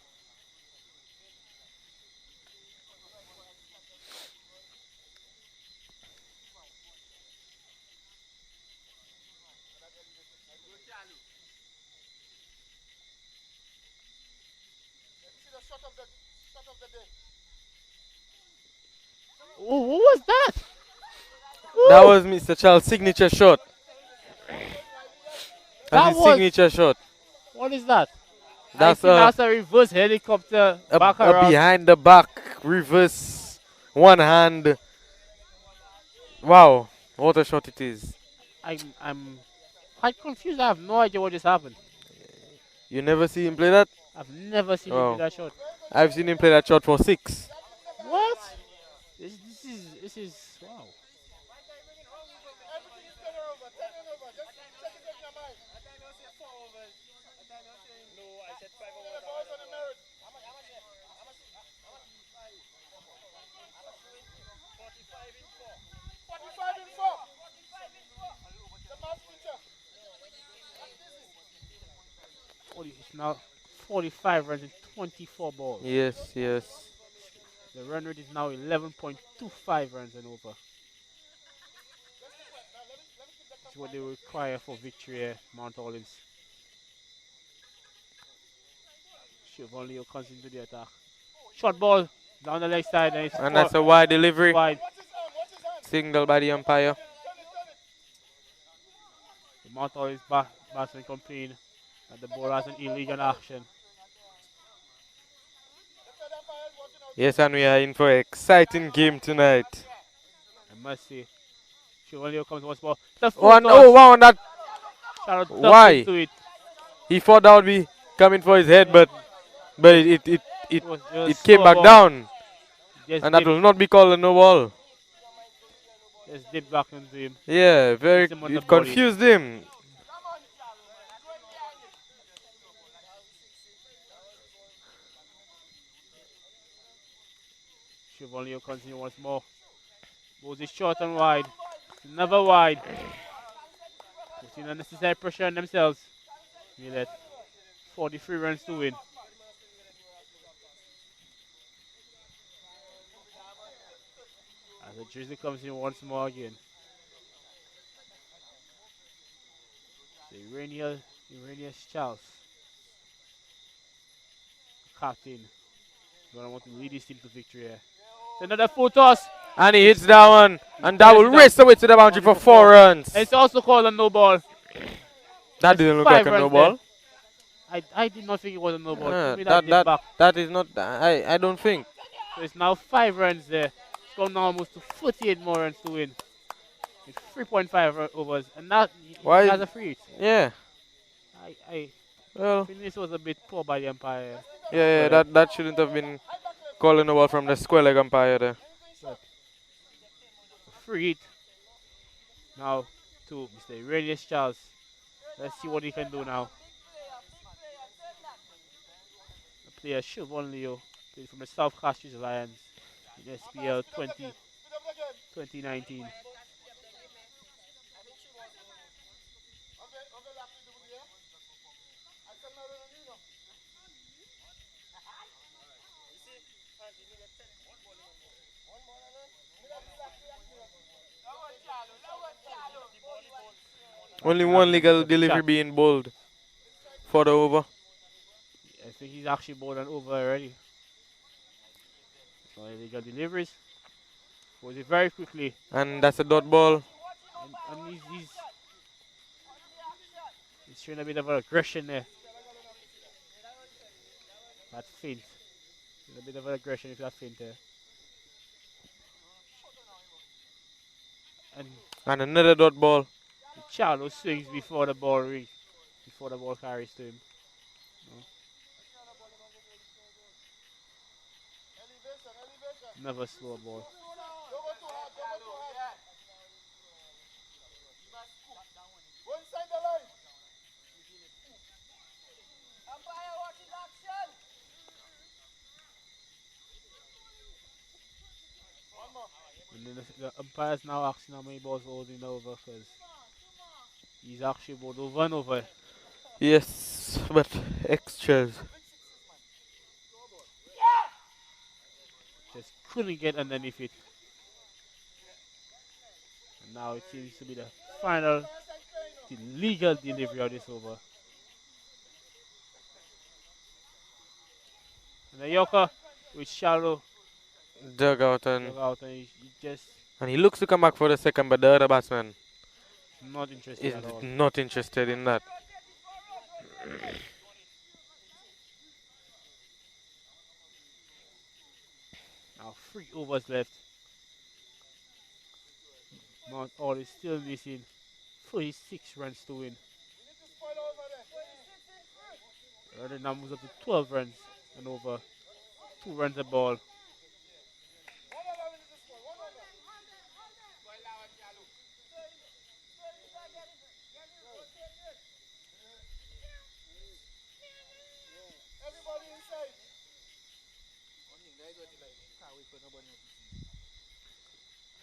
Oh, what was that? That was Mr. Charles' signature shot. That's That his was. signature shot. What is that? I That's think that's a reverse helicopter back a around. behind the back reverse one hand. Wow, what a shot it is. I'm quite confused. I have no idea what just happened. You never see him play that? I've never seen him do Wow. that shot. I've seen him play that shot for 6. What? This is wow. It's now 45 runs in 24 balls. Yes, yes. The run rate is now 11.25 runs and over. This is what they require for victory here, Mount Olives. Chevalio comes into the attack. Short ball down the leg side and And that's a wide delivery. Wide. Signal by the umpire. The Mount Olives batsman complain that the ball has an illegal action. Yes, and we are in for an exciting game tonight. I must say. Chevalio comes once more. The Oh, wow, that. Why? Into it. He thought that would be coming for his head, but it came back down. And that will not be called a no ball. Just dip back into him. Yeah, it confused him. Chevalio continues once more. Goes it short and wide. Never wide. Putting unnecessary pressure on themselves. Millet. 43 runs to win. As the jersey comes in once more again. The Iranius Charles. Captain. Gonna want to lead his team to victory here. Another full toss. And he hits that one. And that will race away to the boundary for 4 runs. It's also called a no ball. That didn't look like a no ball. I did not think it was a no ball. That is not. I don't think. So it's now 5 runs there. It's gone almost to 48 more runs to win. It's 3.5 overs. And that has a free hit. Yeah. I think this was a bit poor by the umpire. Yeah, that shouldn't have been calling a ball from the square leg umpire there. But free hit now to Mr. Iranius Charles. Let's see what he can do now. The player Siobhan Leo played from the South Castries Lions in SPL 2019. Only one legal delivery being bowled for the over. I think he's actually bowled an over already. So illegal deliveries. Was it very quickly. And that's a dot ball. And he's showing a bit of aggression there. That feint. There's a bit of aggression if that feint there. And another dot ball. Charlo swings before the ball rings, before the ball carries to him. No. Never slow ball. And then the umpire's now asking how many balls holding over because he's actually bowled over and over. Yes, but extras. Just couldn't get underneath it. And now it seems to be the final legal delivery of this over. And the Yorker with shallow dugout and he just And he looks to come back for the second, but the other batsman Not interested is at all. not interested in that. Now 3 overs left. Mount All is still missing 46 runs to win. Rather now moves up to 12 runs and over 2 runs a ball.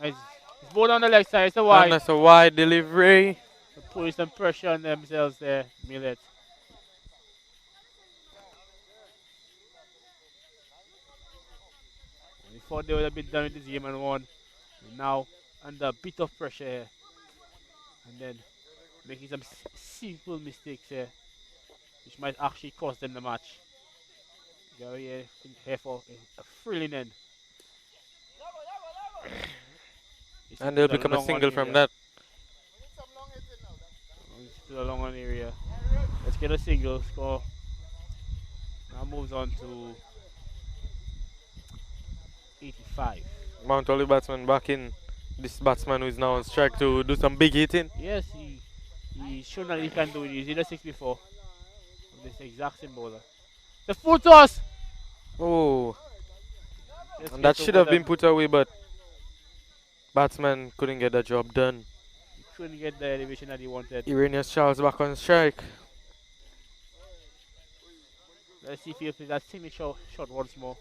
It's ball on the leg side, it's a And wide. that's a wide delivery. They're putting some pressure on themselves there, Millet. We thought they would have been done with this game and won. Now under a bit of pressure here. And then making some simple mistakes here, which might actually cost them the match. Go here for a thrilling end. And they'll It's a become a long on single from area. that. It's still a long on area. Let's get a single score. Now moves on to 85. Mount Olive batsman back in. This batsman who is now on strike to do some big hitting. Yes, he's shown that he can do it. He's in the 6 before. This exact same bowler. The full toss! Oh, Just and that gets should over have them. been put away, but batsman couldn't get the job done. He couldn't get the elevation that he wanted. Iranius Charles back on strike. Let's see if he'll play that signature shot once more.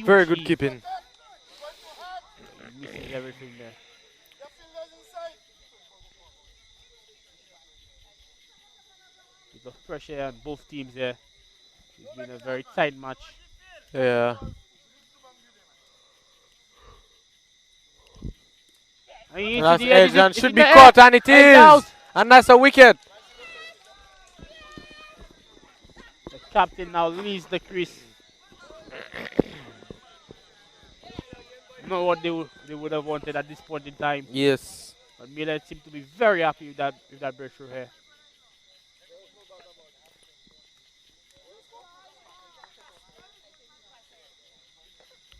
Very good keeping. Misses everything there. Bit of pressure on both teams there. It's been a very tight match. Yeah. And That's edge and should be caught, caught, and it is. And that's a wicket. The captain now leaves the crease. Not what they would have wanted at this point in time. Yes. But Millet seemed to be very happy with that breakthrough here.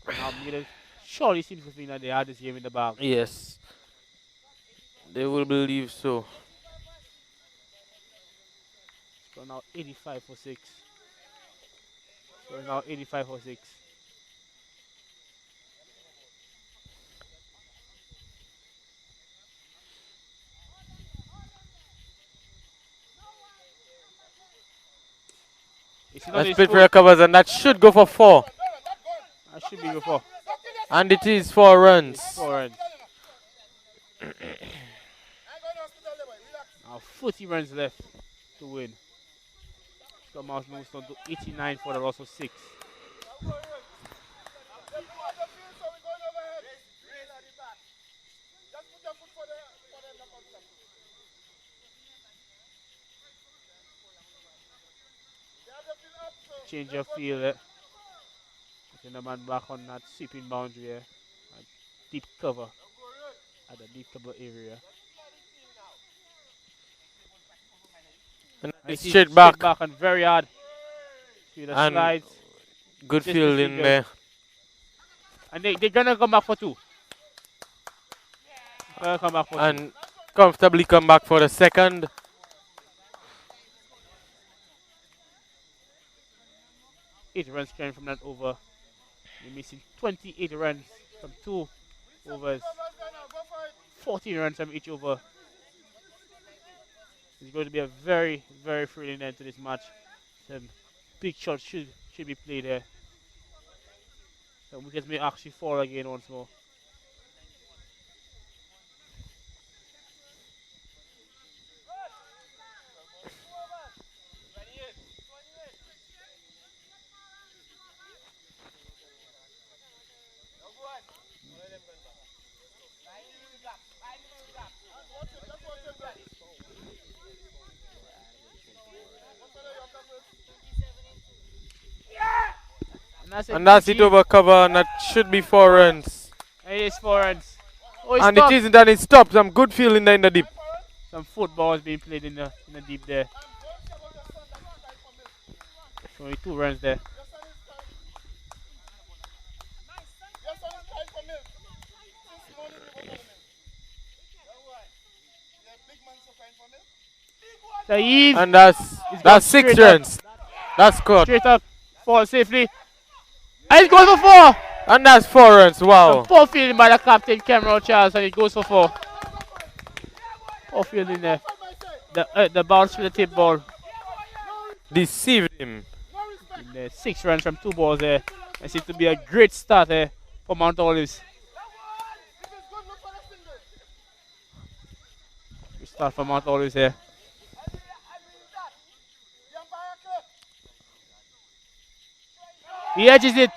Now Millet surely seems to think that they had this game in the bag. Yes. They will believe so. So now 85 for 6. So now 85 for 6. That's Pitbull recovers, and that should go for 4. That should be go 4. And it is 4 runs. It's 4 runs. Now 40 runs left to win. Mouse moves on to 89 for the loss of 6. Change of field. Putting the man back on that sweeping boundary here. Deep cover at the deep cover area. And it's straight back. And very hard. And slides. Good fielding there. And they're gonna come back for 2. Come back for and 2. Comfortably come back for the second. Eight runs carrying from that over. You're missing 28 runs from 2 overs. 14 runs from each over. It's going to be a very, very thrilling end to this match. Some big shots should be played here. Some wickets may actually fall again once more. And that's it over cover, and that should be 4 runs. It is 4 runs. Oh, and it isn't, and it stopped. Some good feeling there in the deep. Some football is being played in the deep there. Only 2 runs there. And that's 6 runs. That's caught. Straight up, fall safely. And it goes for 4. And that's 4 runs. Wow. Poor fielding by the captain, Cameron Charles, and it goes for 4. Poor fielding there. The bounce for the tip ball deceived him. 6 runs from 2 balls there. It seems to be a great start there for Mount Olives. Good start for Mount Olives here. He edges it.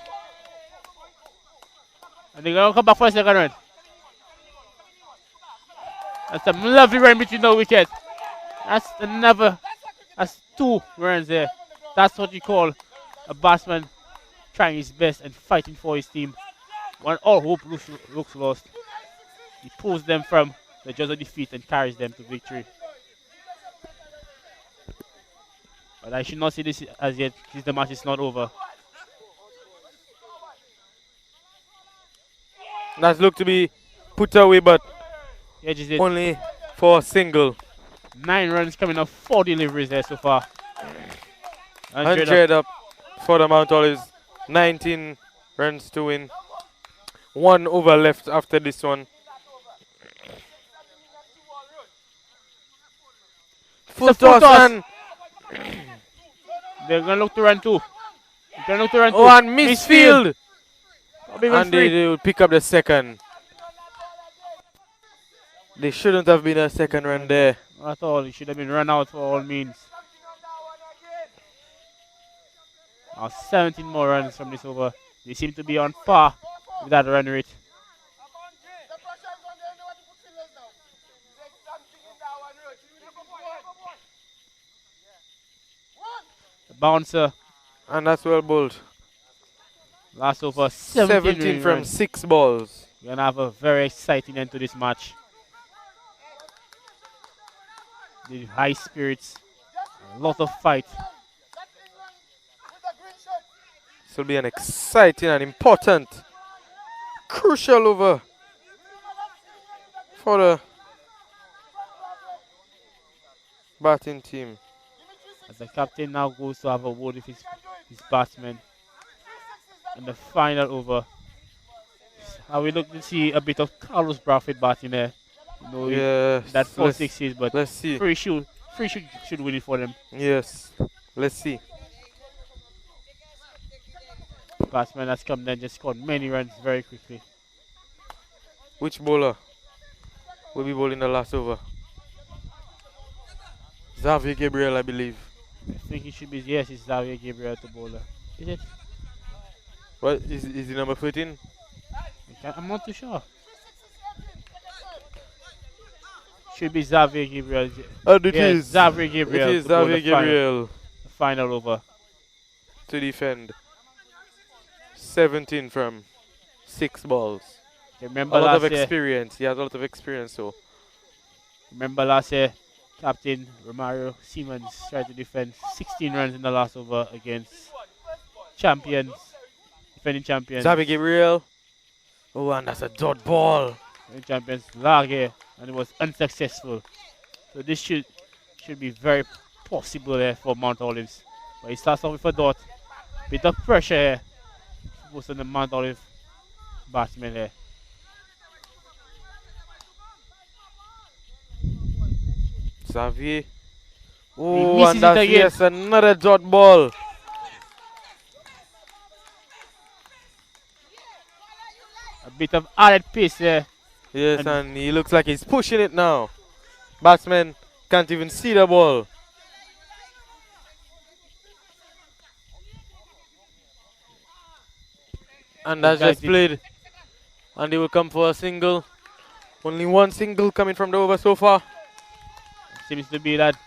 And they're going to come back for a second run. That's a lovely run between the wicket. That's 2 runs there. That's what you call a batsman trying his best and fighting for his team. When all hope looks lost, he pulls them from the jaws of defeat and carries them to victory. But I should not see this as yet, since the match is not over. That's looked to be put away, but only for a single. 9 runs coming up, 4 deliveries there so far. 100 up for the Mount Olives. 19 runs to win. 1 over left after this one. Full toss and they're going to look to run 2. Oh, and misfield. And they will pick up the second. They shouldn't have been a second run there. Not at all. It should have been run out for all means. 17 more runs from this over. They seem to be on par with that run rate. The bouncer. And that's well bowled. Last over 17 from 6 balls. We're going to have a very exciting end to this match. The high spirits, a lot of fight. This will be an exciting and important, crucial over for the batting team. As the captain now goes to have a word with his batsmen in the final over. We look to see a bit of Carlos Bradford batting there. You know, yes, that 4-6 but let's see. Free should win it for them. Yes, let's see. Batsman has come then, just scored many runs very quickly. Which bowler will be bowling the last over? Xavier Gabriel, I believe. I think it should be, yes, it's Xavier Gabriel, the bowler. Is it? What is he number 13? I'm not too sure. Should be Xavier Gabriel. And it is Xavier Gabriel. It is Xavier Gabriel. The final over. To defend. 17 from 6 balls. Remember a lot of experience. He has a lot of experience. So remember last year, Captain Romario Siemens tried to defend 16 runs in the last over against defending champions. Xavier Gabriel. Oh, and that's a dot ball. Champions Lager, and it was unsuccessful. So this should be very possible there for Mount Olives. But he starts off with a dot. Bit of pressure here. Most on the Mount Olive batsman there. Xavier. Oh, and that's yes, another dot ball. A bit of added pace there. Yes, and he looks like he's pushing it now. Batsman can't even see the ball. And that's just played. And they will come for a single. Only 1 single coming from the over so far. Seems to be that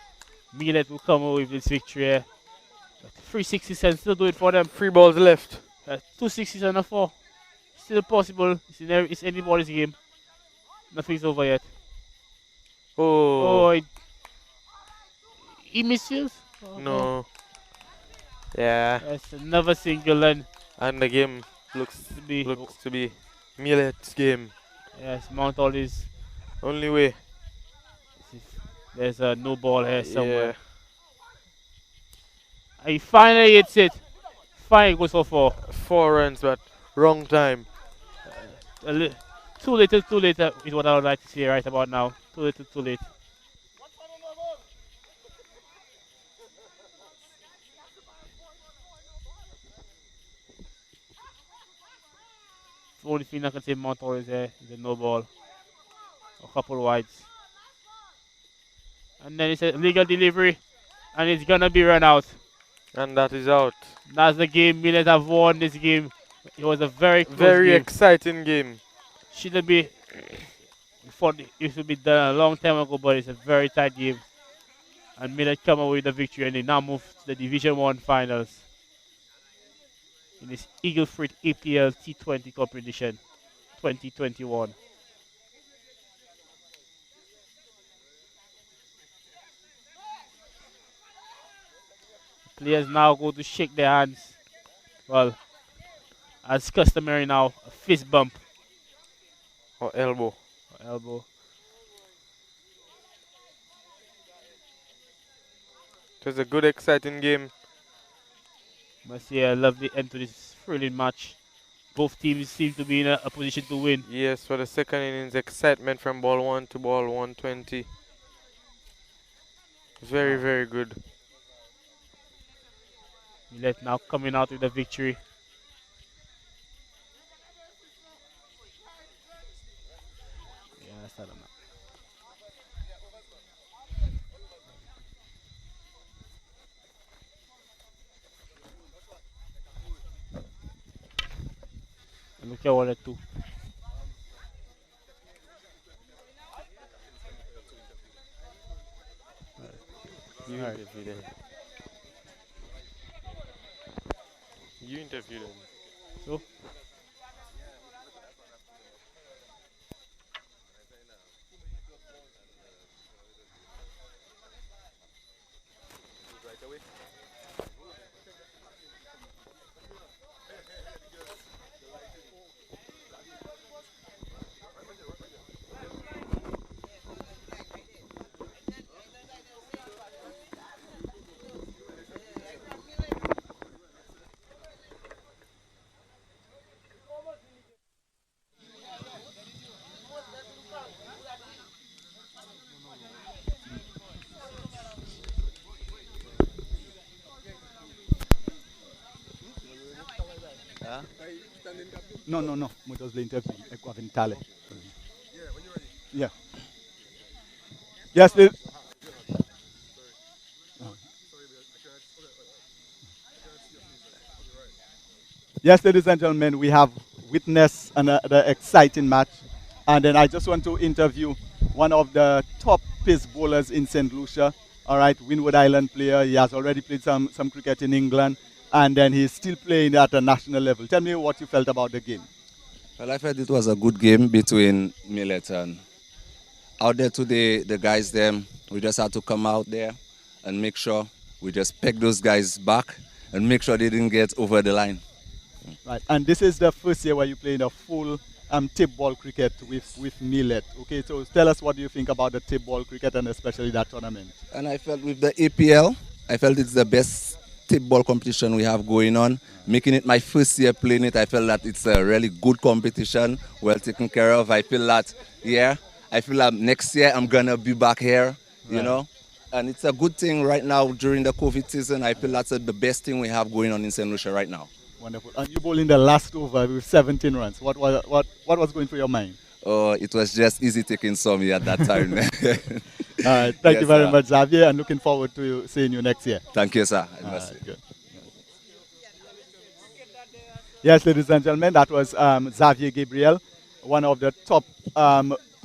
Millet will come away with this victory here. 360 cents still do it for them. 3 balls left. Two sixes and a four. Still possible. It's anybody's game. Nothing's over yet. Oh, Oh, he misses. Oh, no. no. Yeah. That's another single And the game looks to be. looks to be Millet's game. Yes, Mount all is. Only way. There's a no ball here somewhere. Yeah. He finally hits it. Finally goes for four. 4 runs, but wrong time. Too little, too late is what I would like to say right about now. Too little, too late. The only thing I can say Montour is there is a no ball. A couple wides. And then it's a legal delivery. And it's gonna be run out. And that is out. That's the game. Millet have won this game. It was a very close Very game. exciting game. Shouldn't be. It should be done a long time ago, but it's a very tight game. And Millet come away with the victory, and they now move to the Division 1 finals in this Eagle Fruit APL T20 competition 2021. Players now go to shake their hands. Well, as customary now, a fist bump. Or elbow. Or elbow. It was a good, exciting game. Must say a lovely end to this thrilling match. Both teams seem to be in a position to win. Yes, for the second innings, excitement from ball 1 to ball 120. Very, very good. Millet now coming out with the victory. Yeah, that's not enough. And look at all the two. You interview them. You interview them. So? No, no, no. Mo just l'interview. Ecco, aventale. Yeah. Yes, yes, ladies and gentlemen, we have witnessed another exciting match. And then I just want to interview one of the top pace bowlers in St. Lucia. All right, Windward Island player. He has already played some cricket in England. And then he's still playing at a national level. Tell me what you felt about the game. Well, I felt it was a good game between Millet and out there today, the guys, we just had to come out there and make sure we just peg those guys back and make sure they didn't get over the line. Right, and this is the first year where you played a full tape ball cricket with Millet. Okay, so tell us what do you think about the tape ball cricket and especially that tournament. And I felt with the APL, I felt it's the best tape ball competition we have going on. Making it my first year playing it, I felt that it's a really good competition, well taken care of. I feel that, I feel that next year I'm going to be back here, you know. And it's a good thing right now during the COVID season. I feel that's the best thing we have going on in St. Lucia right now. Wonderful. And you bowled in the last over with 17 runs. What was going through your mind? Oh, it was just easy taking some at that time. Thank you very much, Xavier, and looking forward to seeing you next year. Thank you, sir. Yes, ladies and gentlemen, that was Xavier Gabriel, one of the top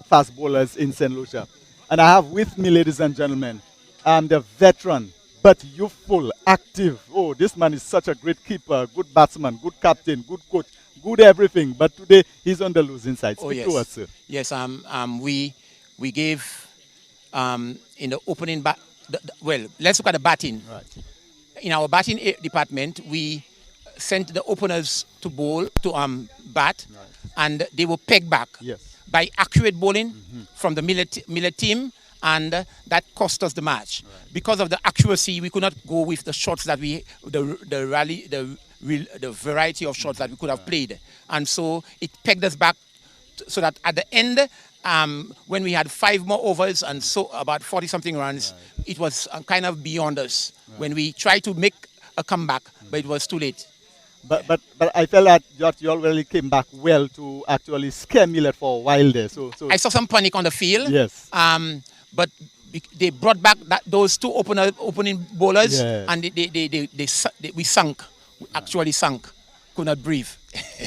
fast bowlers in St. Lucia. And I have with me, ladies and gentlemen, the veteran but youthful, active. Oh, this man is such a great keeper, good batsman, good captain, good coach, good everything. But today he's on the losing side. Oh Speak to us, yes, sir. yes. We gave in the opening well. Let's look at the batting. Right. In our batting department, we sent the openers to bowl to bat, Right. and they were pegged back Yes. by accurate bowling from the Millet team, and that cost us the match. Right. Because of the accuracy, we could not go with the shots that the variety of shots that we could have played, and so it pegged us back so that at the end, when we had 5 more overs and so about 40 something runs, it was kind of beyond us when we tried to make a comeback, but it was too late. But I felt that you already came back well to actually scare Millet for a while there. So I saw some panic on the field. Yes. But they brought back those 2 opening bowlers, Yes. and we sunk. We actually sunk. Could not breathe.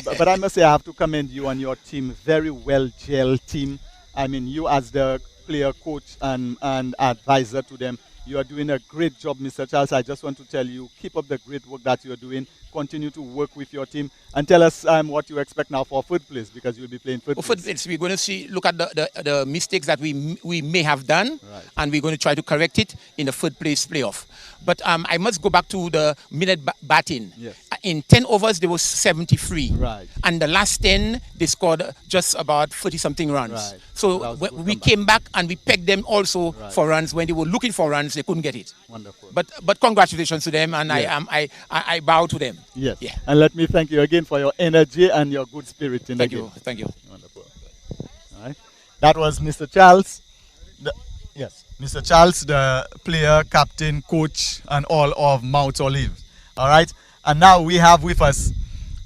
but I must say I have to commend you and your team. Very well gelled team. I mean, you as the player coach and advisor to them, you are doing a great job, Mr. Charles. I just want to tell you, keep up the great work that you're doing. Continue to work with your team and tell us what you expect now for third place, because you'll be playing third place. We're going to look at the mistakes that we may have done, Right. and we're going to try to correct it in the third place playoff. But I must go back to the Millet batting. Yes. In 10 overs, there was 73. Right. And the last 10, they scored just about 30-something runs. Right. So That was a good we comeback. came back and we pegged them also Right. for runs. When they were looking for runs, they couldn't get it. Wonderful. But congratulations to them, and Yes. I bow to them. Yes. Yeah. And let me thank you again for your energy and your good spirit in Thank the you. game. Thank you. Wonderful. All right. That was Mr. Charles. Yes, Mr. Charles, the player, captain, coach, and all of Mount Olive. All right. And now we have with us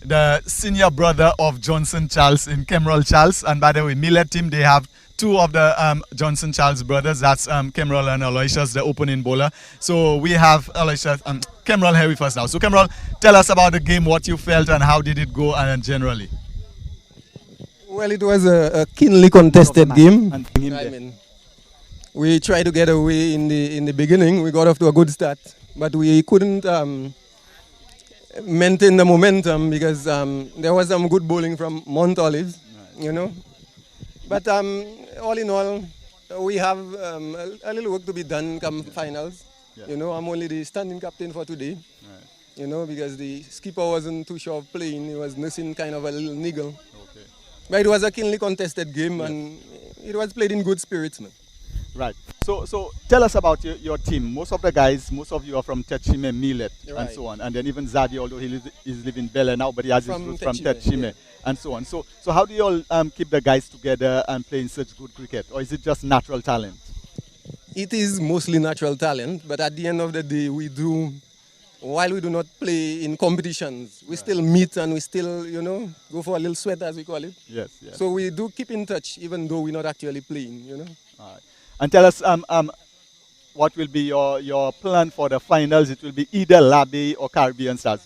the senior brother of Johnson Charles in Kemerol Charles. And by the way, Millet team, they have 2 of the Johnson Charles brothers. That's Kemerol and Aloysius, the opening bowler. So we have Aloysius, Kemerol here with us now. So Kemerol, tell us about the game, what you felt and how did it go and generally. Well, it was a keenly contested game. And bring him I there. mean, we tried to get away in the beginning. We got off to a good start, but we couldn't maintain the momentum because there was some good bowling from Mount Olive, you know. But all in all, we have a little work to be done come finals. Yeah. You know, I'm only the standing captain for today. Right. You know, because the skipper wasn't too sure of playing. He was nursing kind of a little niggle. Okay. But it was a keenly contested game, and it was played in good spirits, man. Right. So tell us about your team. Most of the guys, most of you are from Techime, Millet, and Right. so on. And then even Zadi, although he's living in Bel Air now, but he has his From roots from Techime, Techime, yeah. and so on. So how do you all keep the guys together and playing such good cricket? Or is it just natural talent? It is mostly natural talent, but at the end of the day, while we do not play in competitions, we still meet and we still, you know, go for a little sweat, as we call it. Yes, yes. So we do keep in touch, even though we're not actually playing, you know. All right. And tell us what will be your plan for the finals? It will be either Labi or Caribbean Stars.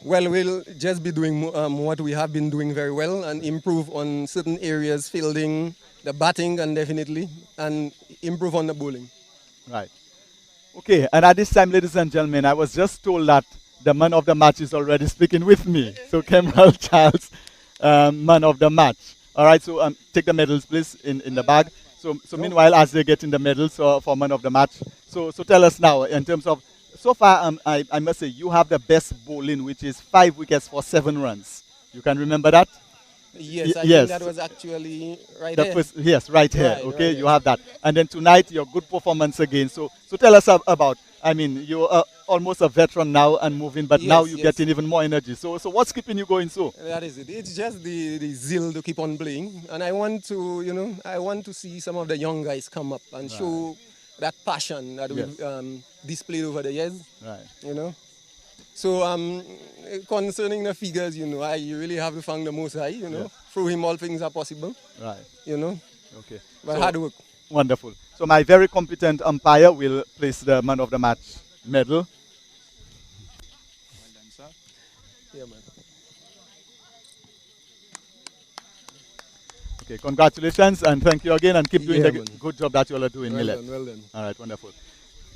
Well, we'll just be doing what we have been doing very well and improve on certain areas, fielding, the batting, and definitely, and improve on the bowling. Right. Okay, and at this time, ladies and gentlemen, I was just told that the man of the match is already speaking with me. So, Kemerol Charles, man of the match. All right, so take the medals, please, in the bag. So meanwhile, as they get in the medals for man of the match, so tell us now, in terms of, so far, I must say, you have the best bowling, which is 5 wickets for 7 runs. You can remember that? Yes, I yes. think that was actually right The there. first, yes, right here. Right, Okay, right you here. have that. And then tonight, your good performance again. So tell us about. I mean, you're almost a veteran now and moving, but now Yes, you're yes. getting even more energy. So what's keeping you going so? That is it. It's just the zeal to keep on playing, and I want to, you know, I want to see some of the young guys come up and show that passion that Yes. we've displayed over the years. Right. You know. So concerning the figures, you know, I really have to thank the Most High. You know, Yes. through Him all things are possible. Right. You know, Okay. but So- hard work. Wonderful. So my very competent umpire will place the man of the match medal. Yeah, man. Okay, congratulations and thank you again and keep doing Yeah, the man. good job that you all are doing, Well Millet. done, well done. All right, wonderful.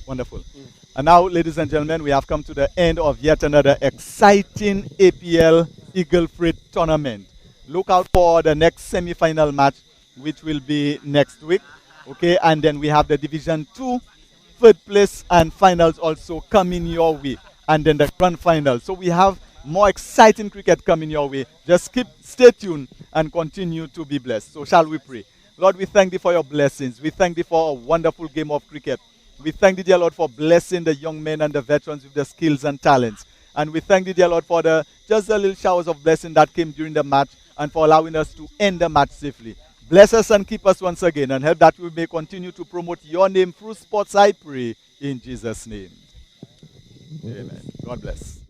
Wonderful. And now, ladies and gentlemen, we have come to the end of yet another exciting APL Eagle Freight tournament. Look out for the next semi-final match, which will be next week. Okay, and then we have the Division 2 third place and finals also coming your way, and then the grand final. So we have more exciting cricket coming your way. Just stay tuned and continue to be blessed. So shall we pray? Lord, we thank thee for your blessings. We thank thee for a wonderful game of cricket. We thank thee, dear Lord, for blessing the young men and the veterans with their skills and talents. And we thank thee, dear Lord, for just the little showers of blessing that came during the match and for allowing us to end the match safely. Bless us and keep us once again, and help that we may continue to promote your name through sports, I pray, in Jesus' name. Amen. God bless.